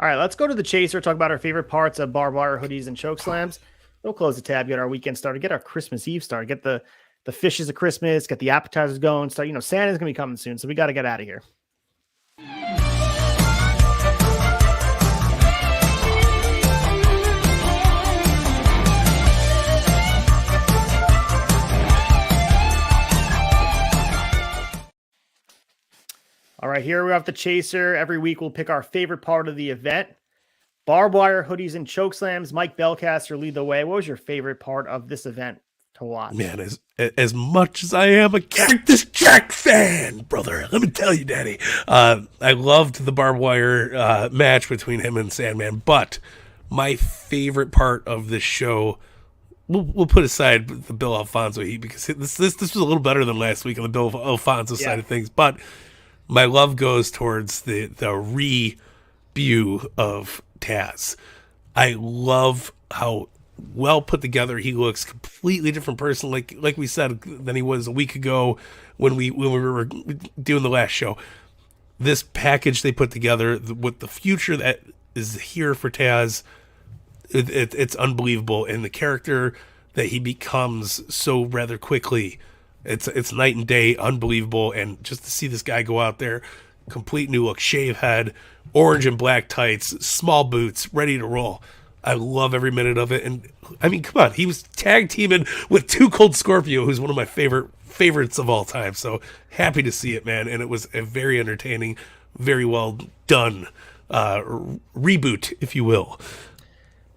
All right, let's go to the chaser, talk about our favorite parts of barbed wire hoodies and chokeslams. We'll close the tab, get our weekend started, get our Christmas Eve started, get the fishes of Christmas, get the appetizers going. Start, Santa's going to be coming soon, so we got to get out of here. All right, here we have the chaser. Every week we'll pick our favorite part of the event. Barbed wire hoodies and chokeslams. Mike Belcaster, lead the way. What was your favorite part of this event to watch? Man, as much as I am a Cactus Jack fan, brother, let me tell you, Daddy, I loved the barbed wire match between him and Sandman, but my favorite part of this show, we'll put aside the Bill Alfonso heat, because this was a little better than last week on the Bill Alfonso side of things, but my love goes towards the rebut of Taz. I love how well put together he looks. Completely different person, like we said, than he was a week ago when we were doing the last show. This package they put together with the future that is here for Taz, it's unbelievable, and the character that he becomes so rather quickly. It's night and day, unbelievable, and just to see this guy go out there, complete new look, shave head, orange and black tights, small boots, ready to roll. I love every minute of it, and I mean, come on, he was tag teaming with Too Cold Scorpio, who's one of my favorites of all time. So happy to see it, man, and it was a very entertaining, very well done reboot, if you will.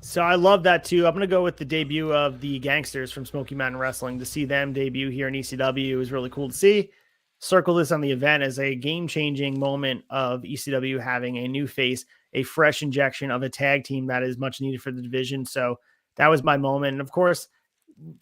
So I love that too. I'm going to go with the debut of the Gangstas from SMOKY MOUNTAIN WRESTLING. To see them debut here in ECW is really cool to see. Circle this on the event as a game-changing moment of ECW having a new face, a fresh injection of a tag team that is much needed for the division. So that was my moment. And of course,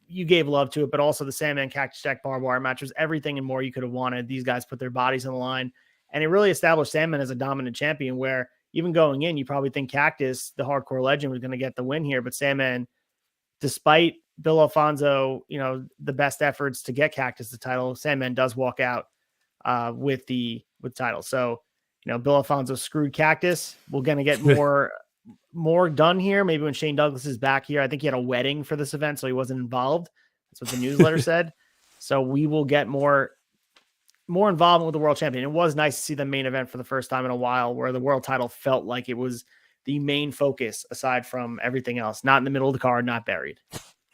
you gave love to it, but also the Sandman Cactus Jack barbed wire match was everything and more you could have wanted. These guys put their bodies on the line, and it really established Sandman as a dominant champion, where even going in, you probably think Cactus, the hardcore legend, was going to get the win here. But Sandman, despite Bill Alfonso, the best efforts to get Cactus the title, Sandman does walk out with title. So, Bill Alfonso screwed Cactus. We're going to get more done here. Maybe when Shane Douglas is back here. I think he had a wedding for this event, so he wasn't involved. That's what the newsletter said. So we will get more involvement with the world champion. It was nice to see the main event for the first time in a while, where the world title felt like it was the main focus aside from everything else, not in the middle of the card, not buried.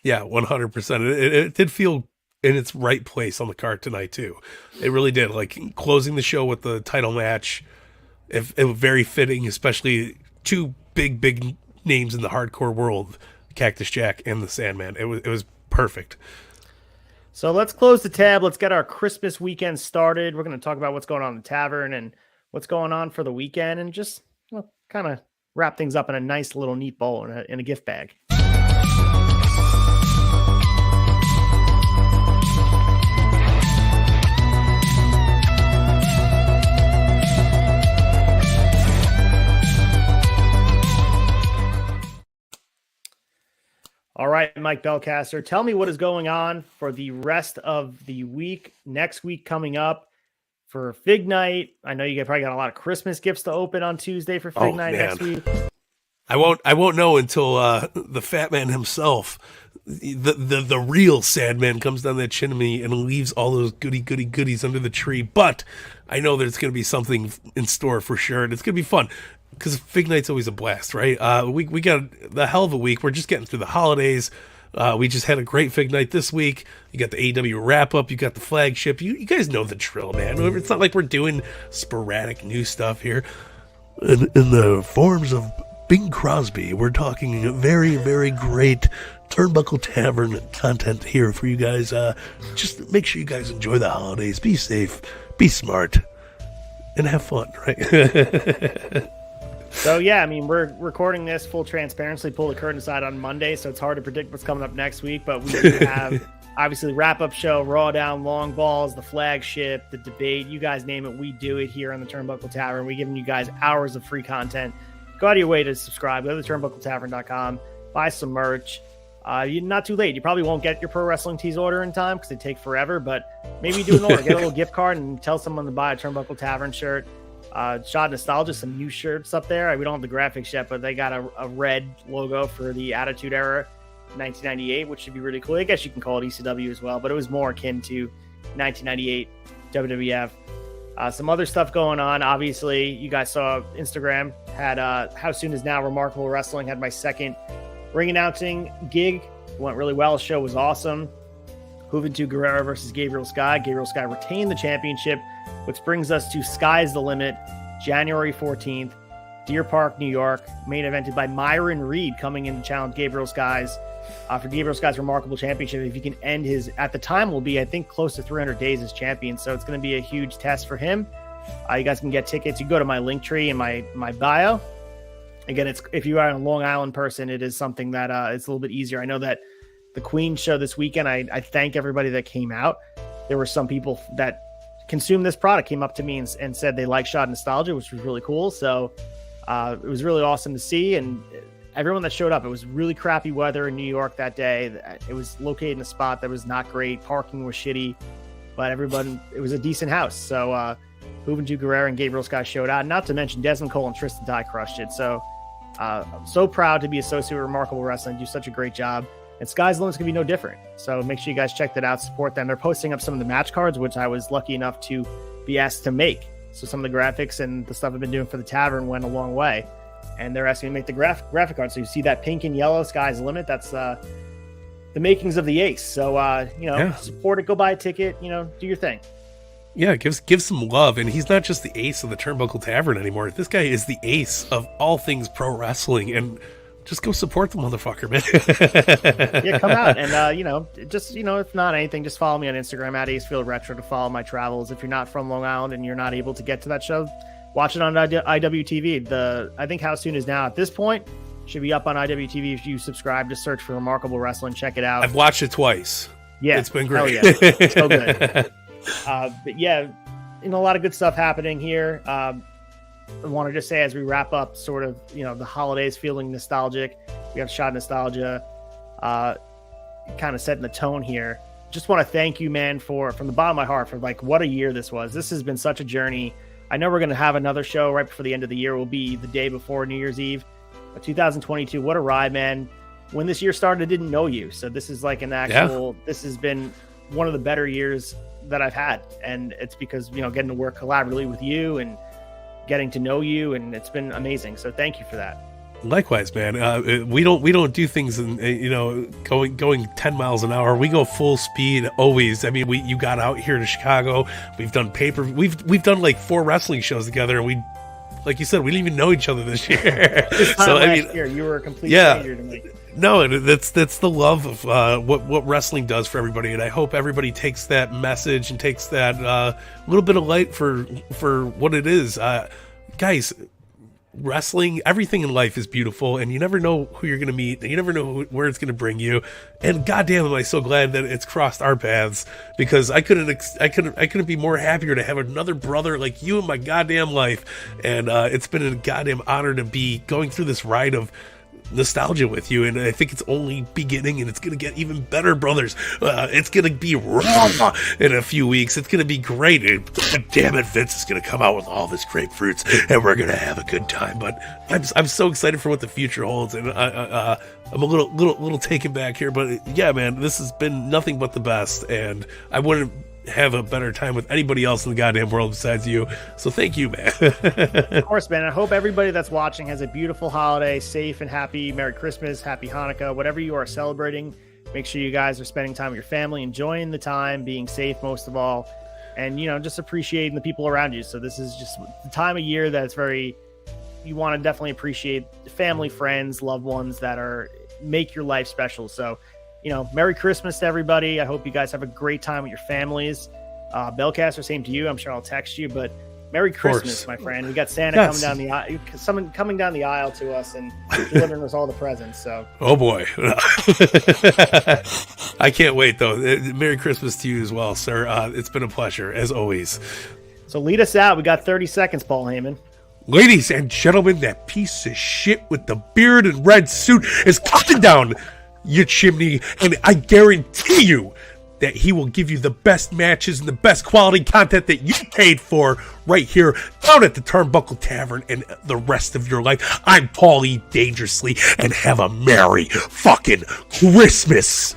Yeah, 100%. It did feel in its right place on the card tonight too. It really did. Like closing the show with the title match, it was very fitting, especially two big names in the hardcore world, Cactus Jack and the Sandman. It was perfect. So let's close the tab. Let's get our Christmas weekend started. We're going to talk about what's going on in the tavern and what's going on for the weekend, and just kind of wrap things up in a nice little neat bowl in a gift bag. All right, Mike Belcaster, tell me what is going on for the rest of the week. Next week coming up for Fig Night. I know you probably got a lot of Christmas gifts to open on Tuesday for Fig Night next week. I won't know until the Fat Man himself, the real Sandman, comes down that chimney and leaves all those goodies under the tree. But I know there's going to be something in store for sure, and it's going to be fun. Because Fig Night's always a blast, right? We got the hell of a week. We're just getting through the holidays. We just had a great Fig Night this week. You got the AEW wrap-up. You got the flagship. You guys know the drill, man. It's not like we're doing sporadic new stuff here. In the forms of Bing Crosby, we're talking very, very great Turnbuckle Tavern content here for you guys. Just make sure you guys enjoy the holidays. Be safe. Be smart. And have fun, right? So yeah, I mean, we're recording this full transparency, pull the curtain aside on Monday, so it's hard to predict what's coming up next week, but we do have obviously the wrap-up show, Raw Down, Long Balls, the flagship, the debate, you guys name it, we do it here on the Turnbuckle Tavern. We're giving you guys hours of free content. Go out of your way to subscribe. Go to turnbuckletavern.com, buy some merch. You're not too late. You probably won't get your pro wrestling tees order in time because they take forever, but maybe do an order. Get a little gift card and tell someone to buy a Turnbuckle Tavern shirt. Shot Nostalgia, some new shirts up there. We don't have the graphics yet, but they got a red logo for the Attitude Era 1998, which should be really cool. I guess you can call it ECW as well, but it was more akin to 1998 WWF. Some other stuff going on. Obviously, you guys saw Instagram had How Soon Is Now Remarkable Wrestling, had my second ring announcing gig. It went really well. The show was awesome. Juventud Guerrero versus Gabriel Sky. Gabriel Sky retained the championship, which brings us to Sky's the Limit, January 14th, Deer Park, New York. Main evented by Myron Reed, coming in to challenge Gabriel Sky's for Gabriel Sky's remarkable championship. If he can end his, at the time will be, I think, close to 300 days as champion. So it's going to be a huge test for him. You guys can get tickets. You go to my link tree in my bio. Again, it's if you are a Long Island person, it is something that it's a little bit easier. I know that the Queen show this weekend, I thank everybody that came out. There were some people that consumed this product, came up to me and said they like Shot Nostalgia, which was really cool. So it was really awesome to see. And everyone that showed up, it was really crappy weather in New York that day. It was located in a spot that was not great. Parking was shitty, but everybody, it was a decent house. So Juventud Guerrero and Gabriel Sky showed out. Not to mention Desmond Cole and Tristan Dye crushed it. So I'm so proud to be associated with Remarkable Wrestling. Do such a great job. And Sky's the Limit's going to be no different. So make sure you guys check that out, support them. They're posting up some of the match cards, which I was lucky enough to be asked to make. So some of the graphics and the stuff I've been doing for the tavern went a long way. And they're asking me to make the graphic card. So you see that pink and yellow, Sky's the Limit. That's the makings of the Ace. So, support it, go buy a ticket, do your thing. Yeah, give some love. And he's not just the ace of the Turnbuckle Tavern anymore. This guy is the ace of all things pro wrestling. And just go support the motherfucker, man. Yeah, come out. And, if not anything, just follow me on Instagram at ACEFIELD RETRO to follow my travels. If you're not from Long Island and you're not able to get to that show, watch it on IWTV. I think How Soon Is Now at this point should be up on IWTV. If you subscribe, just search for Remarkable Wrestling. Check it out. I've watched it twice. Yeah. It's been great. Hell yeah. So good. But yeah, a lot of good stuff happening here. I want to just say as we wrap up sort of, the holidays feeling nostalgic, we have Shot Nostalgia kind of setting the tone here. Just want to thank you, man, from the bottom of my heart for what a year this was. This has been such a journey. I know we're going to have another show right before the end of the year. It will be the day before New Year's Eve. But 2022, what a ride, man. When this year started, I didn't know you. So this is this has been one of the better years that I've had. And it's because, getting to work collaboratively with you and getting to know you, and it's been amazing. So thank you for that. Likewise, man. We don't do things in going 10 miles an hour. We go full speed always. I mean, you got out here to Chicago. We've done we've done like 4 wrestling shows together, and we, like you said, we didn't even know each other this year. This time last year, you were a complete stranger to me. No, and that's the love of what wrestling does for everybody, and I hope everybody takes that message and takes that little bit of light for what it is, guys. Wrestling, everything in life is beautiful, and you never know who you're going to meet, and you never know where it's going to bring you. And goddamn, am I so glad that it's crossed our paths, because I couldn't be more happier to have another brother like you in my goddamn life. And it's been a goddamn honor to be going through this ride of nostalgia with you, and I think it's only beginning, and it's gonna get even better, brothers. It's gonna be raw in a few weeks. It's gonna be great, and God damn it, Vince is gonna come out with all this grapefruits, and we're gonna have a good time. But I'm so excited for what the future holds, and I'm a little taken back here, but yeah, man, this has been nothing but the best, and I wouldn't have a better time with anybody else in the goddamn world besides you. So thank you, man. Of course, man. I hope everybody that's watching has a beautiful holiday, safe and happy. Merry Christmas, happy Hanukkah, whatever you are celebrating. Make sure you guys are spending time with your family, enjoying the time, being safe most of all, and just appreciating the people around you. So this is just the time of year that's you want to definitely appreciate family, friends, loved ones that make your life special. So Merry Christmas to everybody. I hope you guys have a great time with your families. Belcaster, same to you. I'm sure I'll text you, but Merry Christmas, my friend. We got Santa coming down the aisle, someone coming down the aisle to us and delivering us all the presents. So, oh boy, I can't wait though. Merry Christmas to you as well, sir. It's been a pleasure as always. So lead us out. We got 30 seconds, Paul Heyman. Ladies and gentlemen, that piece of shit with the beard and red suit is coming down your chimney, and I guarantee you that he will give you the best matches and the best quality content that you paid for right here down at the Turnbuckle Tavern and the rest of your life. I'm Paul E. Dangerously, and have a Merry fucking Christmas.